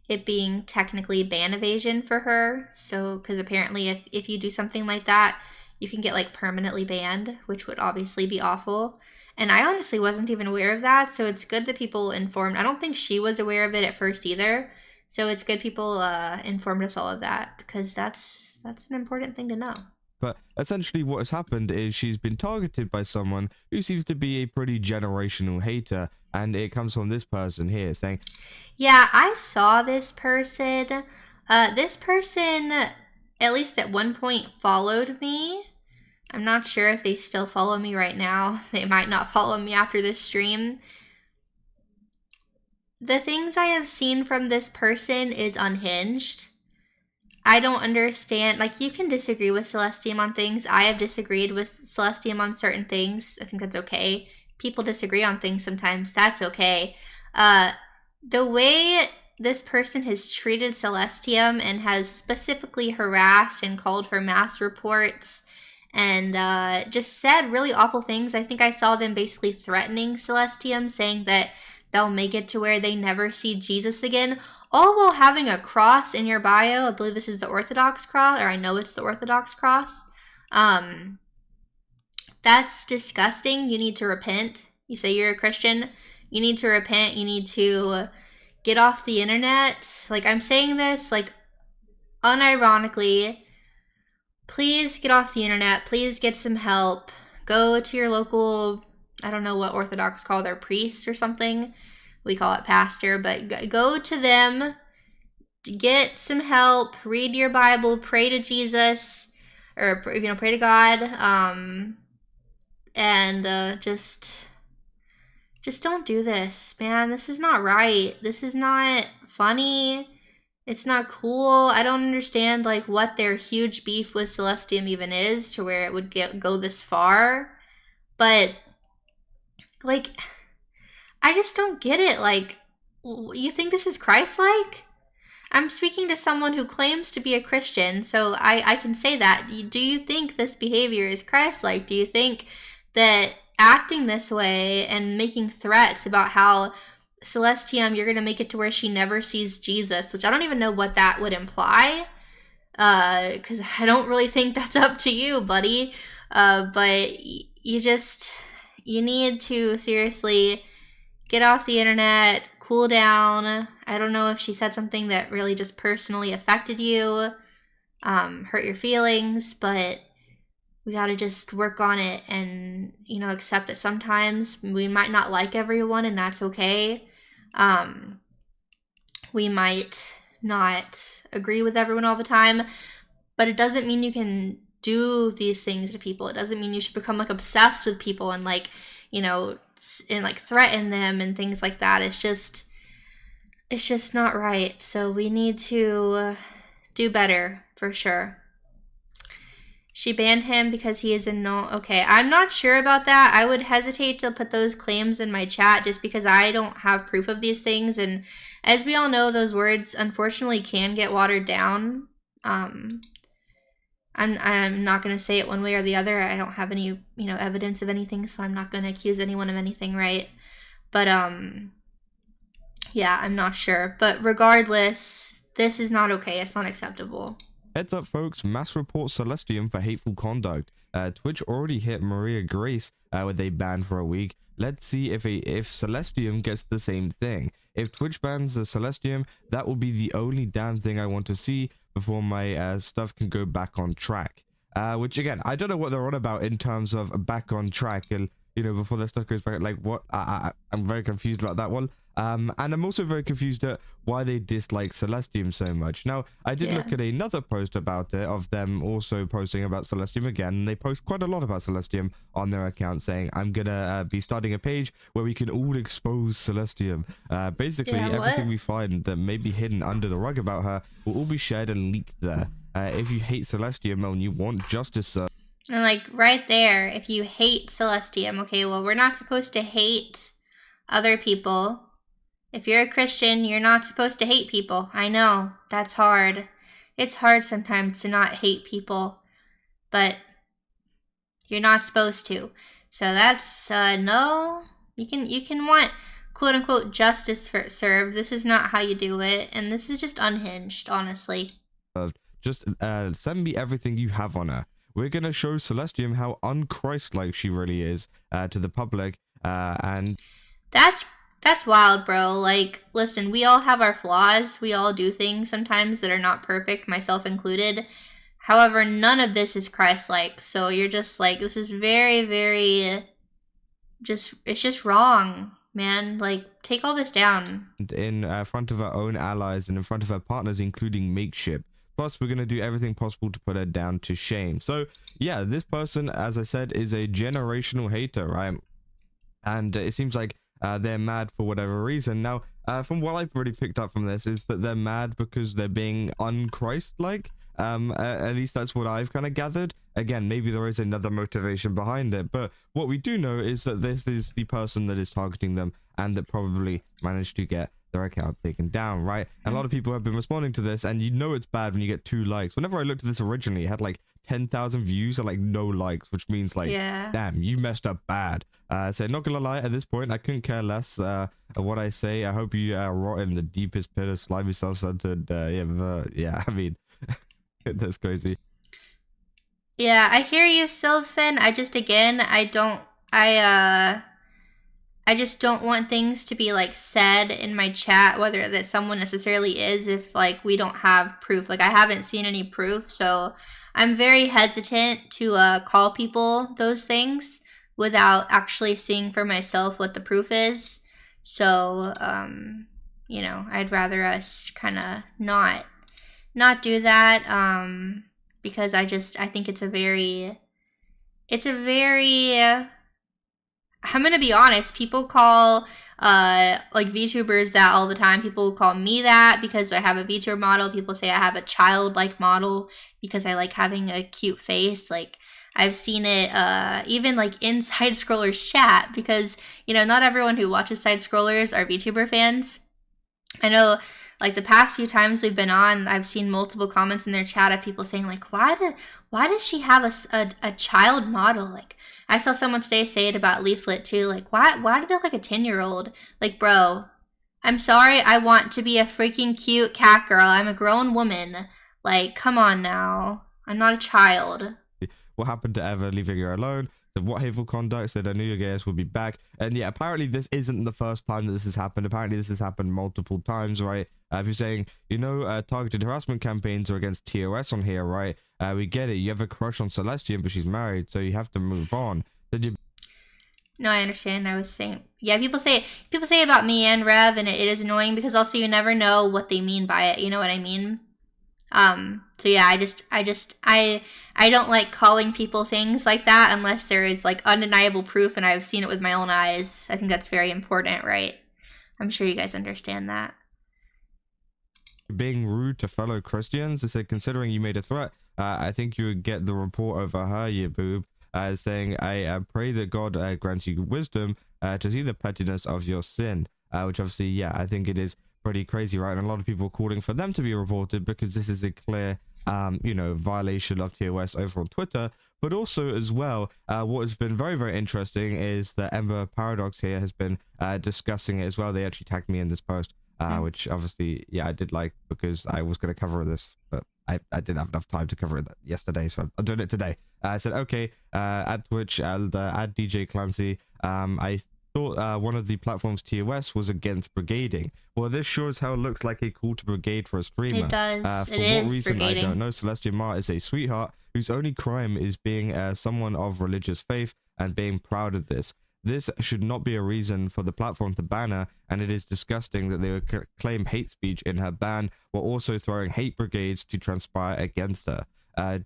it being technically ban evasion for her. So, because apparently if you do something like that, you can get like permanently banned, which would obviously be awful. And I honestly wasn't even aware of that, so it's good that people informed. I don't think she was aware of it at first either. So it's good people informed us all of that, because that's an important thing to know. But essentially what has happened is she's been targeted by someone who seems to be a pretty generational hater, and it comes from this person here saying, yeah, I saw this person. This person, at least at one point, followed me. I'm not sure if they still follow me right now. They might not follow me after this stream. The things I have seen from this person is unhinged. I don't understand. Like, you can disagree with Celestium on things. I have disagreed with Celestium on certain things. I think that's okay. People disagree on things sometimes. That's okay. The way this person has treated Celestium and has specifically harassed and called for mass reports and just said really awful things. I think I saw them basically threatening Celestium, saying that they'll make it to where they never see Jesus again, all while having a cross in your bio. I believe this is the Orthodox cross, or I know it's the Orthodox cross. That's disgusting. You need to repent. You say you're a Christian. You need to repent. You need to get off the internet. Like, I'm saying this, like, unironically. Please get off the internet. Please get some help. Go to your local, I don't know what Orthodox call their priest or something. We call it pastor, but go to them. Get some help. Read your Bible. Pray to Jesus, or pray to God. And just don't do this, man. This is not right. This is not funny. It's not cool. I don't understand, like, what their huge beef with Celestium even is to where it would go this far. But, like, I just don't get it. Like, you think this is Christ-like? I'm speaking to someone who claims to be a Christian, so I can say that. Do you think this behavior is Christ-like? Do you think that acting this way and making threats about how Celestium, you're going to make it to where she never sees Jesus, which I don't even know what that would imply, because I don't really think that's up to you, buddy. But you need to seriously get off the internet, cool down. I don't know if she said something that really just personally affected you, hurt your feelings, but we got to just work on it and, accept that sometimes we might not like everyone, and that's okay. We might not agree with everyone all the time, but it doesn't mean you can do these things to people. It doesn't mean you should become, like, obsessed with people and, like, and, like, threaten them and things like that. It's just not right. So we need to do better, for sure. She banned him because he is okay, I'm not sure about that. I would hesitate to put those claims in my chat just because I don't have proof of these things. And as we all know, those words unfortunately can get watered down. I'm not going to say it one way or the other. I don't have any, evidence of anything, so I'm not going to accuse anyone of anything, right? But, yeah, I'm not sure. But regardless, this is not okay. It's not acceptable. Heads up, folks, mass report Celestium for hateful conduct. Twitch already hit Maria Grace with a ban for a week. Let's see if Celestium gets the same thing. If Twitch bans the Celestium, that will be the only damn thing I want to see before my stuff can go back on track. Which, again, I don't know what they're on about in terms of back on track, and, before their stuff goes back. Like, what? I'm very confused about that one. And I'm also very confused at why they dislike Celestium so much. Now, I did look at another post about it, of them also posting about Celestium again, and they post quite a lot about Celestium on their account, saying, I'm gonna be starting a page where we can all expose Celestium. Basically, everything we find that may be hidden under the rug about her will all be shared and leaked there. If you hate Celestium and you want justice served. And, like, right there, if you hate Celestium, okay, well, we're not supposed to hate other people. If you're a Christian, you're not supposed to hate people. I know, that's hard. It's hard sometimes to not hate people, but you're not supposed to. So that's, no, you can want, quote unquote, justice served. This is not how you do it, and this is just unhinged, honestly. Just send me everything you have on her. We're gonna show Celestium how un-Christ-like she really is to the public, and... That's wild, bro. Like, listen, we all have our flaws. We all do things sometimes that are not perfect, myself included. However, none of this is Christ-like. So you're just like, this is very, very, it's just wrong, man. Like, take all this down. In front of our own allies and in front of our partners, including Makeship. Plus, we're going to do everything possible to put her down to shame. So, yeah, this person, as I said, is a generational hater, right? And it seems like they're mad for whatever reason. Now, from what I've already picked up from this is that they're mad because they're being un-Christ-like. At least that's what I've kind of gathered. Again, maybe there is another motivation behind it, but what we do know is that this is the person that is targeting them and that probably managed to get their account taken down, right? And a lot of people have been responding to this, and you know it's bad when you get 2 likes. Whenever I looked at this originally, it had like 10,000 views and like no likes, which means like, damn, you messed up bad. So not gonna lie, at this point, I couldn't care less what I say. I hope you rot in the deepest pit of slimy, self-centered, yeah, I mean, that's crazy. Yeah, I hear you, Sylphin. I just don't want things to be like said in my chat, whether that someone necessarily is, if like we don't have proof. Like I haven't seen any proof, so I'm very hesitant to call people those things without actually seeing for myself what the proof is. So, you know, I'd rather us kind of not do that, because I think it's a very, I'm gonna be honest, people call like VTubers that all the time. People call me that because I have a VTuber model. People say I have a childlike model because I like having a cute face. Like I've seen it even like in Side Scrollers chat, because you know not everyone who watches Side Scrollers are VTuber fans. I know like the past few times we've been on, I've seen multiple comments in their chat of people saying like, why does she have a child model? Like I saw someone today say it about Leaflet too. Like why do they look like a 10-year-old? Like bro, I'm sorry, I want to be a freaking cute cat girl. I'm a grown woman. Like come on now, I'm not a child. What happened to ever leaving her alone? What hateful conduct? Said I knew your guys would be back. And yeah, apparently this isn't the first time that this has happened. Apparently this has happened multiple times, right? If you're saying, you know, targeted harassment campaigns are against TOS on here, right? We get it. You have a crush on Celestian, but she's married, so you have to move on. Then you... No, I understand. I was saying, yeah, people say about me and Rev, and it is annoying because also you never know what they mean by it. You know what I mean? So yeah, I don't like calling people things like that unless there is like undeniable proof and I've seen it with my own eyes. I think that's very important, right? I'm sure you guys understand that. Being rude to fellow Christians, they said, considering you made a threat, I think you would get the report over her, you boob, saying, I pray that God grants you wisdom to see the pettiness of your sin, which obviously, yeah, I think it is pretty crazy, right? And a lot of people calling for them to be reported because this is a clear, you know, violation of TOS over on Twitter. But also as well, what has been very, very interesting is that Ember Paradox here has been discussing it as well. They actually tagged me in this post, which obviously, yeah, I did like because I was going to cover this, but I didn't have enough time to cover it yesterday, so I'm doing it today. I said, okay, at Twitch and at DJ Clancy, I thought one of the platform's TOS was against brigading. Well, this sure as hell looks like a call to brigade for a streamer. It does. For what reason, brigading. I don't know. Celestian Mar is a sweetheart whose only crime is being someone of religious faith and being proud of this. This should not be a reason for the platform to ban her, and it is disgusting that they would claim hate speech in her ban while also throwing hate brigades to transpire against her.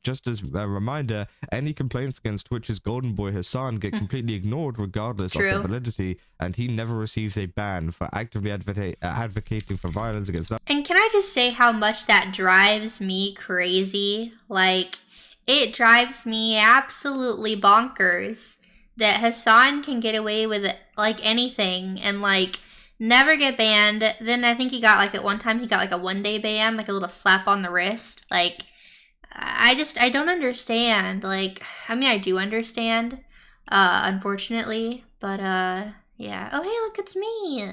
Just as a reminder, any complaints against Twitch's golden boy Hassan get completely ignored regardless of their validity, and he never receives a ban for actively advocating for violence against others. And can I just say how much that drives me crazy? Like, it drives me absolutely bonkers that Hassan can get away with like anything and like never get banned. Then I think he got like at one time he got like a 1-day ban, like a little slap on the wrist. Like I don't understand. Like, I mean, I do understand, unfortunately, but yeah. Oh, hey, look, it's me.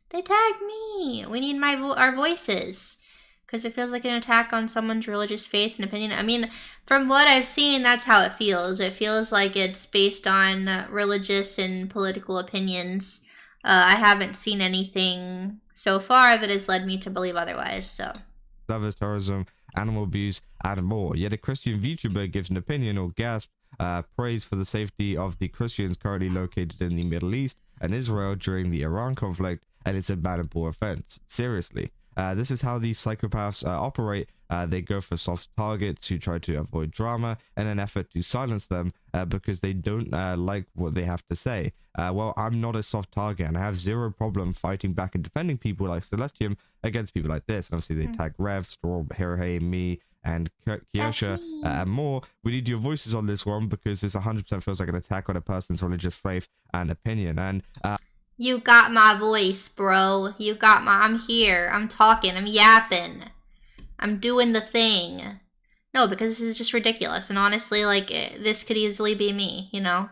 They tagged me. We need our voices, because it feels like an attack on someone's religious faith and opinion. I mean, from what I've seen, that's how it feels. It feels like it's based on religious and political opinions. I haven't seen anything so far that has led me to believe otherwise, so. Others, terrorism, animal abuse, and more. Yet a Christian VTuber gives an opinion or gasp praise for the safety of the Christians currently located in the Middle East and Israel during the Iran conflict, and it's a bannable offense. Seriously. This is how these psychopaths operate They go for soft targets who try to avoid drama in an effort to silence them because they don't like what they have to say. Well, I'm not a soft target, and I have zero problem fighting back and defending people like Celestium against people like this. And obviously, they tag Rev, Strawb, Hirei, me, and Kiosha, and more. We need your voices on this one because this 100% feels like an attack on a person's religious faith and opinion. And you got my voice, bro. You got my... I'm here. I'm talking. I'm yapping. I'm doing the thing. No, because this is just ridiculous. And honestly, like, this could easily be me, you know?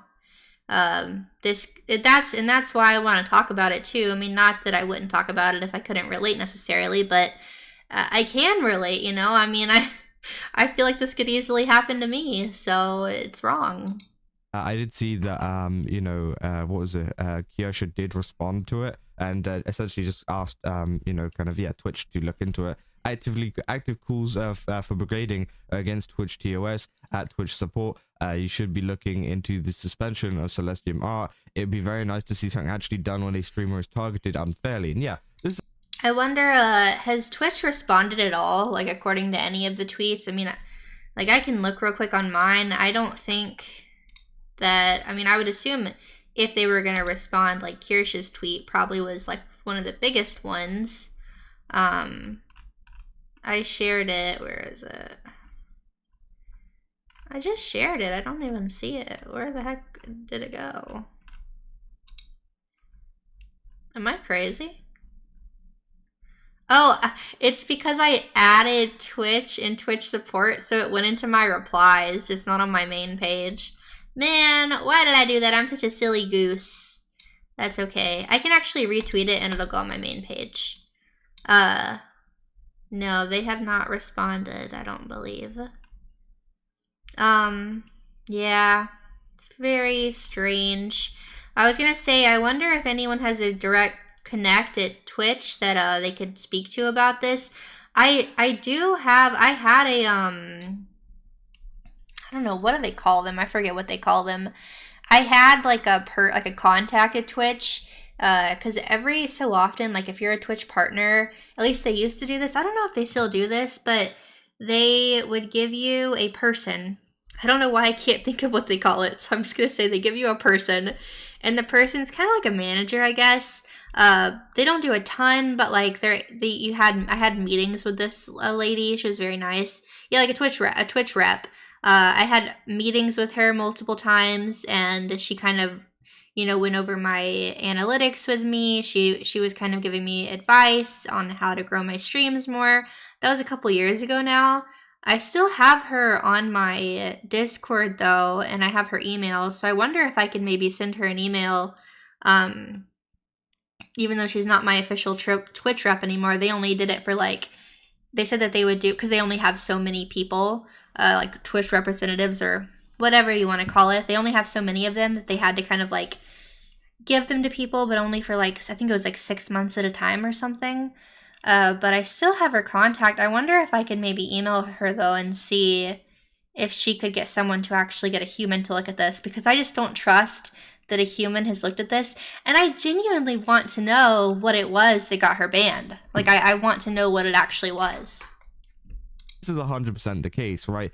That's why I want to talk about it, too. I mean, not that I wouldn't talk about it if I couldn't relate necessarily, but I can relate, you know? I mean, I feel like this could easily happen to me, so it's wrong. I did see that, you know, what was it? Kiosha did respond to it and essentially just asked, you know, kind of, yeah, Twitch to look into it. Active calls for brigading against Twitch TOS at Twitch support. You should be looking into the suspension of Celestium art. It'd be very nice to see something actually done when a streamer is targeted unfairly. And yeah, this. I wonder, has Twitch responded at all? Like, according to any of the tweets? I mean, like, I can look real quick on mine. I don't think that, I mean, I would assume if they were going to respond, like, Kirsch's tweet probably was, like, one of the biggest ones. I shared it. Where is it? I just shared it. I don't even see it. Where the heck did it go? Am I crazy? Oh, it's because I added Twitch and Twitch support, so it went into my replies. It's not on my main page. Man, why did I do that? I'm such a silly goose. That's okay. I can actually retweet it and it'll go on my main page. No, they have not responded, I don't believe. Yeah, it's very strange. I was gonna say, I wonder if anyone has a direct connect at Twitch that they could speak to about this. I had a I don't know, what do they call them? I forget what they call them. I had like a contact at Twitch. Because every so often, like if you're a Twitch partner, at least they used to do this. I don't know if they still do this, but they would give you a person. I don't know why I can't think of what they call it, so I'm just gonna say they give you a person, and the person's kind of like a manager, I guess. They don't do a ton, but like I had meetings with this lady. She was very nice. Yeah, like a Twitch rep. I had meetings with her multiple times, and she kind of, you know, went over my analytics with me. She was kind of giving me advice on how to grow my streams more. That was a couple years ago now. I still have her on my Discord though, and I have her email. So I wonder if I can maybe send her an email, even though she's not my official Twitch rep anymore. They only did it for like, they said that they would do, because they only have so many people, like Twitch representatives or whatever you want to call it. They only have so many of them that they had to kind of like give them to people, but only for like, I think it was like 6 months at a time or something. But I still have her contact. I wonder if I can maybe email her though and see if she could get someone to actually get a human to look at this, because I just don't trust that a human has looked at this. And I genuinely want to know what it was that got her banned. Like, I want to know what it actually was. This is 100% the case, right?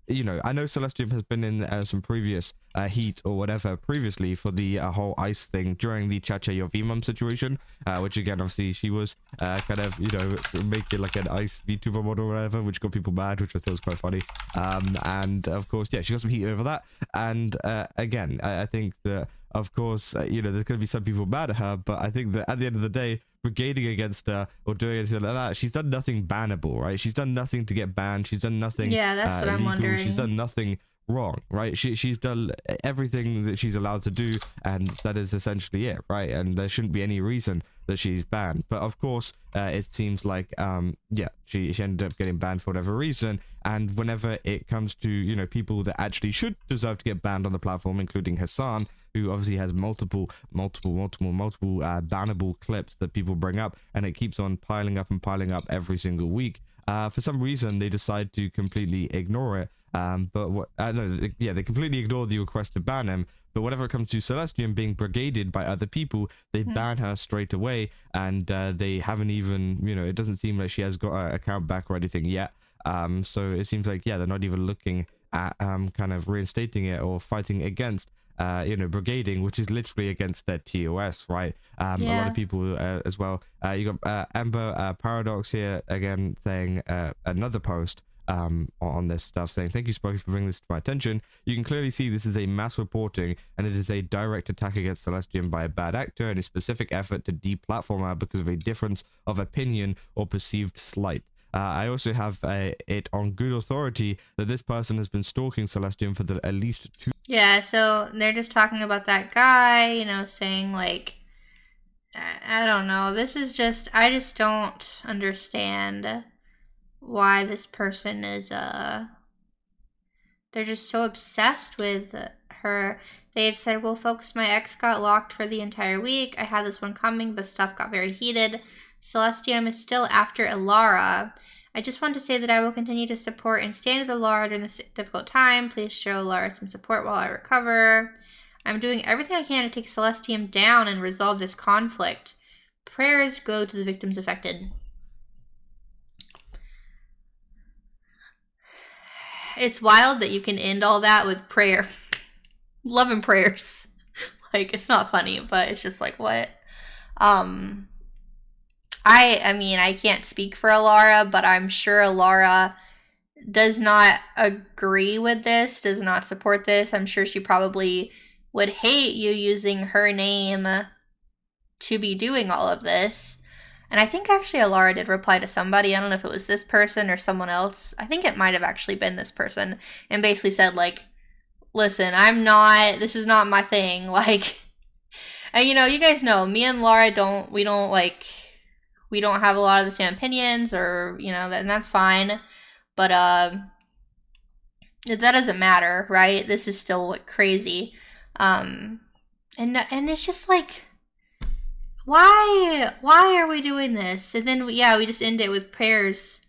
You know, I know Celestium has been in some previous heat or whatever previously for the whole ice thing during the Chacha Your V-Mum situation, which again, obviously, she was kind of, you know, making like an ice VTuber model or whatever, which got people mad, which I thought was quite funny. And of course, yeah, she got some heat over that. And again, I think that, of course, you know, there's going to be some people mad at her, but I think that at the end of the day, brigading against her or doing anything like that, she's done nothing bannable, right? She's done nothing to get banned. She's done nothing. Yeah, that's what I'm wondering. She's done nothing wrong, right? She's done everything that she's allowed to do, and that is essentially it, right? And there shouldn't be any reason that she's banned. But of course, it seems like yeah, she ended up getting banned for whatever reason. And whenever it comes to, you know, people that actually should deserve to get banned on the platform, including Hassan, who obviously has multiple bannable clips that people bring up, and it keeps on piling up every single week. For some reason, they decide to completely ignore it. But what? They completely ignore the request to ban him. But whenever it comes to Celestium being brigaded by other people, they ban her straight away, and they haven't even, you know, it doesn't seem like she has got her account back or anything yet. So it seems like, yeah, they're not even looking at kind of reinstating it or fighting against brigading, which is literally against their TOS, right? A lot of people as well. You got Amber Paradox here again saying another post on this stuff, saying, thank you, Sparky, for bringing this to my attention. You can clearly see this is a mass reporting, and it is a direct attack against Celestium by a bad actor and a specific effort to deplatform her because of a difference of opinion or perceived slight. I also have it on good authority that this person has been stalking Celestium for at least 2. Yeah, so they're just talking about that guy, saying like, I don't know. This is just, I just don't understand why this person is, they're just so obsessed with her. They had said, well, folks, my ex got locked for the entire week. I had this one coming, but stuff got very heated. Celestium is still after Ilara. I just want to say that I will continue to support and stand with Ilara during this difficult time. Please show Ilara some support while I recover. I'm doing everything I can to take Celestium down and resolve this conflict. Prayers go to the victims affected. It's wild that you can end all that with prayer. Love and prayers. Like, it's not funny, but it's just like, what? I mean, I can't speak for Ilara, but I'm sure Ilara does not agree with this, does not support this. I'm sure she probably would hate you using her name to be doing all of this. And I think actually Ilara did reply to somebody. I don't know if it was this person or someone else. I think it might have actually been this person. And basically said, like, listen, this is not my thing. Like, and you guys know, me and Laura we don't have a lot of the same opinions or, and that's fine. But, that doesn't matter, right? This is still like crazy. And it's just like, why are we doing this? And then, we just end it with prayers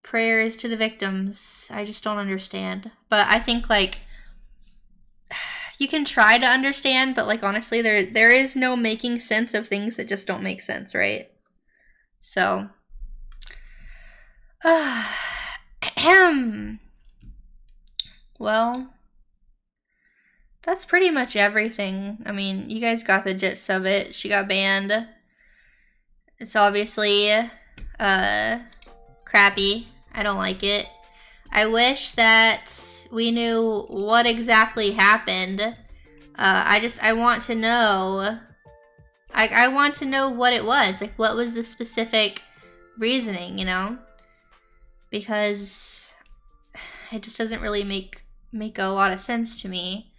to the victims. I just don't understand. But I think, like, you can try to understand, but, like, honestly, there is no making sense of things that just don't make sense, right? So, well, that's pretty much everything. I mean, you guys got the gist of it. She got banned. It's obviously, crappy. I don't like it. I wish that we knew what exactly happened. I want to know. I want to know what it was. Like, what was the specific reasoning, Because it just doesn't really make a lot of sense to me,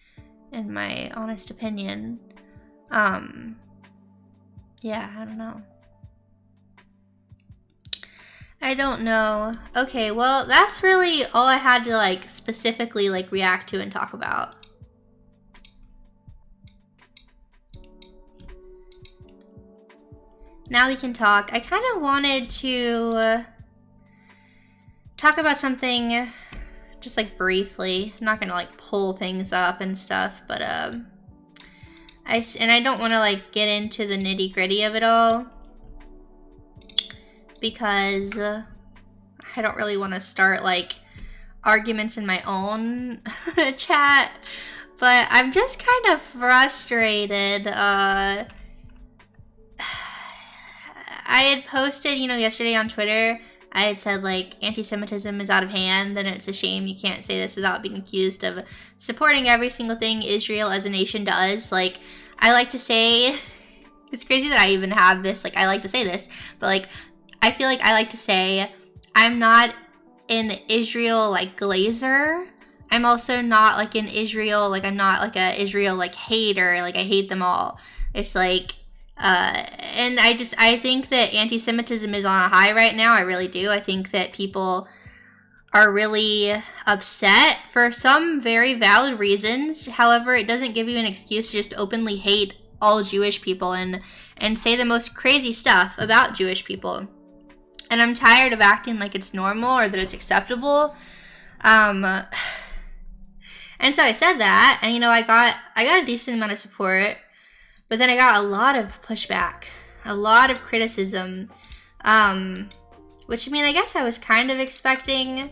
in my honest opinion. Yeah, I don't know. I don't know. Okay, well, that's really all I had to, like, specifically, like, react to and talk about. Now we can talk. I kind of wanted to talk about something just, like, briefly. I'm not gonna, like, pull things up and stuff, but I don't want to, like, get into the nitty-gritty of it all, because I don't really want to start, like, arguments in my own chat, but I'm just kind of frustrated. I had posted, yesterday on Twitter, I had said, like, anti-Semitism is out of hand, and it's a shame you can't say this without being accused of supporting every single thing Israel as a nation does. Like, I like to say, it's crazy that I even have this, like, I like to say this, but, like, I feel like I like to say, I'm not an Israel, like, glazer. I'm also not, like, an Israel, like, I'm not, like, a Israel, like, hater, like, I hate them all. It's, like, and I think that anti-Semitism is on a high right now. I really do. I think that people are really upset for some very valid reasons. However, it doesn't give you an excuse to just openly hate all Jewish people and say the most crazy stuff about Jewish people. And I'm tired of acting like it's normal or that it's acceptable. And so I said that, and I got a decent amount of support. But then I got a lot of pushback, a lot of criticism. Which, I mean, I guess I was kind of expecting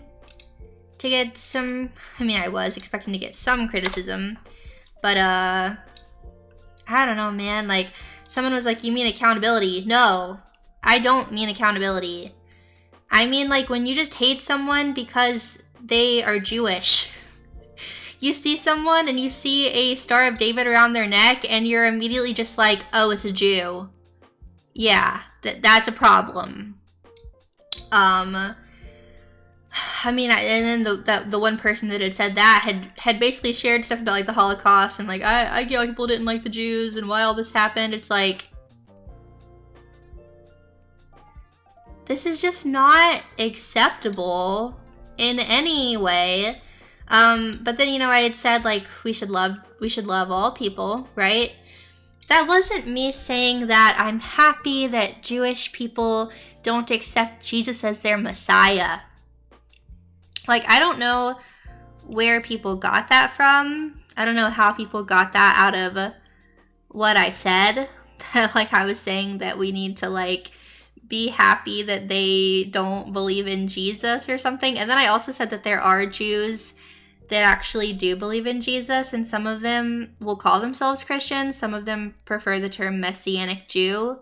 to get some, I was expecting to get some criticism, but, I don't know, man, like, someone was like, you mean accountability? No, I don't mean accountability. I mean, like, when you just hate someone because they are Jewish. You see someone and you see a Star of David around their neck and you're immediately just like, oh, it's a Jew. Yeah, that's a problem. I mean, and then the one person that had said that had basically shared stuff about, like, the Holocaust and, like, I get why people didn't like the Jews and why all this happened. It's like, this is just not acceptable in any way. But then, you know, I had said, like, we should love all people, right? That wasn't me saying that I'm happy that Jewish people don't accept Jesus as their Messiah. Like, I don't know where people got that from. I don't know how people got that out of what I said. Like, I was saying that we need to, like, be happy that they don't believe in Jesus or something. And then I also said that there are Jews that actually do believe in Jesus, and some of them will call themselves Christians. Some of them prefer the term Messianic Jew.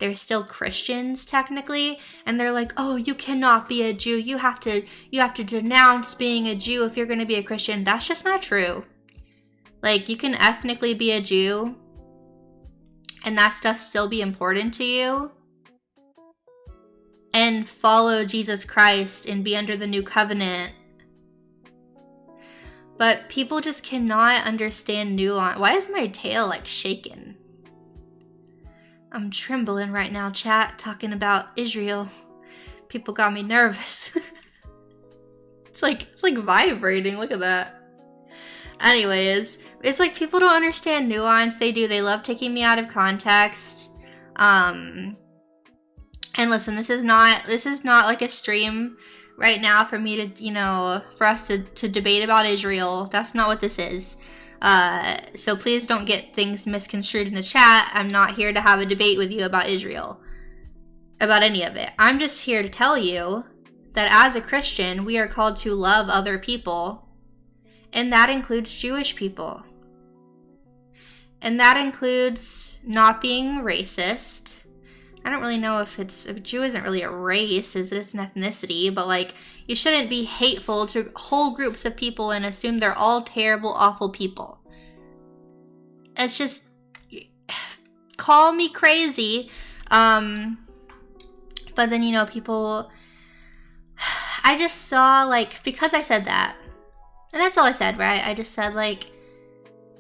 They're still Christians technically, and they're like, oh, you cannot be a Jew. You have to denounce being a Jew if you're going to be a Christian. That's just not true. Like, you can ethnically be a Jew and that stuff still be important to you and follow Jesus Christ and be under the new covenant. But people just cannot understand nuance. Why is my tail, like, shaking? I'm trembling right now, chat, talking about Israel. People got me nervous. It's like vibrating. Look at that. Anyways, it's like people don't understand nuance. They do. They love taking me out of context. And listen, this is not like a stream right now for me to, you know, for us to debate about Israel. That's not what this is. So please don't get things misconstrued in the chat. I'm not here to have a debate with you about Israel, about any of it. I'm just here to tell you that as a Christian, we are called to love other people, and that includes Jewish people. And that includes not being racist. I don't really know if Jew isn't really a race, is it? It's an ethnicity, but, like, you shouldn't be hateful to whole groups of people and assume they're all terrible, awful people. It's just, call me crazy. But then, you know, people, I just saw, like, because I said that, and that's all I said, right? I just said, like,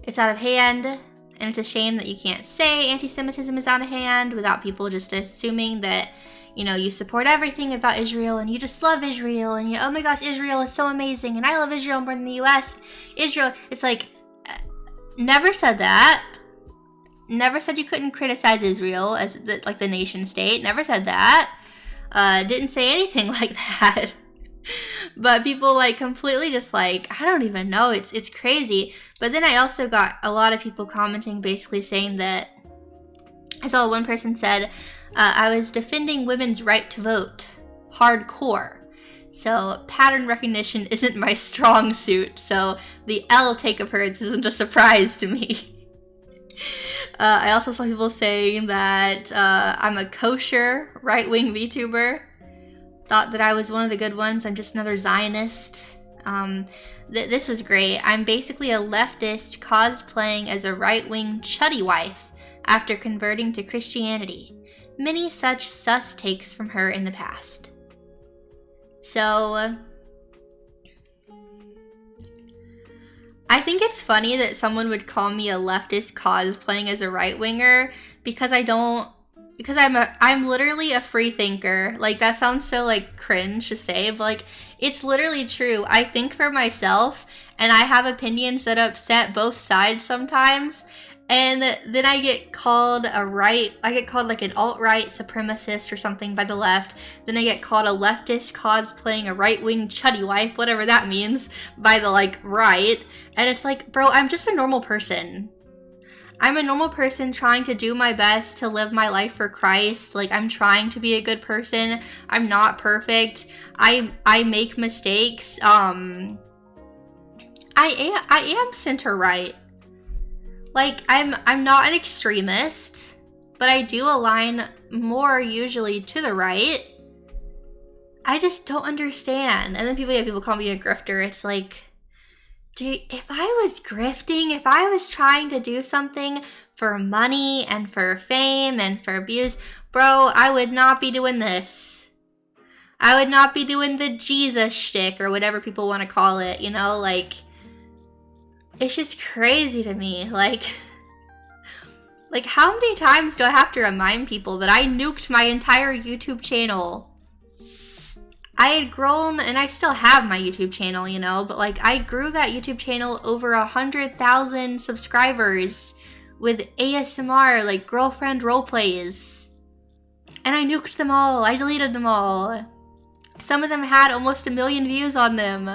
it's out of hand. And it's a shame that you can't say anti-Semitism is out of hand without people just assuming that, you know, you support everything about Israel and you just love Israel and you, oh my gosh, Israel is so amazing and I love Israel more than the US. Israel, it's like, never said that. Never said you couldn't criticize Israel as the nation state. Never said that. Didn't say anything like that. But people, like, completely just, like, I don't even know, it's crazy. But then I also got a lot of people commenting basically saying that, I saw one person said, I was defending women's right to vote. Hardcore. So pattern recognition isn't my strong suit, so the L take of hers isn't a surprise to me. I also saw people saying that I'm a kosher right-wing VTuber. Thought that I was one of the good ones. I'm just another Zionist. This was great. I'm basically a leftist cosplaying as a right-wing chuddy wife after converting to Christianity. Many such sus takes from her in the past. So, I think it's funny that someone would call me a leftist cosplaying as a right-winger because I'm literally a free thinker. Like, that sounds so, like, cringe to say, but, like, it's literally true. I think for myself, and I have opinions that upset both sides sometimes, and then I get called like an alt-right supremacist or something by the left, then I get called a leftist cosplaying a right-wing chuddy wife, whatever that means, by the, like, right, and it's like, bro, I'm just a normal person. I'm a normal person trying to do my best to live my life for Christ. Like, I'm trying to be a good person. I'm not perfect. I make mistakes. I am center right. Like, I'm not an extremist, but I do align more usually to the right. I just don't understand. And then people call me a grifter. It's like, dude, if I was grifting, if I was trying to do something for money and for fame and for views, bro, I would not be doing this. I would not be doing the Jesus shtick or whatever people want to call it, you know? Like, it's just crazy to me. Like how many times do I have to remind people that I nuked my entire YouTube channel? I had grown, and I still have my YouTube channel, you know, but like I grew that YouTube channel over 100,000 subscribers with ASMR, like girlfriend roleplays. And I nuked them all. I deleted them all. Some of them had almost 1 million views on them.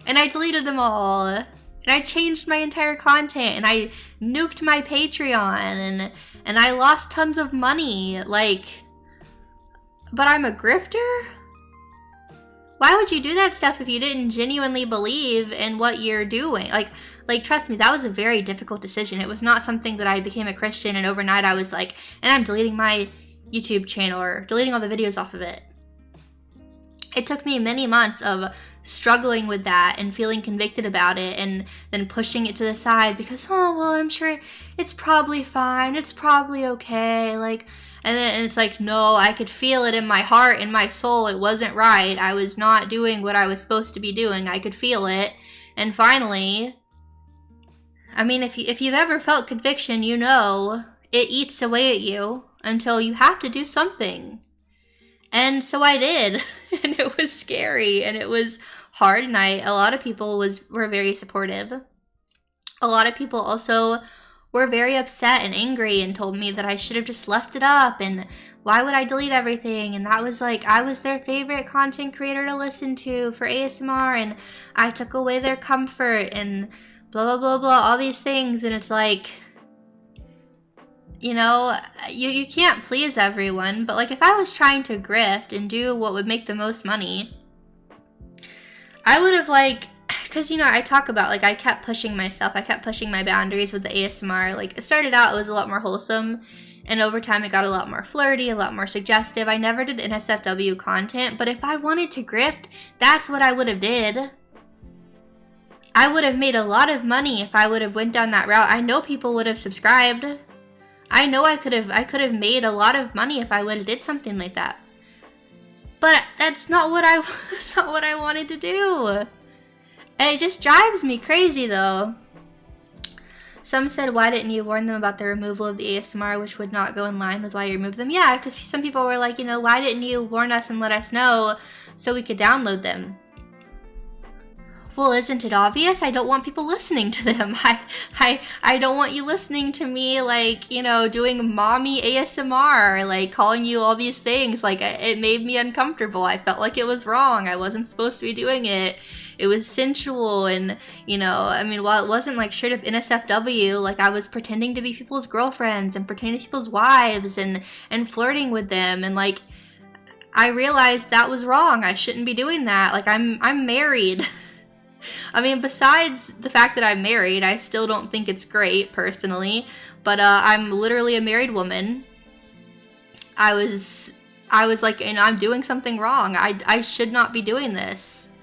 And I deleted them all. And I changed my entire content, and I nuked my Patreon, and I lost tons of money. Like, but I'm a grifter? Why would you do that stuff if you didn't genuinely believe in what you're doing? Like, trust me, that was a very difficult decision. It was not something that I became a Christian and overnight I was like, and I'm deleting my YouTube channel or deleting all the videos off of it. It took me many months of struggling with that and feeling convicted about it and then pushing it to the side because, oh, well, I'm sure it's probably fine. It's probably okay. Like, and then it's like, no, I could feel it in my heart, in my soul. It wasn't right. I was not doing what I was supposed to be doing. I could feel it. And finally, I mean, if you've ever felt conviction, you know, it eats away at you until you have to do something. And so I did, and it was scary, and it was hard, and a lot of people were very supportive. A lot of people also were very upset and angry and told me that I should have just left it up, and why would I delete everything? And that was like, I was their favorite content creator to listen to for ASMR, and I took away their comfort, and blah, blah, blah, blah, all these things, and it's like, you know, you can't please everyone, but like if I was trying to grift and do what would make the most money, I would have like, because, you know, I talk about like I kept pushing myself, I kept pushing my boundaries with the ASMR. Like it started out, it was a lot more wholesome, and over time it got a lot more flirty, a lot more suggestive. I never did NSFW content, but if I wanted to grift, that's what I would have did. I would have made a lot of money if I would have went down that route. I know people would have subscribed. I know I could have made a lot of money if I would have did something like that. But that's not what I wanted to do. And it just drives me crazy though. Some said, why didn't you warn them about the removal of the ASMR, which would not go in line with why you removed them? Yeah, because some people were like, you know, why didn't you warn us and let us know so we could download them? Well, isn't it obvious? I don't want people listening to them. I don't want you listening to me, like, you know, doing mommy ASMR, like calling you all these things. Like, it made me uncomfortable. I felt like it was wrong. I wasn't supposed to be doing it. It was sensual, and, you know, I mean, while it wasn't like straight up NSFW, like I was pretending to be people's girlfriends and pretending to be people's wives and flirting with them, and like I realized that was wrong. I shouldn't be doing that. Like I'm married. I mean, besides the fact that I'm married, I still don't think it's great personally, but I'm literally a married woman. I was like, and I'm doing something wrong. I should not be doing this.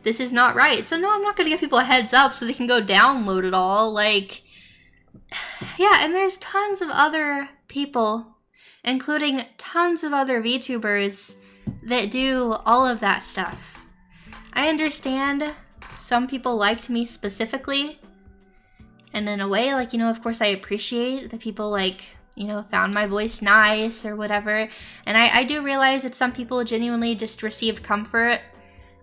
This is not right. So no, I'm not gonna give people a heads up so they can go download it all. Like, yeah, and there's tons of other people, including tons of other VTubers that do all of that stuff. I understand some people liked me specifically, and in a way, like, you know, of course I appreciate that people, like, you know, found my voice nice or whatever, and I do realize that some people genuinely just received comfort,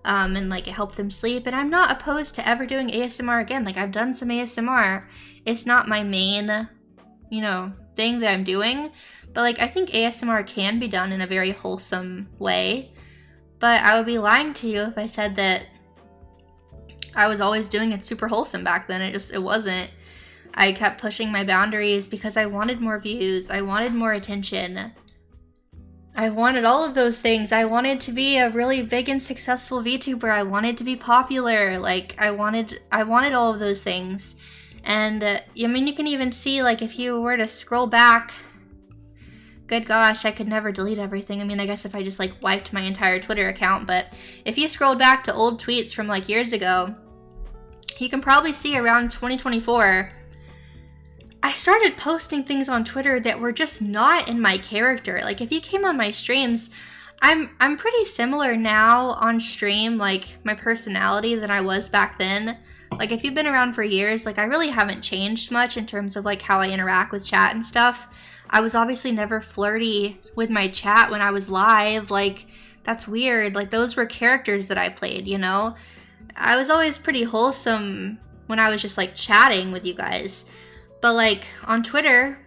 and like it helped them sleep, and I'm not opposed to ever doing ASMR again. Like, I've done some ASMR. It's not my main, you know, thing that I'm doing, but like I think ASMR can be done in a very wholesome way, but I would be lying to you if I said that I was always doing it super wholesome back then. It wasn't. I kept pushing my boundaries because I wanted more views. I wanted more attention. I wanted all of those things. I wanted to be a really big and successful VTuber. I wanted to be popular. Like, I wanted all of those things. And, I mean, you can even see, like, if you were to scroll back, good gosh, I could never delete everything. I mean, I guess if I just, like, wiped my entire Twitter account, but if you scrolled back to old tweets from, like, years ago, you can probably see around 2024, I started posting things on Twitter that were just not in my character. Like, if you came on my streams, I'm pretty similar now on stream, like, my personality than I was back then. Like, if you've been around for years, like, I really haven't changed much in terms of, like, how I interact with chat and stuff. I was obviously never flirty with my chat when I was live. Like, that's weird. Like, those were characters that I played, you know? I was always pretty wholesome when I was just, like, chatting with you guys. But, like, on Twitter,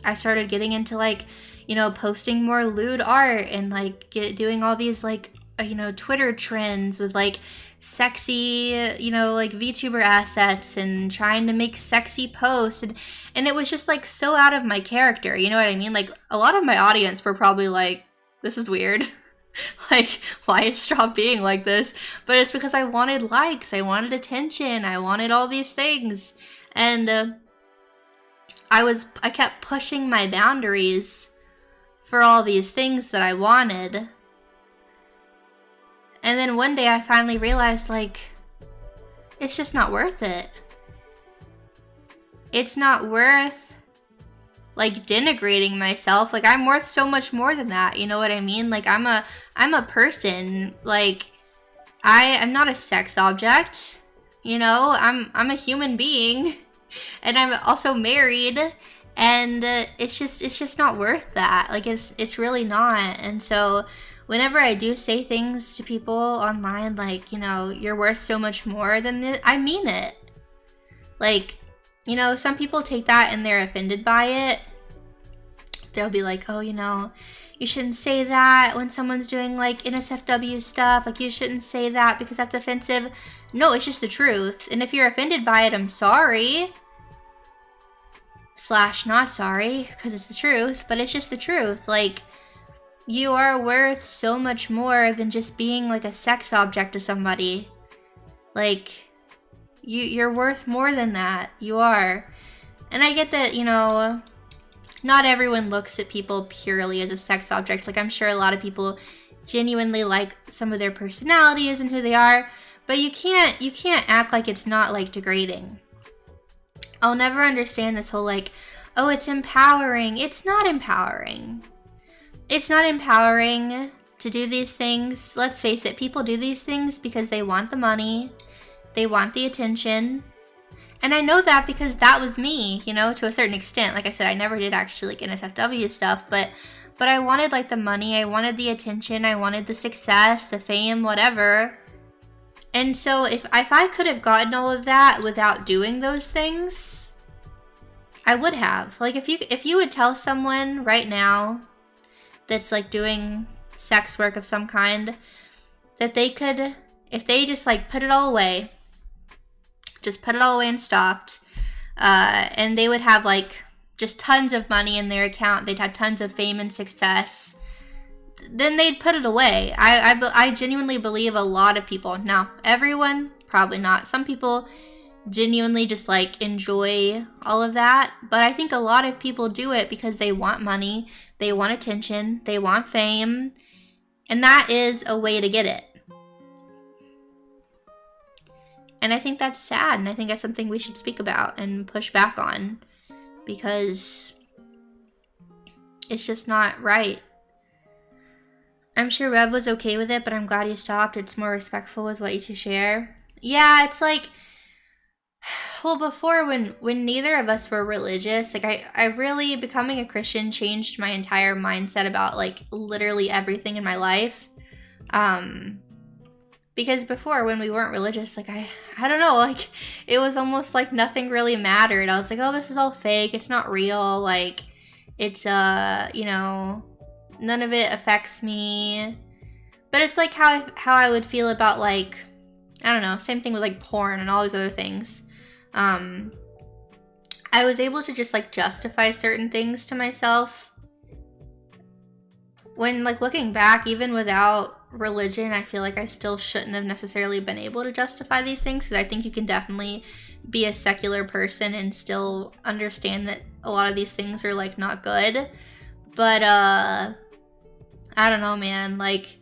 I started getting into, like, you know, posting more lewd art and, like, doing all these, like, you know, Twitter trends with, like, sexy, you know, like, VTuber assets and trying to make sexy posts. And it was just, like, so out of my character, you know what I mean? Like, a lot of my audience were probably like, this is weird. Like, why is Strawb being like this? But it's because I wanted likes, I wanted attention, I wanted all these things. And, I kept pushing my boundaries for all these things that I wanted. And then one day I finally realized, like, it's just not worth it. It's not worth, like, denigrating myself. Like, I'm worth so much more than that, you know what I mean? Like, I'm a person. Like, I'm not a sex object, you know? I'm a human being. And I'm also married, and it's just not worth that. Like, it's really not. And so whenever I do say things to people online, like, you know, you're worth so much more than this, I mean it. Like, you know, some people take that and they're offended by it. They'll be like, oh, you know, you shouldn't say that when someone's doing, like, NSFW stuff. Like, you shouldn't say that because that's offensive. No, it's just the truth. And if you're offended by it, I'm sorry. / not sorry, because it's the truth, but it's just the truth. Like, you are worth so much more than just being, like, a sex object to somebody. Like, you're worth more than that. You are. And I get that, you know, not everyone looks at people purely as a sex object. Like, I'm sure a lot of people genuinely like some of their personalities and who they are, but you can't act like it's not, like, degrading. I'll never understand this whole, like, oh, it's empowering. It's not empowering. It's not empowering to do these things. Let's face it, people do these things because they want the money. They want the attention. And I know that because that was me, you know, to a certain extent. Like I said, I never did actually, like, NSFW stuff, but I wanted, like, the money. I wanted the attention. I wanted the success, the fame, whatever. And so if I could have gotten all of that without doing those things, I would have. Like, if you would tell someone right now that's, like, doing sex work of some kind, that they could, if they just, like, put it all away, just put it all away and stopped, and they would have, like, just tons of money in their account, they'd have tons of fame and success, then they'd put it away. I genuinely believe a lot of people, now everyone, probably not, some people genuinely just, like, enjoy all of that, but I think a lot of people do it because they want money, they want attention, they want fame, and that is a way to get it. And I think that's sad, and I think that's something we should speak about and push back on, because it's just not right. I'm sure Rev was okay with it, but I'm glad you stopped. It's more respectful with what you two share. Yeah, it's like, well, before, when neither of us were religious, like, I really, becoming a Christian changed my entire mindset about, like, literally everything in my life. Because before, when we weren't religious, like, I don't know, like, it was almost like nothing really mattered. I was like, oh, this is all fake, it's not real, like, it's, you know, none of it affects me. But it's like how I would feel about, like, I don't know, same thing with, like, porn and all these other things. I was able to just like justify certain things to myself. When like looking back, even without religion, I feel like I still shouldn't have necessarily been able to justify these things, because I think you can definitely be a secular person and still understand that a lot of these things are like not good. But I don't know, man, like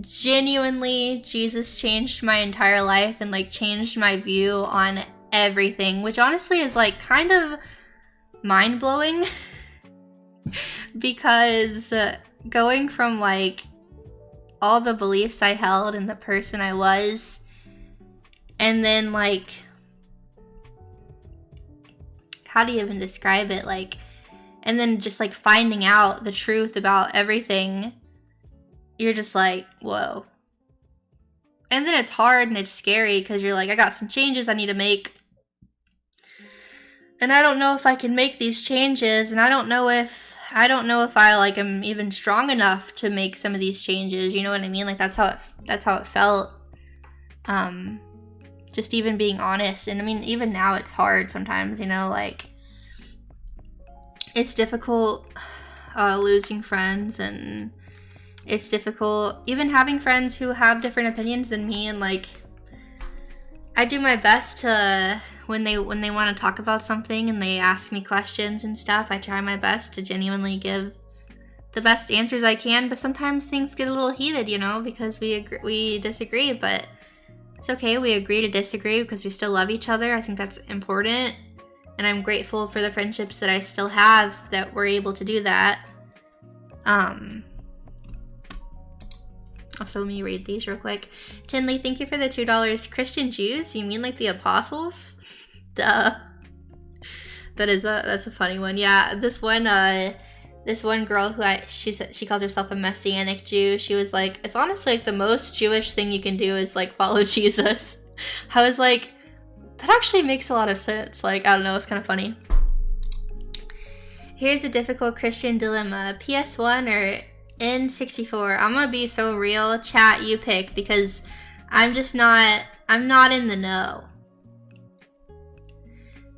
genuinely Jesus changed my entire life and like changed my view on everything, which honestly is like kind of mind-blowing. Because going from like all the beliefs I held and the person I was, and then like, how do you even describe it, like, and then just like finding out the truth about everything, you're just like, whoa. And then it's hard and it's scary because you're like, I got some changes I need to make, and I don't know if I can make these changes, and I don't know if I like am even strong enough to make some of these changes. You know what I mean? Like that's how it felt. Just even being honest. And I mean, even now it's hard sometimes, you know, like it's difficult losing friends, and it's difficult even having friends who have different opinions than me, and like I do my best to, when they want to talk about something and they ask me questions and stuff, I try my best to genuinely give the best answers I can, but sometimes things get a little heated, you know, because we disagree, but it's okay. We agree to disagree because we still love each other. I think that's important, and I'm grateful for the friendships that I still have that we're able to do that. Also, let me read these real quick. Tinley, thank you for the $2. Christian Jews? You mean like the apostles? Duh. That's a funny one. Yeah, this one girl who she calls herself a Messianic Jew. She was like, it's honestly like the most Jewish thing you can do is like follow Jesus. I was like, that actually makes a lot of sense. Like, I don't know, it's kind of funny. Here's a difficult Christian dilemma: PS1 or N64? I'm gonna be so real. Chat, you pick, because I'm not in the know.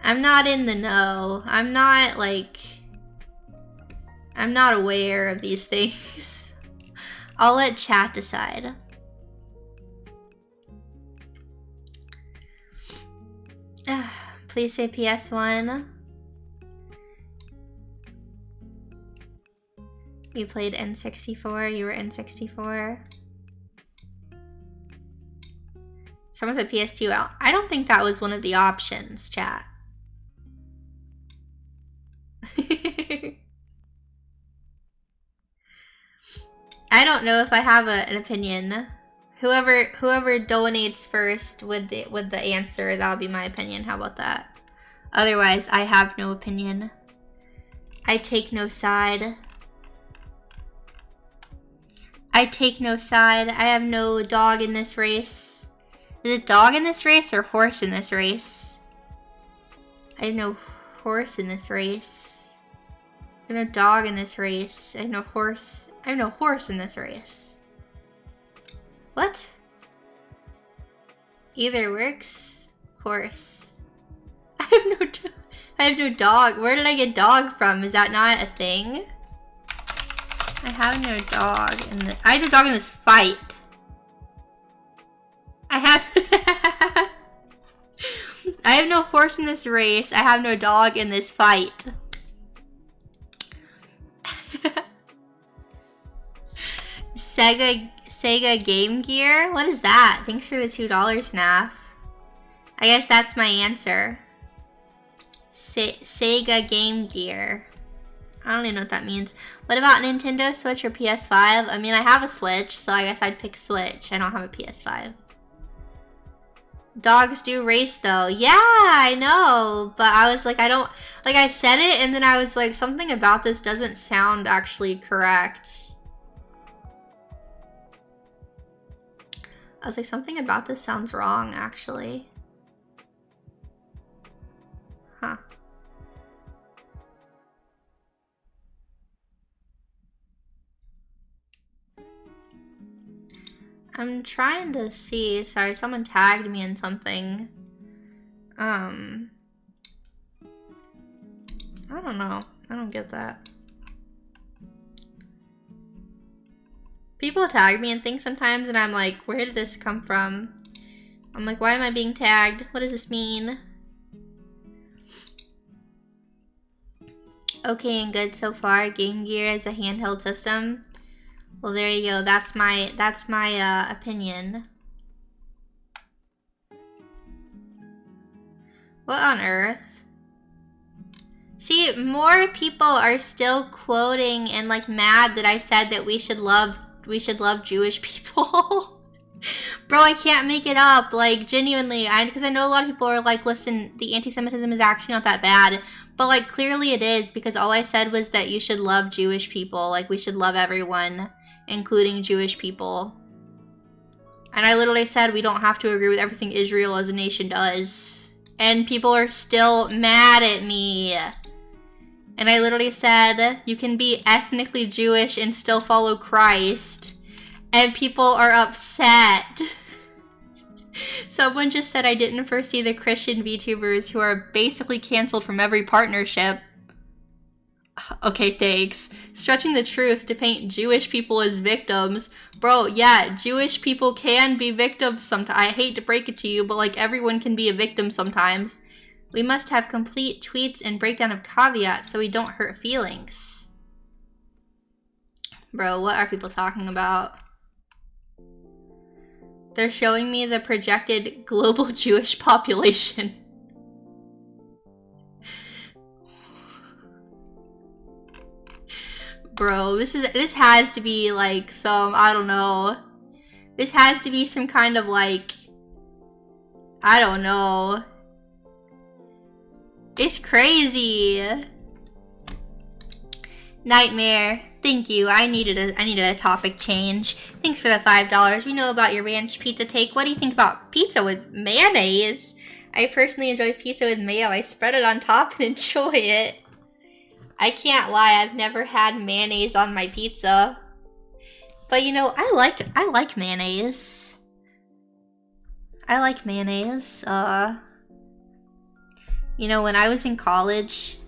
I'm not in the know. I'm not aware of these things. I'll let chat decide. Please say PS1. You played N64. You were N64. Someone said PS2 out. I don't think that was one of the options, chat. I don't know if I have an opinion. Whoever donates first with the answer, that'll be my opinion. How about that? Otherwise, I have no opinion. I take no side. I take no side. I have no dog in this race. Is it dog in this race or horse in this race? I have no horse in this race. I have no dog in this race. I have no horse. I have no horse in this race. What? Either works. Horse. I have no dog. Where did I get dog from? Is that not a thing? I have no dog in the. I have no dog in this fight. I have no horse in this race. I have no dog in this fight. Sega Game Gear? What is that? Thanks for the $2, Snaf. I guess that's my answer. Sega Game Gear. I don't even know what that means. What about Nintendo Switch or PS5? I mean, I have a Switch, so I guess I'd pick Switch. I don't have a PS5. Dogs do race though. Yeah, I know. But I was like, I don't... Like, I said it, and then I was like, something about this doesn't sound actually correct. I was like, something about this sounds wrong, actually. Huh. I'm trying to see. Sorry, someone tagged me in something. I don't know. I don't get that. People tag me and things sometimes, and I'm like, where did this come from? I'm like, why am I being tagged? What does this mean? Okay and good so far. Game Gear is a handheld system. Well, there you go. That's my opinion. What on earth? See, more people are still quoting and like mad that I said that we should love Jewish people. Bro, I can't make it up. Like, genuinely, because I know a lot of people are like, listen, the anti-Semitism is actually not that bad. But like, clearly it is, because all I said was that you should love Jewish people. Like, we should love everyone, including Jewish people. And I literally said we don't have to agree with everything Israel as a nation does. And people are still mad at me. And I literally said you can be ethnically Jewish and still follow Christ. And people are upset. Someone just said I didn't foresee the Christian VTubers who are basically canceled from every partnership. Okay, thanks. Stretching the truth to paint Jewish people as victims. Bro, yeah, Jewish people can be victims sometimes. I hate to break it to you, but like everyone can be a victim sometimes. We must have complete tweets and breakdown of caveats so we don't hurt feelings. Bro, what are people talking about? They're showing me the projected global Jewish population. Bro, this has to be like some, I don't know. This has to be some kind of like, I don't know. It's crazy. Nightmare. Thank you. I needed a topic change. Thanks for the $5. We know about your ranch pizza take. What do you think about pizza with mayonnaise? I personally enjoy pizza with mayo. I spread it on top and enjoy it. I can't lie. I've never had mayonnaise on my pizza. But you know, I like mayonnaise. I like mayonnaise. You know, when I was in college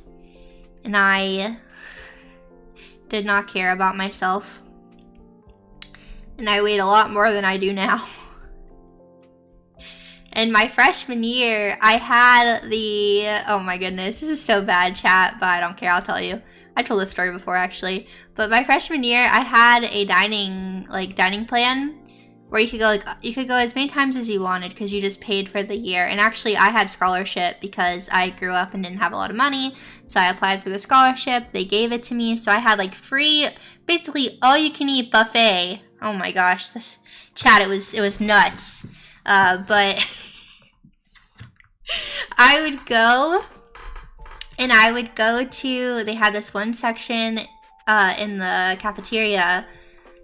and I did not care about myself, and I weighed a lot more than I do now. In my freshman year, I had oh my goodness, this is so bad, chat, but I don't care, I'll tell you. I told this story before, actually. But my freshman year, I had a dining plan where you could go as many times as you wanted because you just paid for the year. And actually, I had scholarship because I grew up and didn't have a lot of money. So I applied for the scholarship. They gave it to me. So I had like free, basically all you can eat buffet. Oh my gosh, chat, it was nuts. But I would go to, they had this one section in the cafeteria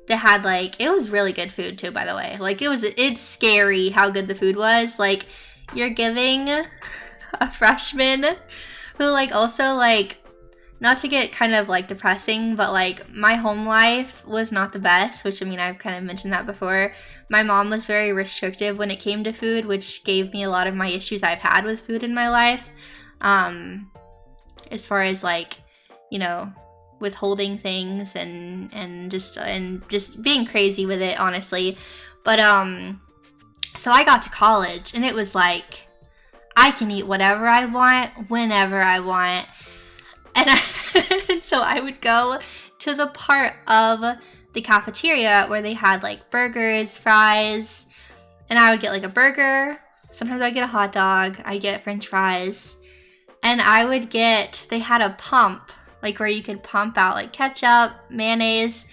that had like, it was really good food too, by the way. Like it's scary how good the food was. Like, you're giving a freshman who like also like, not to get kind of like depressing, but like my home life was not the best, which I mean, I've kind of mentioned that before. My mom was very restrictive when it came to food, which gave me a lot of my issues I've had with food in my life. As far as like, you know, withholding things and just being crazy with it, honestly. But so I got to college and it was like I can eat whatever I want whenever I want. And so I would go to the part of the cafeteria where they had like burgers, fries, and I would get like a burger. Sometimes I'd get a hot dog. I'd get french fries. And they had a pump, like where you could pump out like ketchup, mayonnaise.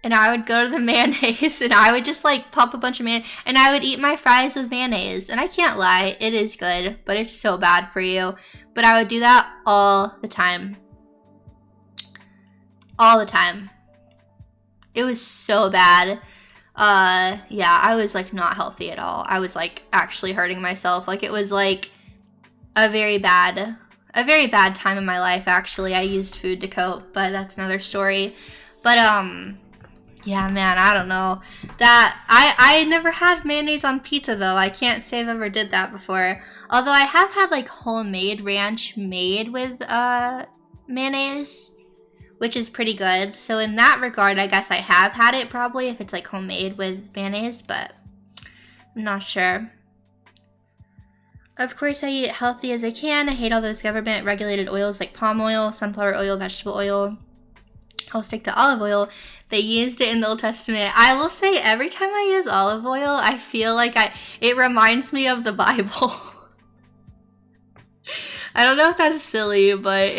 And I would go to the mayonnaise and I would just like pump a bunch of mayonnaise. And I would eat my fries with mayonnaise. And I can't lie, it is good, but it's so bad for you. But I would do that all the time. All the time. It was so bad. Yeah, I was like not healthy at all. I was like actually hurting myself. Like it was like a very bad time in my life, actually. I used food to cope, but that's another story. But Yeah, man, I don't know. That I never had mayonnaise on pizza though. I can't say I've ever did that before. Although I have had like homemade ranch made with mayonnaise, which is pretty good. So in that regard, I guess I have had it probably if it's like homemade with mayonnaise, but I'm not sure. Of course, I eat healthy as I can. I hate all those government regulated oils like palm oil, sunflower oil, vegetable oil. I'll stick to olive oil. They used it in the Old Testament. I will say every time I use olive oil, I feel like it reminds me of the Bible. I don't know if that's silly, but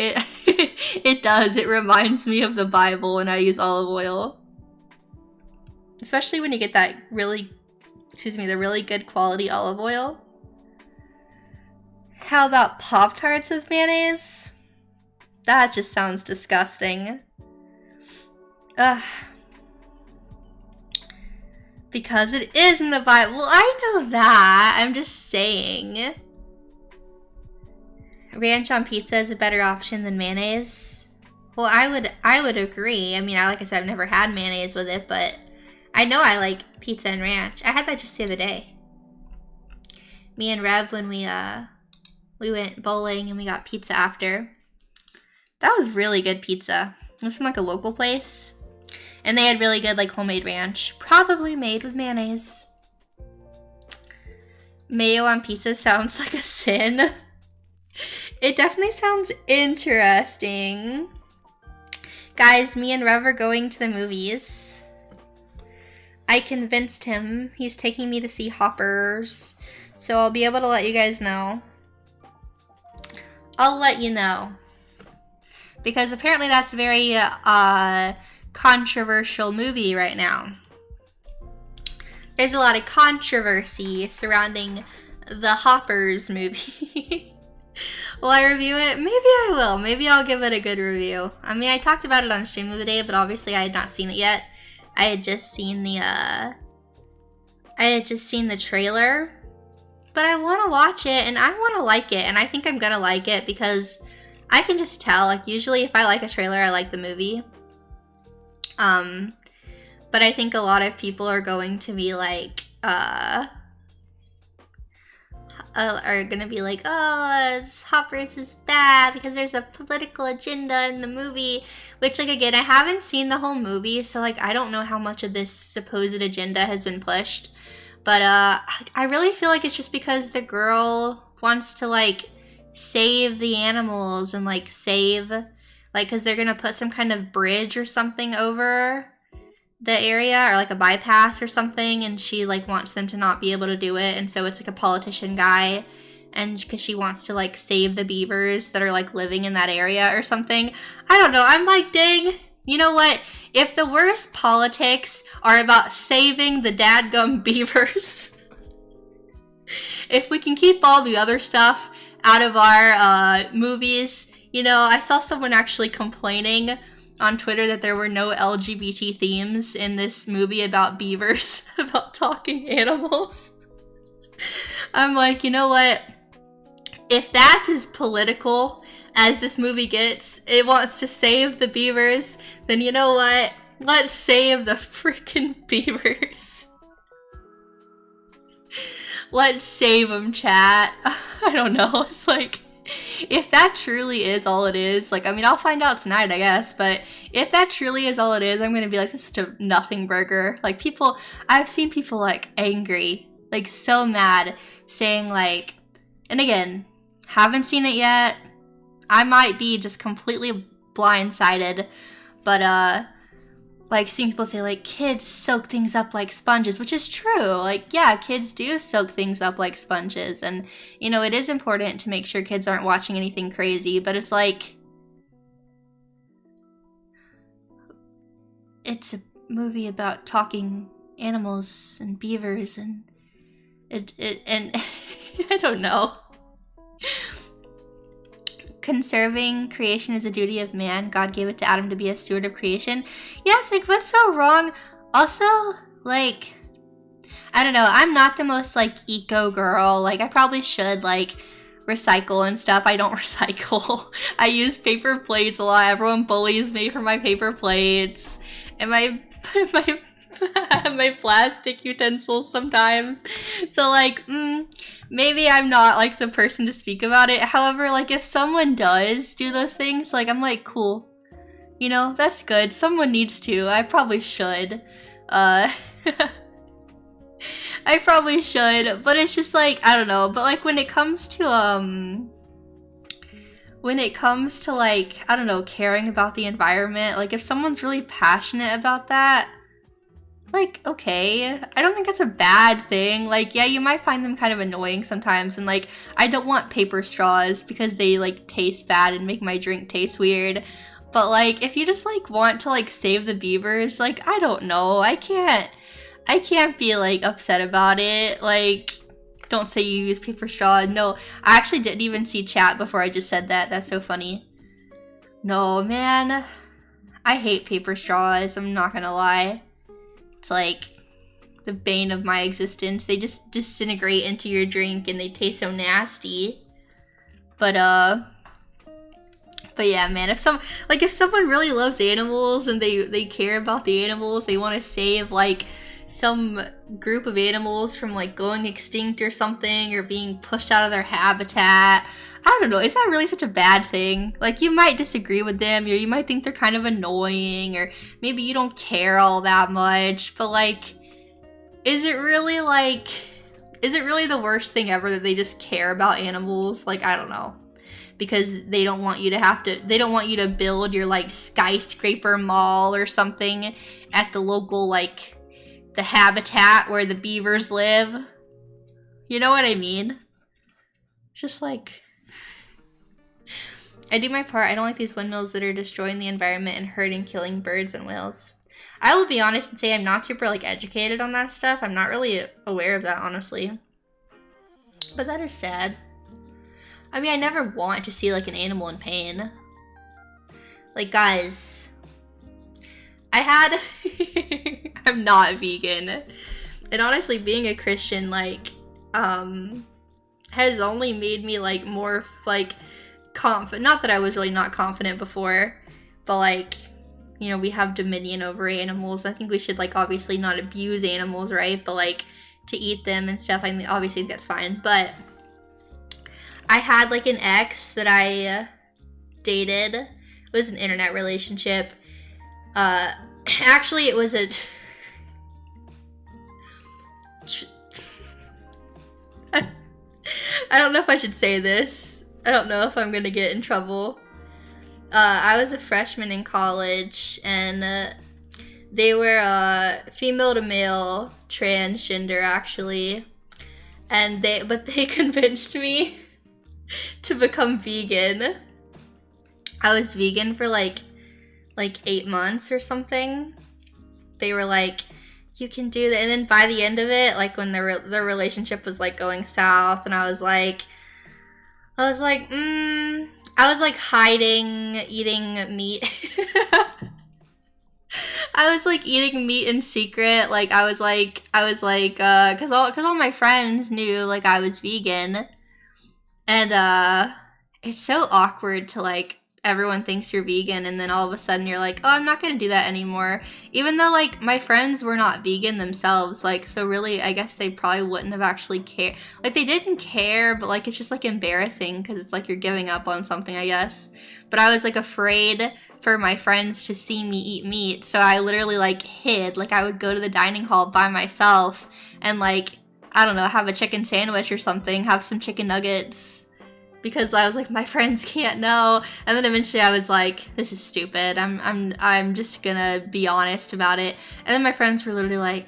it does. It reminds me of the Bible when I use olive oil. Especially when you get that the really good quality olive oil. How about Pop-Tarts with mayonnaise? That just sounds disgusting. Ugh. Because it is in the Bible. Well, I know that. I'm just saying. Ranch on pizza is a better option than mayonnaise. Well, I would agree. I mean, like I said, I've never had mayonnaise with it, but I know I like pizza and ranch. I had that just the other day. Me and Rev, when we went bowling and we got pizza after. That was really good pizza. It was from like a local place. And they had really good like homemade ranch. Probably made with mayonnaise. Mayo on pizza sounds like a sin. It definitely sounds interesting. Guys, me and Rev are going to the movies. I convinced him. He's taking me to see Hoppers. So I'll be able to let you guys know. I'll let you know. Because apparently that's a very controversial movie right now. There's a lot of controversy surrounding the Hoppers movie. Will I review it? Maybe I will. Maybe I'll give it a good review. I mean, I talked about it on stream the other day, but obviously I had not seen it yet. I had just seen the trailer. But I want to watch it, and I want to like it, and I think I'm gonna like it because I can just tell. Like, usually if I like a trailer, I like the movie. But I think a lot of people are going to be like, are gonna be like, oh, Hoppers is bad because there's a political agenda in the movie. Which, like, again, I haven't seen the whole movie, so, like, I don't know how much of this supposed agenda has been pushed. But, I really feel like it's just because the girl wants to, like, save the animals and, like, save, like, because they're gonna put some kind of bridge or something over the area, or, like, a bypass or something, and she, like, wants them to not be able to do it, and so it's, like, a politician guy, and because she wants to, like, save the beavers that are, like, living in that area or something. I don't know. I'm like, dang, you know what? If the worst politics are about saving the dadgum beavers, if we can keep all the other stuff out of our movies, you know, I saw someone actually complaining on Twitter that there were no LGBT themes in this movie about beavers, about talking animals. I'm like, you know what? If that's as political as this movie gets, it wants to save the beavers, then you know what? Let's save the freaking beavers. Let's save them, chat. I don't know. It's like, if that truly is all it is, like, I mean, I'll find out tonight, I guess, but if that truly is all it is, I'm gonna be like, this is such a nothing burger. Like, people, I've seen people, like, angry, like, so mad, saying, like, and again, haven't seen it yet. I might be just completely blindsided, but, like, seeing people say, like, kids soak things up like sponges, which is true. Like, yeah, kids do soak things up like sponges. And, you know, it is important to make sure kids aren't watching anything crazy. But it's like, it's a movie about talking animals and beavers. And and I don't know. Conserving creation is a duty of man. God gave it to Adam to be a steward of creation. Yes, like, what's so wrong? Also, like, I don't know. I'm not the most, like, eco girl. Like, I probably should, like, recycle and stuff. I don't recycle. I use paper plates a lot. Everyone bullies me for my paper plates. and my my plastic utensils sometimes. So like, maybe I'm not like the person to speak about it. However, like if someone does do those things, like I'm like, cool. You know, that's good. Someone needs to. I probably should. I probably should, but it's just like, I don't know. But like when it comes to like, I don't know, caring about the environment, like if someone's really passionate about that, like, okay, I don't think that's a bad thing. Like, yeah, you might find them kind of annoying sometimes, and like, I don't want paper straws because they like taste bad and make my drink taste weird. But like, if you just like want to like save the beavers, like, I don't know, I can't be like upset about it. Like, don't say you use paper straw. No, I actually didn't even see chat before I just said that. That's so funny. No, man, I hate paper straws. I'm not gonna lie. It's like the bane of my existence. They just disintegrate into your drink and they taste so nasty. But yeah, man, if someone really loves animals and they care about the animals, they want to save like some group of animals from like going extinct or something, or being pushed out of their habitat, I don't know, is that really such a bad thing? Like, you might disagree with them, or you might think they're kind of annoying, or maybe you don't care all that much, but like, is it really the worst thing ever that they just care about animals? Like, I don't know. Because they don't want you to build your like skyscraper mall or something at the local, like, the habitat where the beavers live. You know what I mean? Just like, I do my part. I don't like these windmills that are destroying the environment and hurting, killing birds and whales. I will be honest and say I'm not super like educated on that stuff. I'm not really aware of that, honestly. But that is sad. I mean, I never want to see like an animal in pain. Like, guys, I'm not vegan. And honestly, being a Christian, like, has only made me like more like confident. Not that I was really not confident before, but like, you know, we have dominion over animals. I think we should like obviously not abuse animals, right? But like to eat them and stuff, I mean, obviously that's fine. But I had like an ex that I dated. It was an internet relationship. Actually, it was a I don't know if I should say this. I don't know if I'm gonna get in trouble. I was a freshman in college, and they were female to male, transgender actually, and they convinced me to become vegan. I was vegan for like 8 months or something. They were like, you can do that. And then by the end of it, like when their relationship was like going south, and I was like hiding, eating meat. I was like eating meat in secret. Like I was like, cause all my friends knew like I was vegan. And it's so awkward to like, everyone thinks you're vegan, and then all of a sudden you're like, oh, I'm not gonna do that anymore. Even though like my friends were not vegan themselves, like, so really I guess they probably wouldn't have actually cared. Like they didn't care, but like it's just like embarrassing because it's like you're giving up on something, I guess. But I was like afraid for my friends to see me eat meat, so I literally like hid. Like I would go to the dining hall by myself and like, I don't know, have a chicken sandwich or something, have some chicken nuggets, because I was like, my friends can't know. And then eventually I was like, this is stupid. I'm just gonna be honest about it. And then my friends were literally like,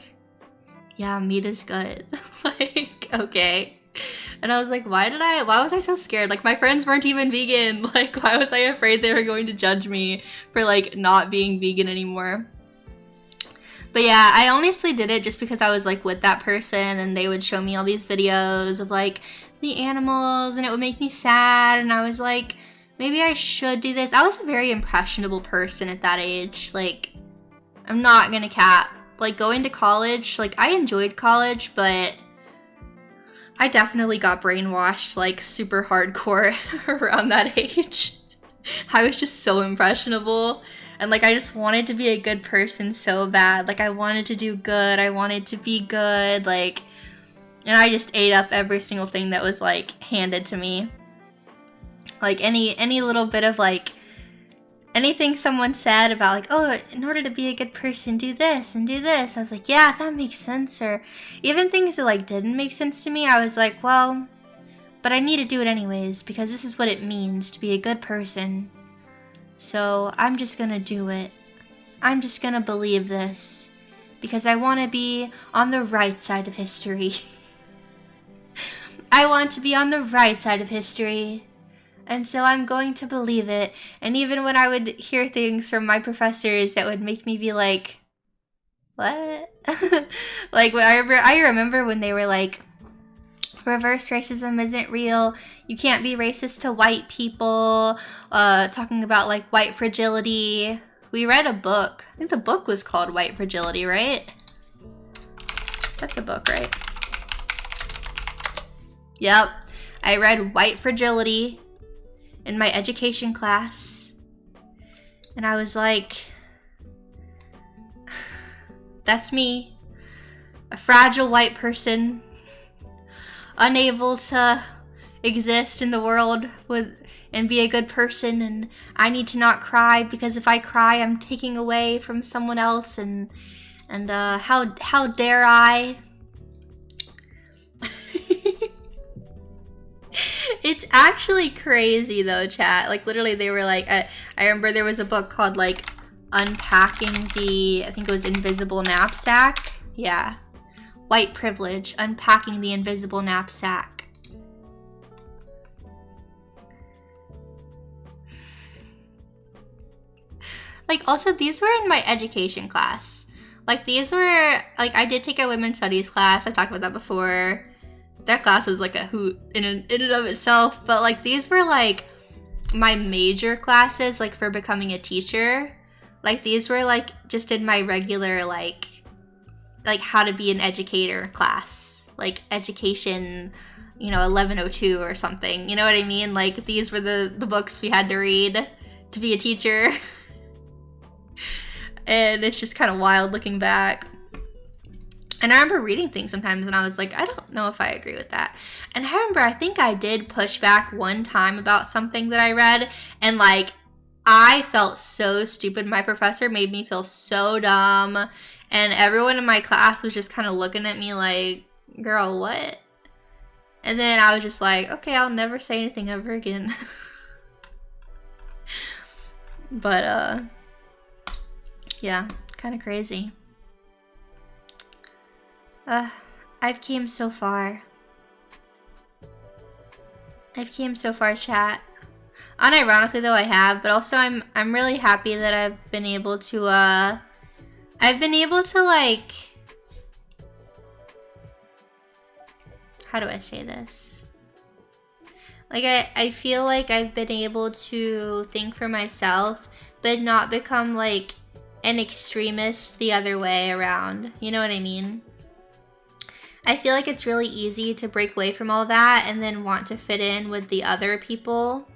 yeah, meat is good. Like, okay. And I was like, why was I so scared? Like, my friends weren't even vegan. Like, why was I afraid they were going to judge me for like not being vegan anymore? But yeah, I honestly did it just because I was like with that person, and they would show me all these videos of like the animals, and it would make me sad, and I was like, maybe I should do this. I was a very impressionable person at that age. Like, I'm not gonna cap. Like, going to college, like, I enjoyed college, but I definitely got brainwashed, like, super hardcore around that age. I was just so impressionable. And like I just wanted to be a good person so bad. Like I wanted to do good. I wanted to be good. Like, and I just ate up every single thing that was like handed to me. Like any little bit of like anything someone said about like, oh, in order to be a good person, do this and do this. I was like, yeah, that makes sense. Or even things that like didn't make sense to me, I was like, well, but I need to do it anyways because this is what it means to be a good person. So I'm just gonna do it. I'm just gonna believe this because I want to be on the right side of history. I want to be on the right side of history. And so I'm going to believe it. And even when I would hear things from my professors that would make me be like, what? Like I remember when they were like, reverse racism isn't real. You can't be racist to white people. Talking about like white fragility. We read a book. I think the book was called White Fragility, right? That's a book, right? Yep. I read White Fragility in my education class, and I was like, that's me, a fragile white person, unable to exist in the world and be a good person, and I need to not cry because if I cry I'm taking away from someone else, and how dare I? It's actually crazy though, chat. Like literally they were like, I remember there was a book called like Unpacking the, I think it was Invisible Knapsack. Yeah. White Privilege, Unpacking the Invisible Knapsack. Like also these were in my education class. Like these were, like I did take a women's studies class. I talked about that before. That class was like a hoot in and of itself, but like these were like my major classes, like for becoming a teacher. Like these were like just in my regular like how to be an educator class, like education, you know, 1102 or something. You know what I mean? Like these were the books we had to read to be a teacher. And it's just kind of wild looking back. And I remember reading things sometimes and I was like, I don't know if I agree with that. And I remember, I think I did push back one time about something that I read, and like, I felt so stupid. My professor made me feel so dumb, and everyone in my class was just kind of looking at me like, girl, what? And then I was just like, okay, I'll never say anything ever again. But, yeah, kind of crazy. I've came so far. I've came so far, chat. Unironically though I have, but also I'm really happy that I've been able to like, how do I say this? Like I feel like I've been able to think for myself, but not become like an extremist the other way around. You know what I mean? I feel like it's really easy to break away from all that and then want to fit in with the other people.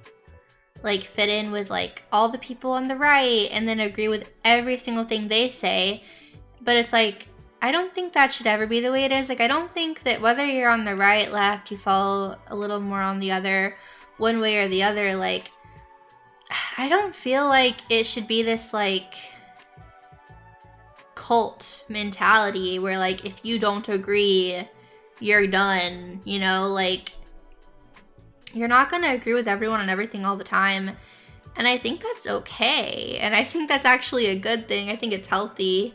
Like fit in with like all the people on the right and then agree with every single thing they say. But it's like, I don't think that should ever be the way it is. Like I don't think that whether you're on the right, left, you fall a little more on the other, one way or the other. Like, I don't feel like it should be this like cult mentality where like if you don't agree you're done, you know, like you're not gonna agree with everyone on everything all the time, and I think that's okay, and I think that's actually a good thing. I think it's healthy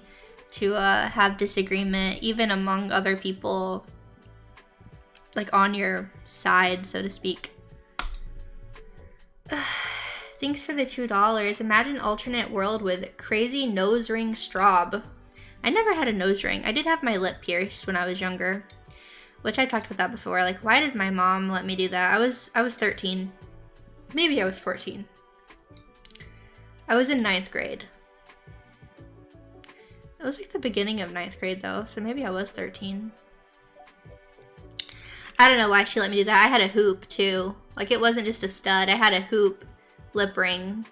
to have disagreement even among other people like on your side, so to speak. Thanks for the $2. Imagine alternate world with crazy nose ring strawb. I never had a nose ring. I did have my lip pierced when I was younger, which I talked about that before. Like, why did my mom let me do that? I was 13. Maybe I was 14. I was in 9th grade. It was like the beginning of 9th grade though, so maybe I was 13. I don't know why she let me do that. I had a hoop too. Like, it wasn't just a stud. I had a hoop lip ring.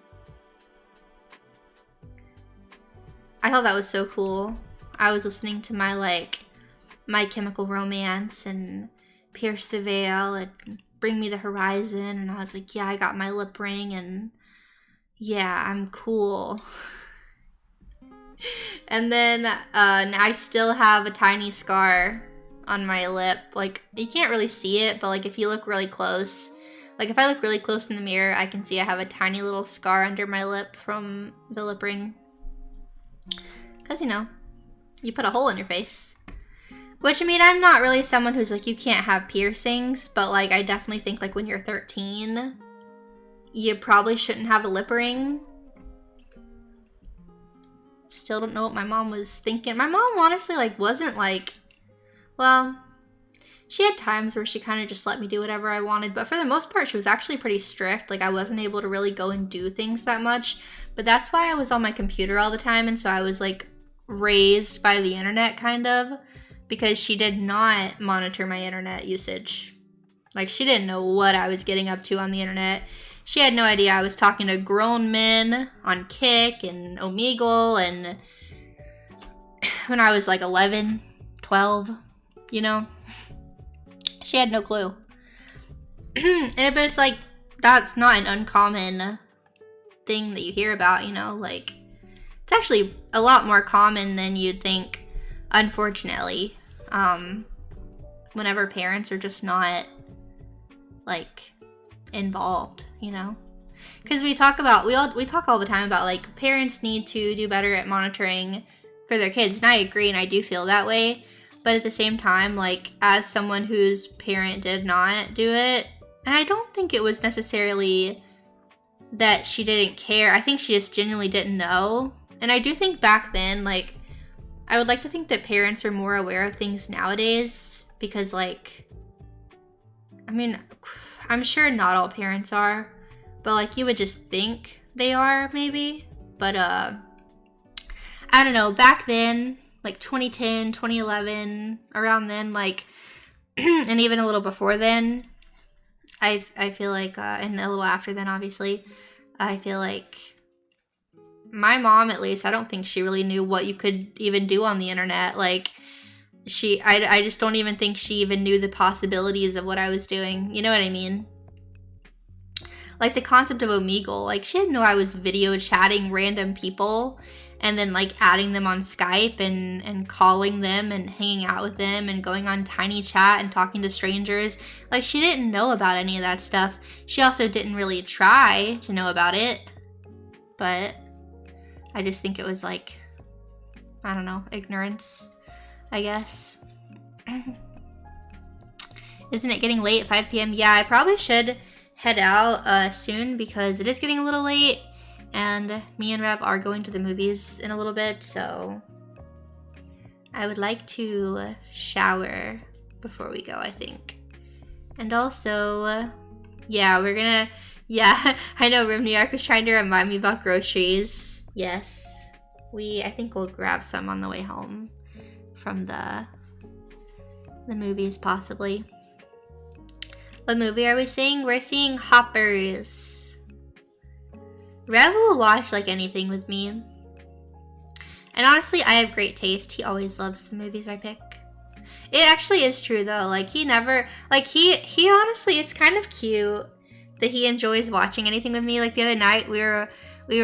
I thought that was so cool. I was listening to My Chemical Romance and Pierce the Veil and Bring Me the Horizon, and I was like, yeah, I got my lip ring, and yeah, I'm cool. And then I still have a tiny scar on my lip. Like, you can't really see it, but like if you look really close, like if I look really close in the mirror, I can see I have a tiny little scar under my lip from the lip ring. Because, you know, you put a hole in your face. Which, I mean, I'm not really someone who's like, you can't have piercings, but like, I definitely think like when you're 13, you probably shouldn't have a lip ring. Still don't know what my mom was thinking. My mom honestly like wasn't like, well, she had times where she kind of just let me do whatever I wanted, but for the most part, she was actually pretty strict. Like, I wasn't able to really go and do things that much, but that's why I was on my computer all the time, and so I was like raised by the internet kind of, because she did not monitor my internet usage. Like, she didn't know what I was getting up to on the internet. She had no idea I was talking to grown men on Kick and Omegle, and when I was like 11, 12, you know? She had no clue. But it's like, that's not an uncommon thing that you hear about, you know? Like, it's actually a lot more common than you'd think, unfortunately. Whenever parents are just not, like, involved, you know? Because we talk all the time about, like, parents need to do better at monitoring for their kids, and I agree, and I do feel that way. But at the same time, like, as someone whose parent did not do it, and I don't think it was necessarily that she didn't care. I think she just genuinely didn't know. And I do think back then, like, I would like to think that parents are more aware of things nowadays, because, like, I mean, I'm sure not all parents are, but, like, you would just think they are, maybe. But, I don't know, back then, like 2010, 2011, around then, like, and even a little before then, I feel like, and a little after then, obviously, I feel like my mom, at least, I don't think she really knew what you could even do on the internet. Like, I just don't even think she even knew the possibilities of what I was doing. You know what I mean? Like, the concept of Omegle, like, she didn't know I was video chatting random people and then, like, adding them on Skype and calling them and hanging out with them and going on Tiny Chat and talking to strangers. Like, she didn't know about any of that stuff. She also didn't really try to know about it. But I just think it was, like, I don't know, ignorance, I guess. Isn't it getting late, 5 p.m.? Yeah, I probably should head out soon because it is getting a little late. And me and Rev are going to the movies in a little bit, so I would like to shower before we go, I think. And also, yeah, we're gonna, yeah, I know Rim New York was trying to remind me about groceries. Yes, I think we'll grab some on the way home from the movies, possibly. What movie are we seeing? We're seeing Hoppers. Rev will watch, like, anything with me. And honestly, I have great taste. He always loves the movies I pick. It actually is true, though. Like, he never... Like, he honestly, it's kind of cute that he enjoys watching anything with me. Like, the other night, we were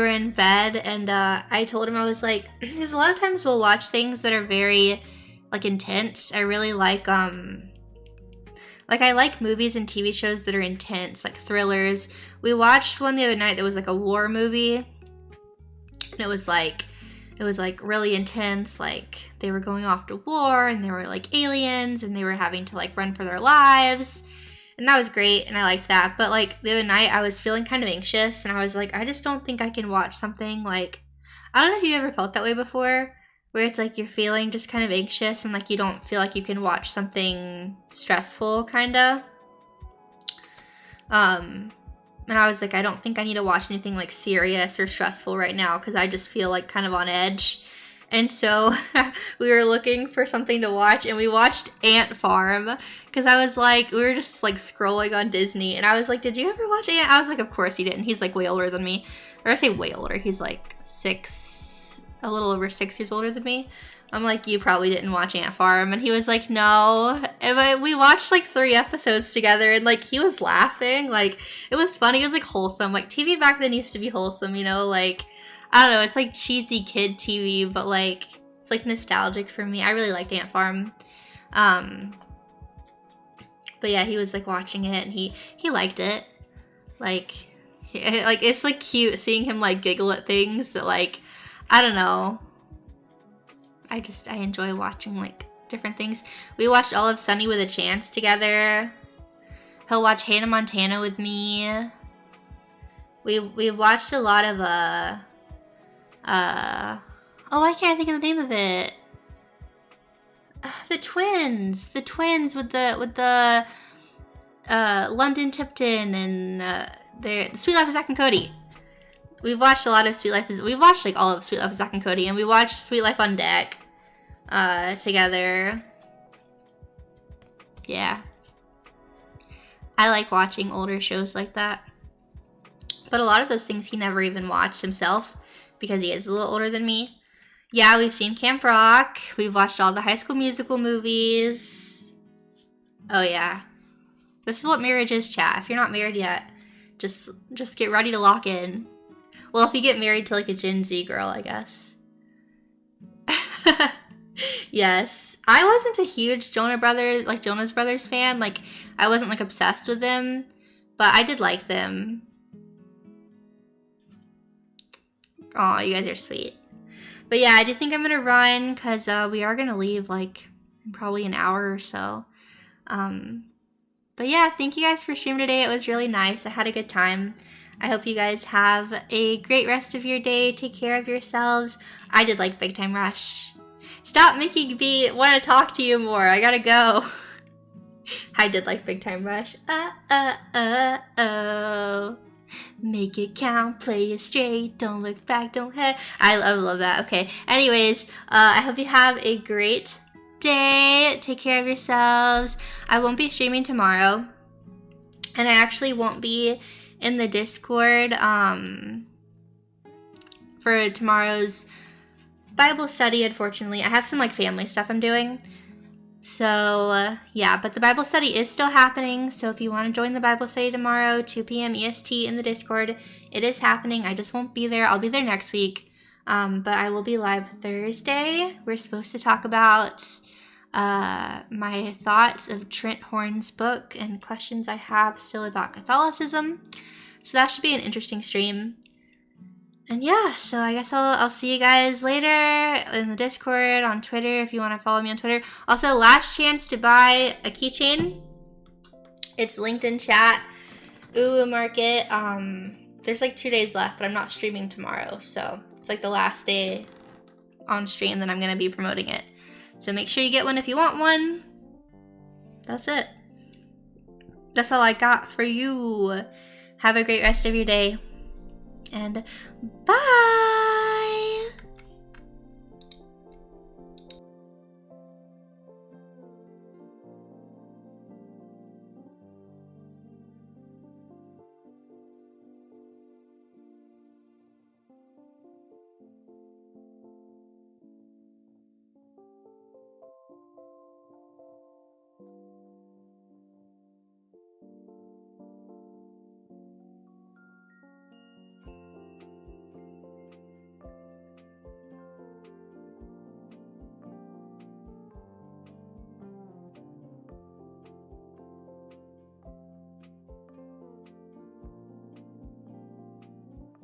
in bed, and I told him, I was like... Because a lot of times we'll watch things that are very, like, intense. I really like, like, I like movies and TV shows that are intense, like thrillers. We watched one the other night that was like a war movie. And it was like really intense. Like, they were going off to war and they were like aliens and they were having to like run for their lives. And that was great and I liked that. But like the other night I was feeling kind of anxious and I was like, I just don't think I can watch something like, I don't know if you ever felt that way before, where it's like you're feeling just kind of anxious and like you don't feel like you can watch something stressful, kinda. And I was like, I don't think I need to watch anything like serious or stressful right now because I just feel like kind of on edge. And so we were looking for something to watch and we watched Ant Farm because I was like, we were just like scrolling on Disney and I was like, did you ever watch Ant? I was like, of course he didn't. He's like way older than me. Or I say way older. He's like 6 a little over 6 years older than me. I'm like, you probably didn't watch Ant Farm. And he was like, no. And we watched like 3 episodes together, and like he was laughing. Like, it was funny. It was like wholesome. Like, TV back then used to be wholesome, you know? Like, I don't know. It's like cheesy kid TV, but like, it's like nostalgic for me. I really liked Ant Farm. But yeah, he was like watching it, and he liked it. Like, it's like cute seeing him like giggle at things that like, I don't know. I enjoy watching like different things. We watched all of Sunny with a Chance together. He'll watch Hannah Montana with me. We've watched a lot of oh, I can't think of the name of it. The twins with the London Tipton and the Sweet Life of Zack and Cody. We've watched a lot of Sweet Life. We've watched like all of Sweet Life of Zack and Cody, and we watched Sweet Life on Deck together. Yeah, I like watching older shows like that. But a lot of those things he never even watched himself because he is a little older than me. Yeah, we've seen Camp Rock. We've watched all the High School Musical movies. Oh yeah, this is what marriage is, chat. If you're not married yet, just get ready to lock in. Well, if you get married to like a Gen Z girl, I guess. Yes. I wasn't a huge Jonas Brothers fan. Like, I wasn't like obsessed with them, but I did like them. Aw, you guys are sweet. But yeah, I do think I'm gonna run because we are gonna leave like in probably an hour or so. But yeah, thank you guys for streaming today. It was really nice. I had a good time. I hope you guys have a great rest of your day. Take care of yourselves. I did like Big Time Rush. Stop making me want to talk to you more. I gotta go. I did like Big Time Rush. Oh. Make it count, play it straight, don't look back, don't head. I love that. Okay. Anyways, I hope you have a great day. Take care of yourselves. I won't be streaming tomorrow. And I actually won't be in the Discord for tomorrow's Bible study, unfortunately. I have some like family stuff I'm doing. So yeah, but the Bible study is still happening. So if you want to join the Bible study tomorrow, 2 p.m. EST in the Discord, it is happening. I just won't be there. I'll be there next week. But I will be live Thursday. We're supposed to talk about my thoughts of Trent Horn's book and questions I have still about Catholicism. So that should be an interesting stream. And yeah, so I guess I'll see you guys later in the Discord, on Twitter, if you want to follow me on Twitter. Also, last chance to buy a keychain. It's linked in chat. Ooh, market. There's like 2 days left, but I'm not streaming tomorrow. So it's like the last day on stream that I'm going to be promoting it. So make sure you get one if you want one. That's it. That's all I got for you. Have a great rest of your day. And bye!